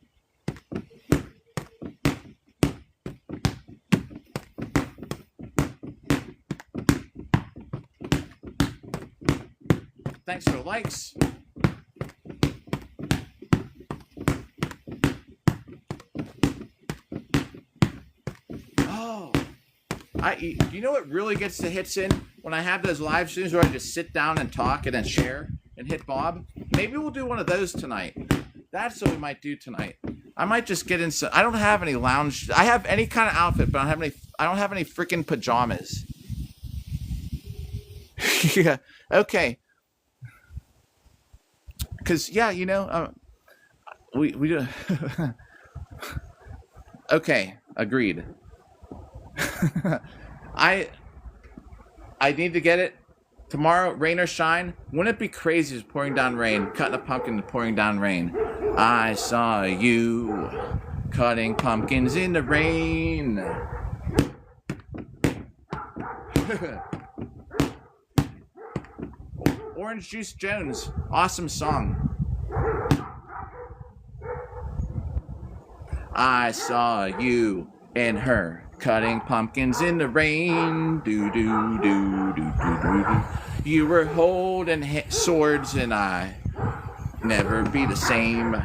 Thanks for the likes. Oh, you know what really gets the hits in? When I have those live streams where I just sit down and talk and then share and hit Bob. Maybe we'll do one of those tonight. That's what we might do tonight. I might just get in some. I don't have any lounge. I have any kind of outfit, but I don't have any freaking pajamas. Yeah. Okay. Because yeah, we do. Okay, agreed. I need to get it tomorrow, rain or shine. Wouldn't it be crazy if pouring down rain, cutting a pumpkin and pouring down rain? I saw you cutting pumpkins in the rain. Orange Juice Jones, awesome song. I saw you and her cutting pumpkins in the rain. Do do do do do do do. You were holding swords and I never be the same.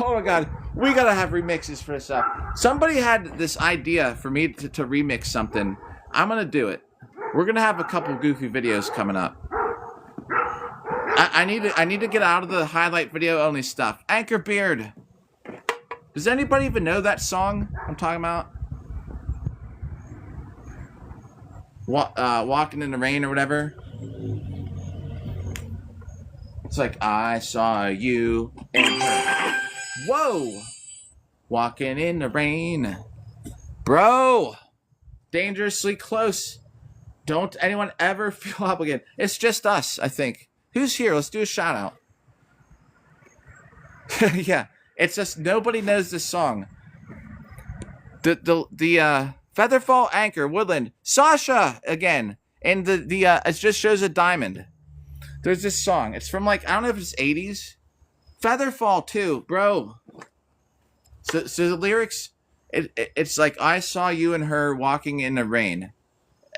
Oh my god, we gotta have remixes for this stuff. Somebody had this idea for me to remix something. I'm gonna do it. We're gonna have a couple goofy videos coming up. I need to get out of the highlight video only stuff. Anchor Beard. Does anybody even know that song I'm talking about? Walking in the rain or whatever. It's like I saw you and her. Whoa! Walking in the rain. Bro! Dangerously close. Don't anyone ever feel obligated. It's just us, I think. Who's here? Let's do a shout out. Yeah, it's just nobody knows this song. The Featherfall Anchor Woodland Sasha again, and it just shows a diamond. There's this song. It's from like I don't know if it's 80s. Featherfall too, bro. So the lyrics, it's like I saw you and her walking in the rain.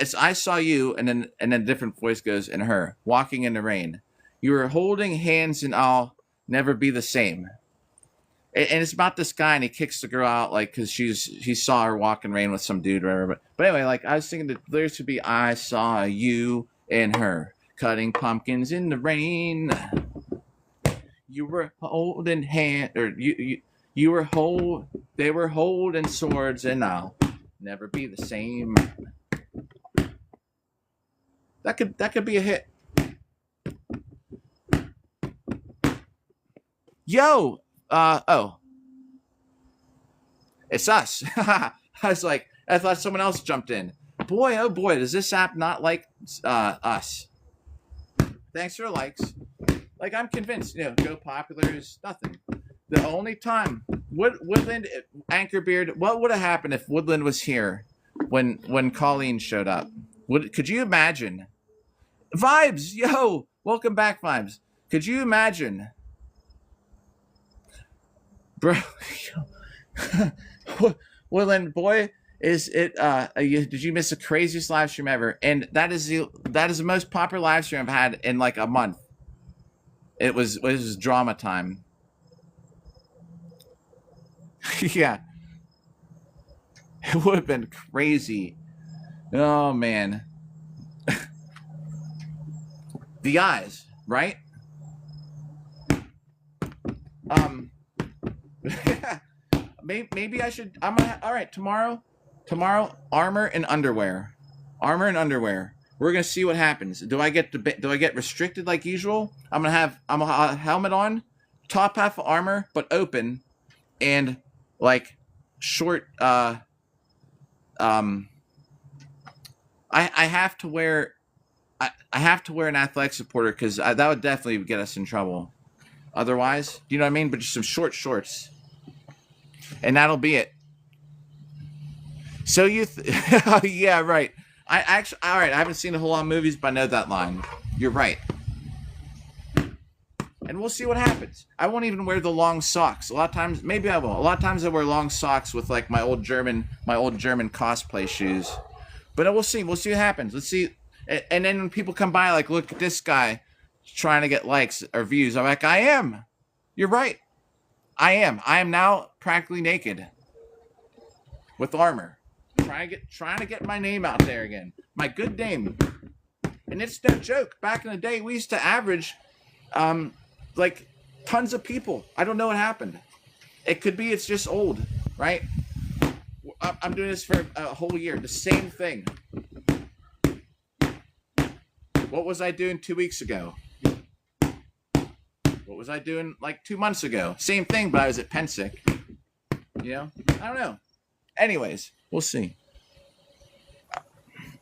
It's I saw you, and then a different voice goes in her walking in the rain. You were holding hands, and I'll never be the same. And it's about this guy, and he kicks the girl out, like because he saw her walk in rain with some dude or whatever. But anyway, like I was thinking the lyrics would be I saw you and her cutting pumpkins in the rain. You were holding hand, or you were they were holding swords, and I'll never be the same. That could be a hit. Yo, oh, it's us. I was like, I thought someone else jumped in. Boy, oh boy, does this app not like us? Thanks for the likes. Like I'm convinced, Go Popular is nothing. The only time Woodland Anchor Beard, what would have happened if Woodland was here when Colleen showed up? Could you imagine? Vibes, yo, welcome back, Vibes. Could you imagine, bro? Woodland boy, is it? Did you miss the craziest live stream ever? And that is the most popular live stream I've had in like a month. It was drama time. Yeah, it would have been crazy. Oh man. The eyes, right? Maybe I should. All right. Tomorrow, armor and underwear. We're gonna see what happens. Do I get restricted like usual? I'm gonna have a helmet on, top half of armor but open, and like short. I have to wear. I have to wear an athletic supporter because that would definitely get us in trouble. Otherwise, you know what I mean? But just some short shorts. And that'll be it. So yeah, right. All right, I haven't seen a whole lot of movies, but I know that line. You're right. And we'll see what happens. I won't even wear the long socks. A lot of times, maybe I will. A lot of times I wear long socks with like my old German cosplay shoes. But we'll see. We'll see what happens. Let's see. And then when people come by, like, look at this guy trying to get likes or views. I'm like, I am. You're right. I am. I am now practically naked with armor, trying to get my name out there again. My good name. And it's no joke. Back in the day, we used to average, like, tons of people. I don't know what happened. It could be it's just old, right? I'm doing this for a whole year. The same thing. What was I doing 2 weeks ago? What was I doing like 2 months ago? Same thing, but I was at Pensick. I don't know. Anyways, we'll see.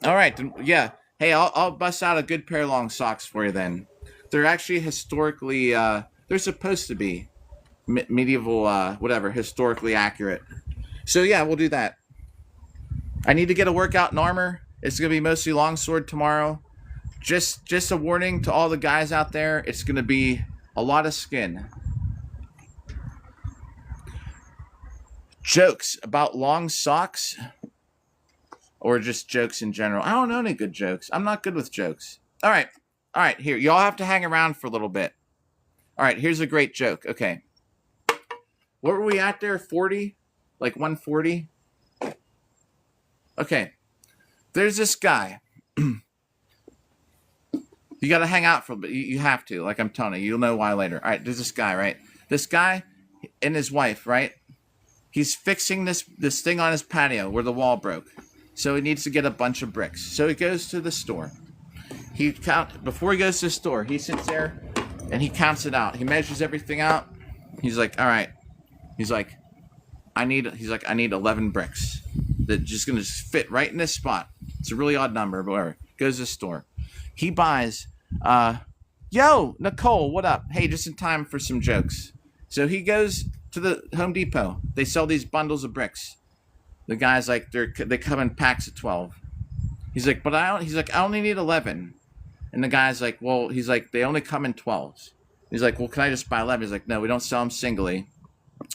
All right, yeah. Hey, I'll bust out a good pair of long socks for you then. They're actually historically, they're supposed to be medieval, historically accurate. So yeah, we'll do that. I need to get a workout in armor. It's gonna be mostly longsword tomorrow. Just a warning to all the guys out there. It's gonna be A lot of skin. Jokes about long socks, or just jokes in general. I don't know any good jokes. I'm not good with jokes. All right. Here, y'all have to hang around for a little bit. All right, here's a great joke. Okay, what were we at there? 40, like 140. Okay, there's this guy. You got to hang out for a bit. You have to. Like I'm telling you, you'll know why later. All right, there's this guy, right? This guy and his wife, right? He's fixing this thing on his patio where the wall broke. So he needs to get a bunch of bricks. So he goes to the store. Before he goes to the store, he sits there and he counts it out. He measures everything out. He's like, all right. He's like, I need 11 bricks. That just gonna fit right in this spot. It's a really odd number, but whatever. Goes to the store. He buys, yo, Nicole, what up? Hey, just in time for some jokes. So he goes to the Home Depot. They sell these bundles of bricks. The guy's like, they come in packs of 12. He's like, I only need 11. And the guy's like, well, he's like, they only come in 12s. He's like, well, can I just buy 11? He's like, no, we don't sell them singly.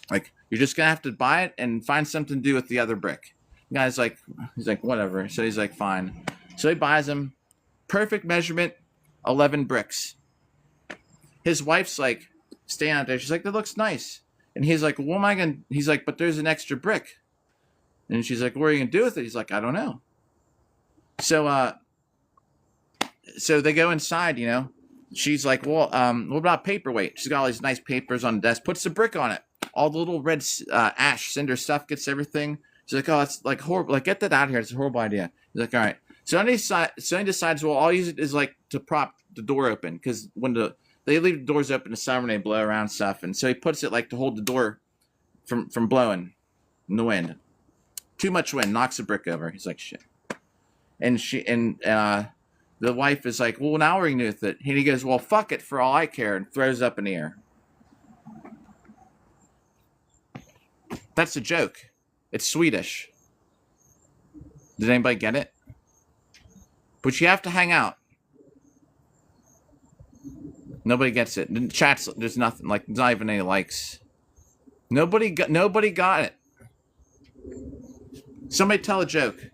Like, you're just gonna have to buy it and find something to do with the other brick. The guy's like, he's like, whatever. So he's like, fine. So he buys them. Perfect measurement, 11 bricks. His wife's like, staying out there. She's like, that looks nice. And he's like, what am I going to... He's like, but there's an extra brick. And she's like, what are you going to do with it? He's like, I don't know. So they go inside, you know. She's like, well, what about paperweight? She's got all these nice papers on the desk. Puts the brick on it. All the little red ash cinder stuff gets everything. She's like, oh, it's like horrible. Like, get that out of here. It's a horrible idea. He's like, all right. So he decides, well, I'll use it as like to prop the door open, because when they leave the doors open in the summer and they blow around stuff, and so he puts it like to hold the door from blowing in the wind. Too much wind knocks the brick over. He's like, shit. And the wife is like, well, now we're gonna do with it. And he goes, well, fuck it for all I care, and throws it up in the air. That's a joke. It's Swedish. Did anybody get it? But you have to hang out. Nobody gets it. In chats, there's nothing. Like, there's not even any likes. Nobody got it. Somebody tell a joke.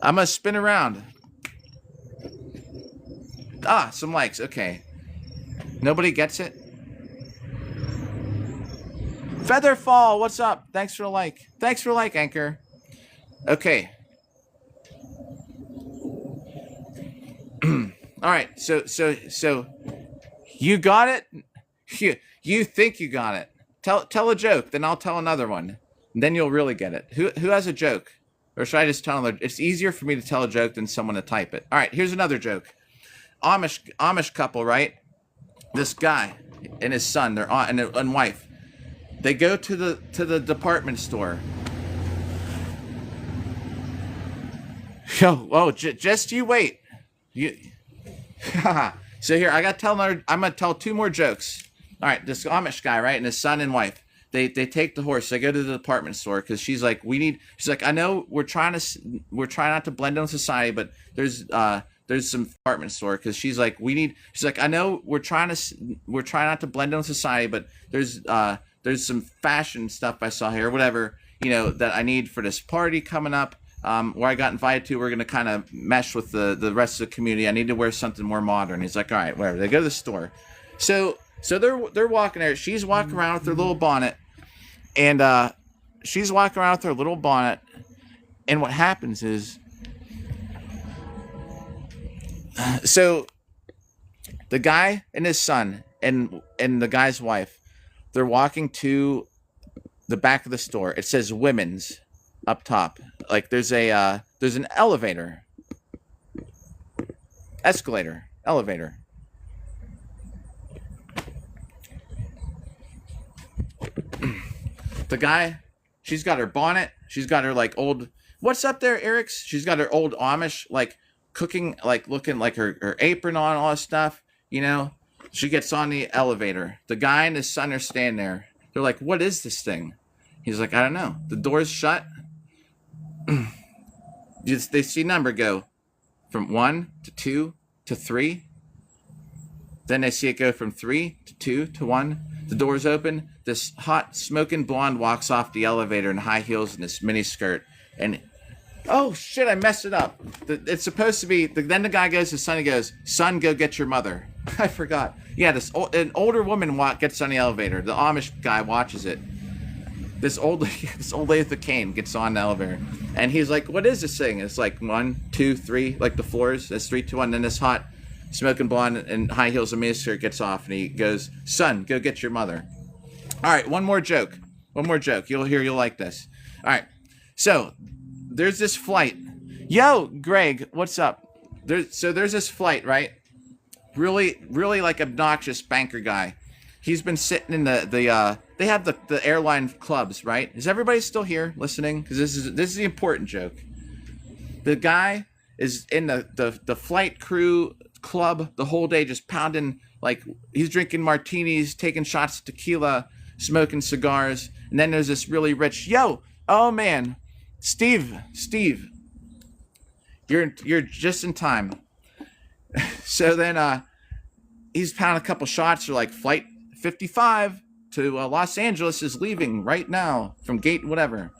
I'm gonna spin around. Some likes. Okay. Nobody gets it. Featherfall, what's up? Thanks for a like. Thanks for a like, Anchor. Okay. All right. So you got it? You think you got it. Tell a joke, then I'll tell another one. And then you'll really get it. Who has a joke? Or should I just tell another? It's easier for me to tell a joke than someone to type it. All right, here's another joke. Amish couple, right? This guy and his son, their aunt and wife. They go to the department store. Just you wait. So here, I'm gonna tell two more jokes. All right, this Amish guy, right, and his son and wife. They take the horse. They go to the department store because she's like, she's like, I know we're trying not to blend in with society, but there's some department store because she's like, she's like, I know we're trying not to blend in with society, but there's some fashion stuff I saw here, whatever, you know, that I need for this party coming up, where I got invited to. We're going to kind of mesh with the rest of the community. I need to wear something more modern. He's like, all right, whatever. They go to the store. So they're walking there. She's walking around with her little bonnet, and she's walking around with her little bonnet, and what happens is, so the guy and his son and the guy's wife, they're walking to the back of the store. It says women's up top. Like there's an elevator. Escalator. Elevator. The guy, she's got her bonnet. She's got her like old, what's up there, Eric's? She's got her old Amish, like cooking, like looking like her apron on, all this stuff, you know? She gets on the elevator. The guy and his son are standing there. They're like, what is this thing? He's like, I don't know. The door's shut. They see number go from 1 to 2 to 3. Then they see it go from 3 to 2 to 1. The doors open. This hot, smoking blonde walks off the elevator in high heels and this mini skirt. And, oh, shit, I messed it up. It's supposed to be, then the guy goes to son, he goes, son, go get your mother. I forgot. Yeah, an older woman gets on the elevator. The Amish guy watches it. This old lady with the cane gets on the elevator. And he's like, what is this thing? It's like 1, 2, 3, like the floors. It's 3, 2, 1. Then this hot, smoking blonde and high heels and miniskirt gets off. And he goes, son, go get your mother. All right, one more joke. You'll like this. All right. So, there's this flight. Yo, Greg, what's up? There's this flight, right? Really, really like obnoxious banker guy. He's been sitting in they have the airline clubs, right? Is everybody still here listening? Because this is the important joke. The guy is in the flight crew club the whole day, just pounding, like he's drinking martinis, taking shots of tequila, smoking cigars. And then there's this really rich, oh man, Steve, you're just in time. So then he's pounding a couple shots. They're like, flight 55 to Los Angeles is leaving right now from gate whatever.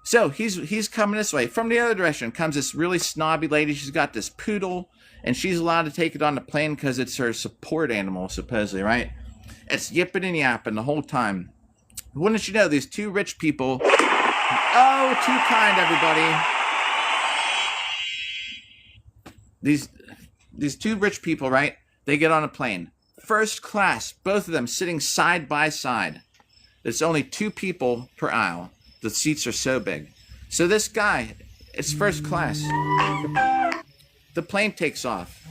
So he's coming this way. From the other direction comes this really snobby lady. She's got this poodle, and she's allowed to take it on the plane because it's her support animal, supposedly, right? It's yipping and yapping the whole time. Wouldn't you know, these two rich people... Oh, too kind, everybody. These two rich people, right? They get on a plane. First class, both of them sitting side by side. There's only 2 people per aisle. The seats are so big. So this guy, it's first class. The plane takes off.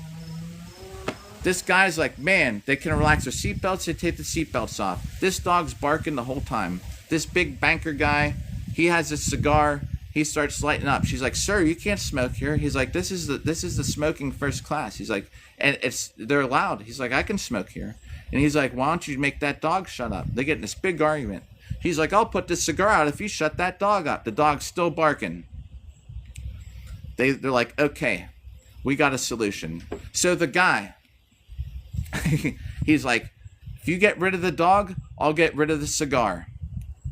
This guy's like, man, they can relax their seatbelts. They take the seatbelts off. This dog's barking the whole time. This big banker guy, he has a cigar. He starts lighting up. She's like, sir, you can't smoke here. He's like, this is the smoking first class. He's like, and they're allowed. He's like, I can smoke here. And he's like, why don't you make that dog shut up? They get in this big argument. He's like, I'll put this cigar out if you shut that dog up. The dog's still barking. They're like, okay, we got a solution. So the guy, he's like, if you get rid of the dog, I'll get rid of the cigar.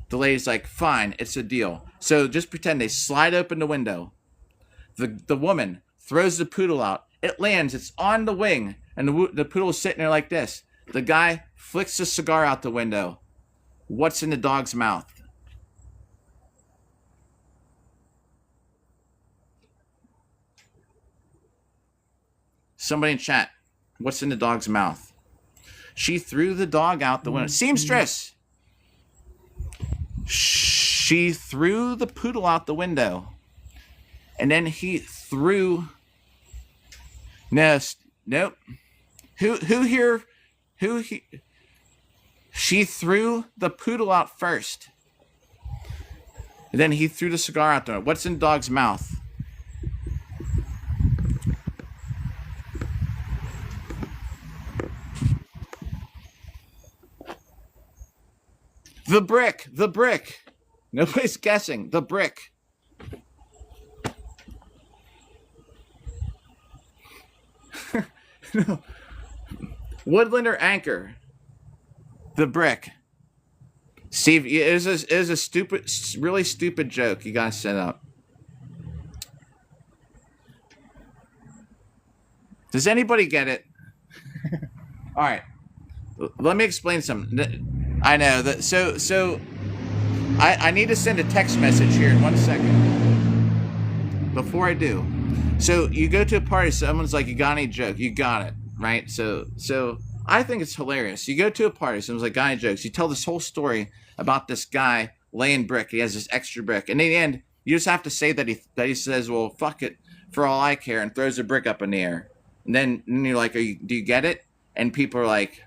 The lady's like, fine, it's a deal. So just pretend they slide open the window. The woman throws the poodle out. It lands. It's on the wing. And the poodle's sitting there like this. The guy flicks the cigar out the window. What's in the dog's mouth? Somebody in chat. What's in the dog's mouth? She threw the dog out the window. Seamstress! She threw the poodle out the window. And then he threw... Nope. Who here... She threw the poodle out first. And then he threw the cigar out there. What's in the dog's mouth? The brick. Nobody's guessing. The brick. No. Woodland or Anchor? The brick. Steve, it is a stupid, really stupid joke you gotta set up. Does anybody get it? All right. Let me explain something. I know that. So I need to send a text message here in 1 second. Before I do. So you go to a party, someone's like, you got any joke? You got it, right? So I think it's hilarious. You go to a party, someone's like, got any jokes? You tell this whole story about this guy laying brick. He has this extra brick. And in the end, you just have to say that he says, well, fuck it, for all I care, and throws a brick up in the air. And then you're like, do you get it? And people are like,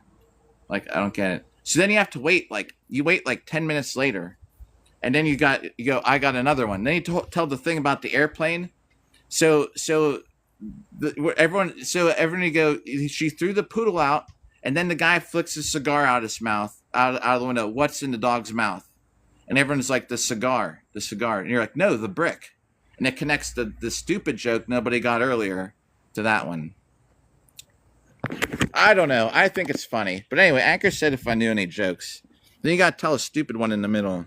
I don't get it. So then you have to wait, you wait 10 minutes later. And then you go, I got another one. Then you tell the thing about the airplane. So everyone you go, she threw the poodle out, and then the guy flicks his cigar out his mouth, out of the window. What's in the dog's mouth? And everyone's like, the cigar. And you're like, no, the brick. And it connects the stupid joke nobody got earlier to that one. I don't know. I think it's funny. But anyway, Anchor said if I knew any jokes. Then you got to tell a stupid one in the middle.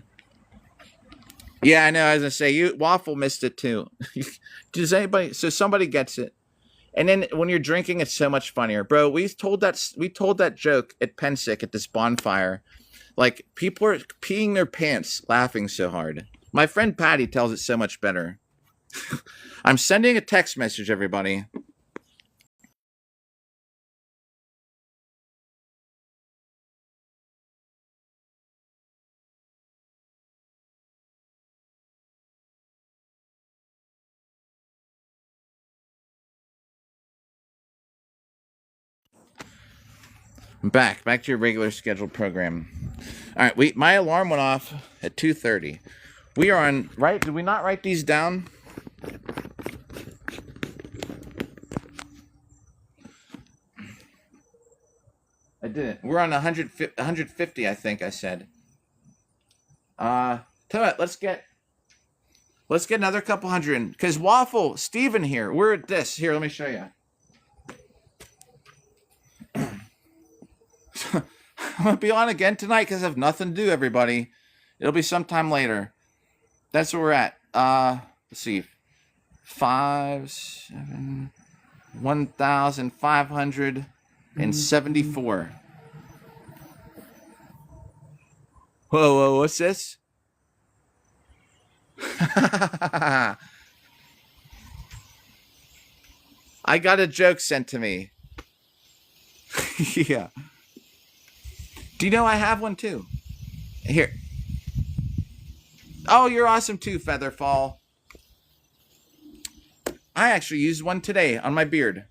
Yeah, I know. I was going to say, you Waffle missed it too. Does anybody? So somebody gets it. And then when you're drinking, it's so much funnier. Bro, we told that joke at Pensick at this bonfire. Like, people are peeing their pants laughing so hard. My friend Patty tells it so much better. I'm sending a text message, everybody. Back to your regular scheduled program. All right, my alarm went off at 2:30. We are on, right? Did we not write these down? I didn't. We're on 150, I think I said. Tell you what, let's get another couple hundred, because Waffle, Steven here, we're at this. Here, let me show you. I'm going to be on again tonight because I have nothing to do, everybody. It'll be sometime later. That's where we're at. Let's see. 1,574. Whoa, what's this? I got a joke sent to me. Yeah. Do you know I have one too? Here. Oh, you're awesome too, Featherfall. I actually used one today on my beard.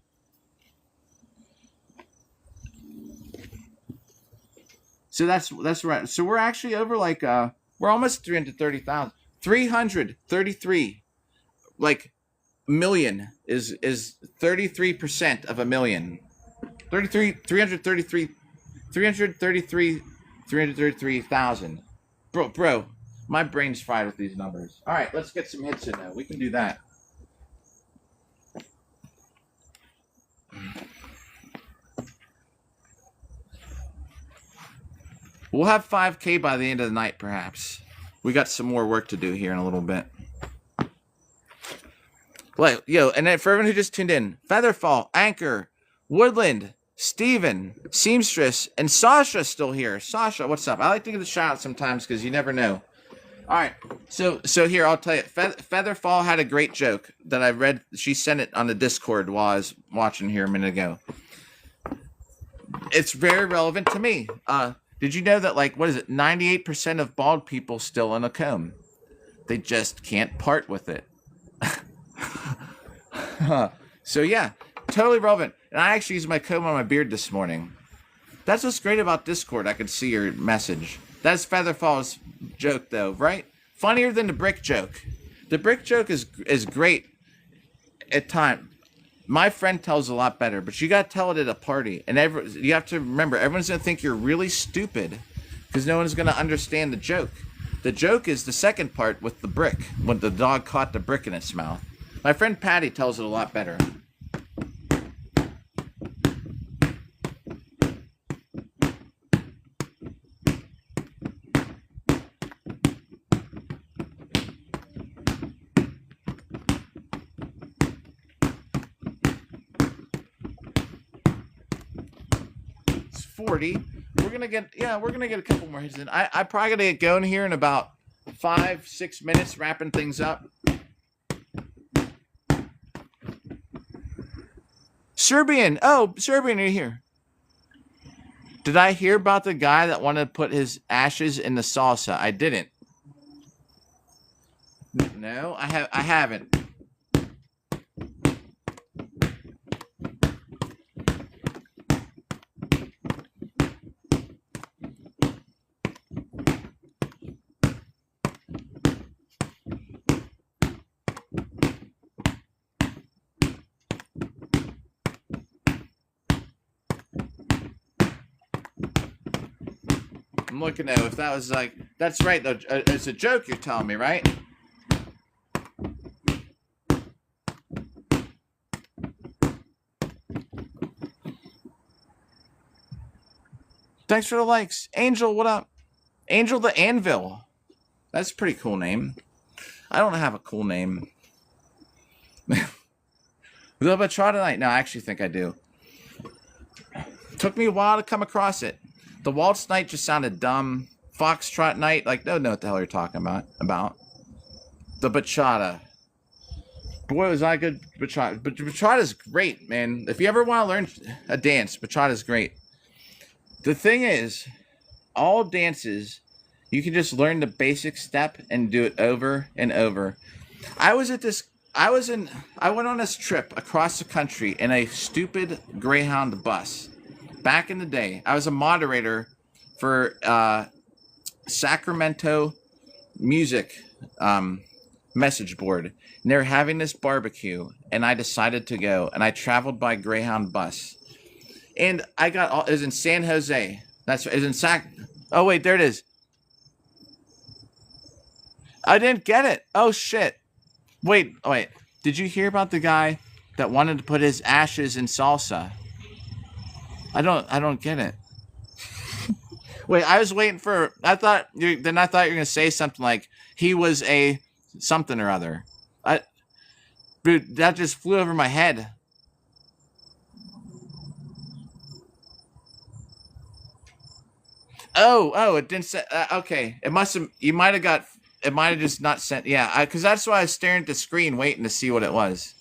So that's right. So we're actually over like we're almost 330,000. 333 like million is 33% of a million. 333,000. Bro, my brain's fried with these numbers. All right, let's get some hits in now. We can do that. We'll have 5K by the end of the night, perhaps. We got some more work to do here in a little bit. Like, and then for everyone who just tuned in, Featherfall, Anchor, Woodland, Steven, Seamstress, and Sasha's still here. Sasha, what's up? I like to give a shout out sometimes because you never know. All right, so here, I'll tell you. Featherfall had a great joke that I read. She sent it on the Discord while I was watching here a minute ago. It's very relevant to me. Did you know that, 98% of bald people still own a comb? They just can't part with it. So yeah, totally relevant. And I actually used my comb on my beard this morning. That's what's great about Discord. I could see your message. That's Featherfall's joke, though, right? Funnier than the brick joke. The brick joke is great at times. My friend tells a lot better, but you got to tell it at a party. And you have to remember, everyone's going to think you're really stupid because no one's going to understand the joke. The joke is the second part with the brick, when the dog caught the brick in its mouth. My friend Patty tells it a lot better. It's 40. We're gonna get a couple more hits in. I probably gotta get going here in about 5-6 minutes, wrapping things up. Serbian, are you here? Did I hear about the guy that wanted to put his ashes in the salsa? I didn't. No, I haven't. I'm looking at if that was that's right though. It's a joke you're telling me, right? Thanks for the likes. Angel, what up? Angel the Anvil. That's a pretty cool name. I don't have a cool name. The Bachata Night. No, I actually think I do. Took me a while to come across it. The Waltz Night just sounded dumb. Foxtrot Night, like, don't know what the hell you're talking about. The Bachata. Boy, was I good bachata. But bachata's great, man. If you ever want to learn a dance, bachata's great. The thing is, all dances, you can just learn the basic step and do it over and over. I went on this trip across the country in a stupid Greyhound bus. Back in the day, I was a moderator for Sacramento music message board. And they were having this barbecue, and I decided to go, and I traveled by Greyhound bus. And it was in San Jose. It was in oh, wait, there it is. I didn't get it. Oh, shit. Wait. Did you hear about the guy that wanted to put his ashes in salsa? I don't get it. Wait, I was waiting for, I thought you were going to say something like, he was a something or other. Dude, that just flew over my head. Oh, it didn't say. Okay, it might have just not sent. Yeah, because that's why I was staring at the screen, waiting to see what it was.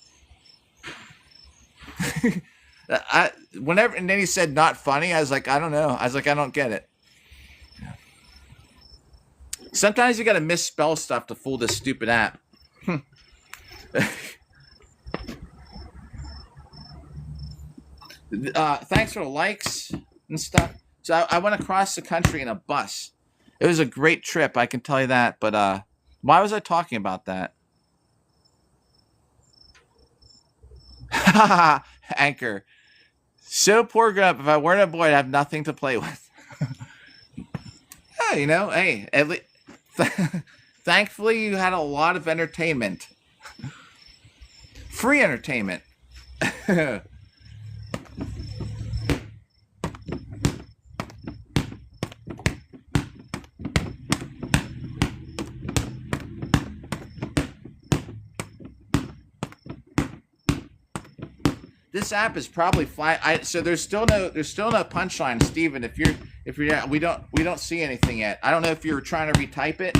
And then he said not funny. I was like, I don't know. I was like, I don't get it. Sometimes you got to misspell stuff to fool this stupid app. Thanks for the likes and stuff. So I went across the country in a bus. It was a great trip, I can tell you that. But why was I talking about that? Anchor. So poor grown up. If I weren't a boy, I'd have nothing to play with. Yeah, hey, at least thankfully you had a lot of entertainment. Free entertainment. This app is probably fly. So there's still no punchline, Steven. If you're we don't see anything yet. I don't know if you're trying to retype it.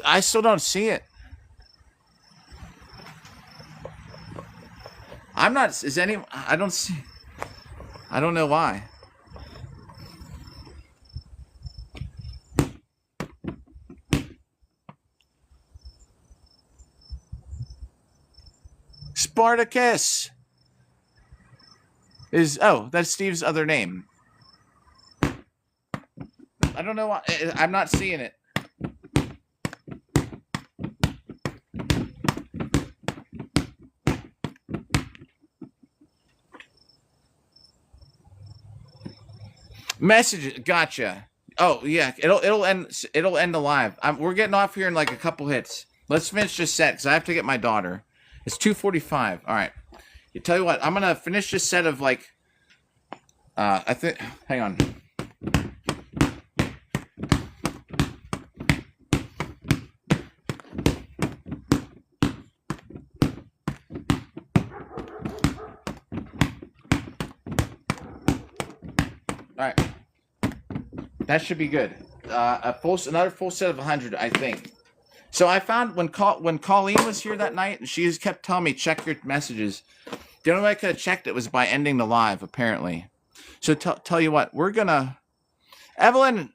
I still don't see it. I'm not. I don't see. I don't know why. Spartacus that's Steve's other name. I don't know why. I'm not seeing it. Messages, gotcha. Oh yeah, it'll end the live. We're getting off here in like a couple hits. Let's finish this set because I have to get my daughter. It's 2:45. All right. You tell you what, I'm gonna finish this set of like. I think. Hang on. All right. That should be good. Another full set of 100, I think. So I found when Colleen was here that night, she just kept telling me check your messages. The only way I could have checked it was by ending the live, apparently. So tell you what, we're gonna Evelyn,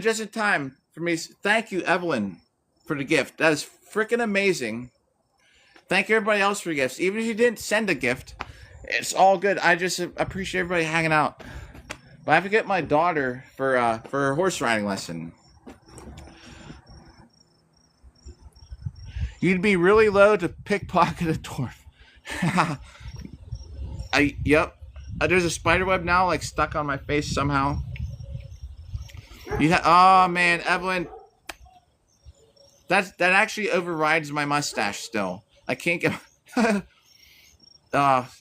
just in time for me. Thank you, Evelyn, for the gift. That is freaking amazing. Thank you, everybody else, for gifts. Even if you didn't send a gift, it's all good. I just appreciate everybody hanging out. But I have to get my daughter for her horse riding lesson. You'd be really low to pickpocket a dwarf. Yep. there's a spider web now, like stuck on my face somehow. Oh man, Evelyn, that actually overrides my mustache. Still, I can't get.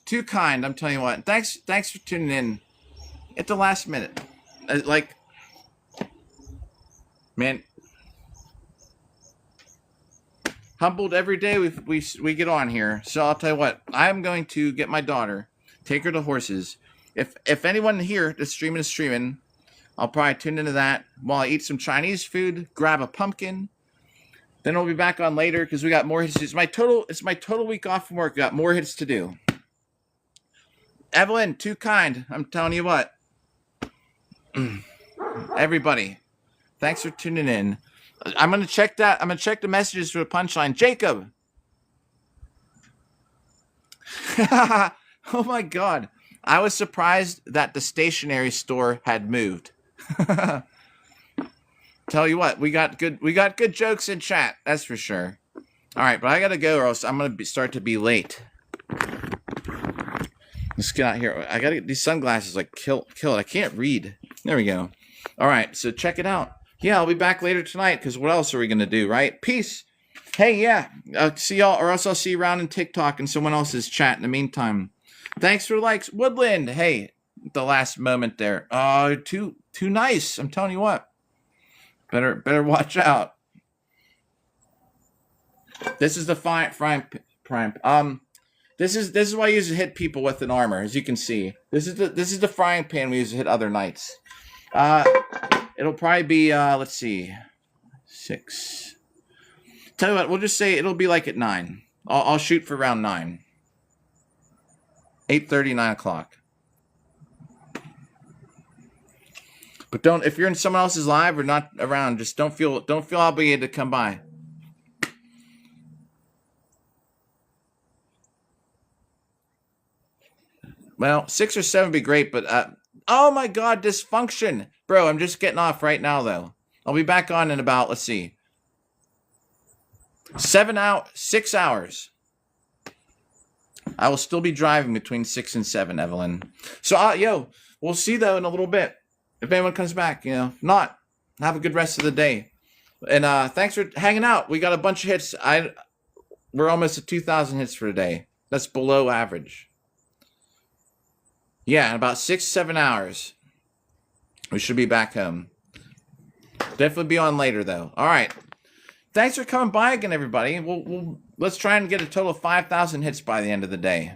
Too kind. I'm telling you what. Thanks for tuning in at the last minute. Like, man, humbled every day we get on here. So I'll tell you what. I'm going to get my daughter, take her to horses. If anyone here that's streaming is streaming, I'll probably tune into that while I eat some Chinese food, grab a pumpkin. Then we'll be back on later because we got more hits. It's my total week off from work. Got more hits to do. Evelyn, too kind. I'm telling you what. Everybody, thanks for tuning in. I'm gonna check that. I'm gonna check the messages for the punchline. Jacob. Oh my God. I was surprised that the stationery store had moved. Tell you what, we got good jokes in chat, that's for sure. All right, but I gotta go, or else I'm gonna start to be late. Let's get out here. I gotta get these sunglasses. Like kill it. I can't read. There we go. All right, so check it out. Yeah, I'll be back later tonight. Because what else are we gonna do, right? Peace. Hey, yeah. See y'all, or else I'll see you around in TikTok and someone else's chat in the meantime. Thanks for the likes, Woodland. Hey, the last moment there. Too nice. I'm telling you what. Better watch out. This is the frying pan. This is what I use to hit people with an armor, as you can see. This is the frying pan we use to hit other knights. It'll probably be let's see, 6. Tell you what, we'll just say it'll be like at 9. I'll shoot for around 9. 8:30, 9 o'clock. But if you're in someone else's live or not around, just don't feel obligated to come by. Well, 6 or 7 would be great, but oh my God, dysfunction, bro! I'm just getting off right now, though. I'll be back on in about, let's see, 6 hours. I will still be driving between 6 and 7, Evelyn. So, we'll see though in a little bit. If anyone comes back, if not, have a good rest of the day. And thanks for hanging out. We got a bunch of hits. We're almost at 2,000 hits for today. That's below average. Yeah, in about 6-7 hours, we should be back home. Definitely be on later though. All right. Thanks for coming by again, everybody. Let's try and get a total of 5,000 hits by the end of the day.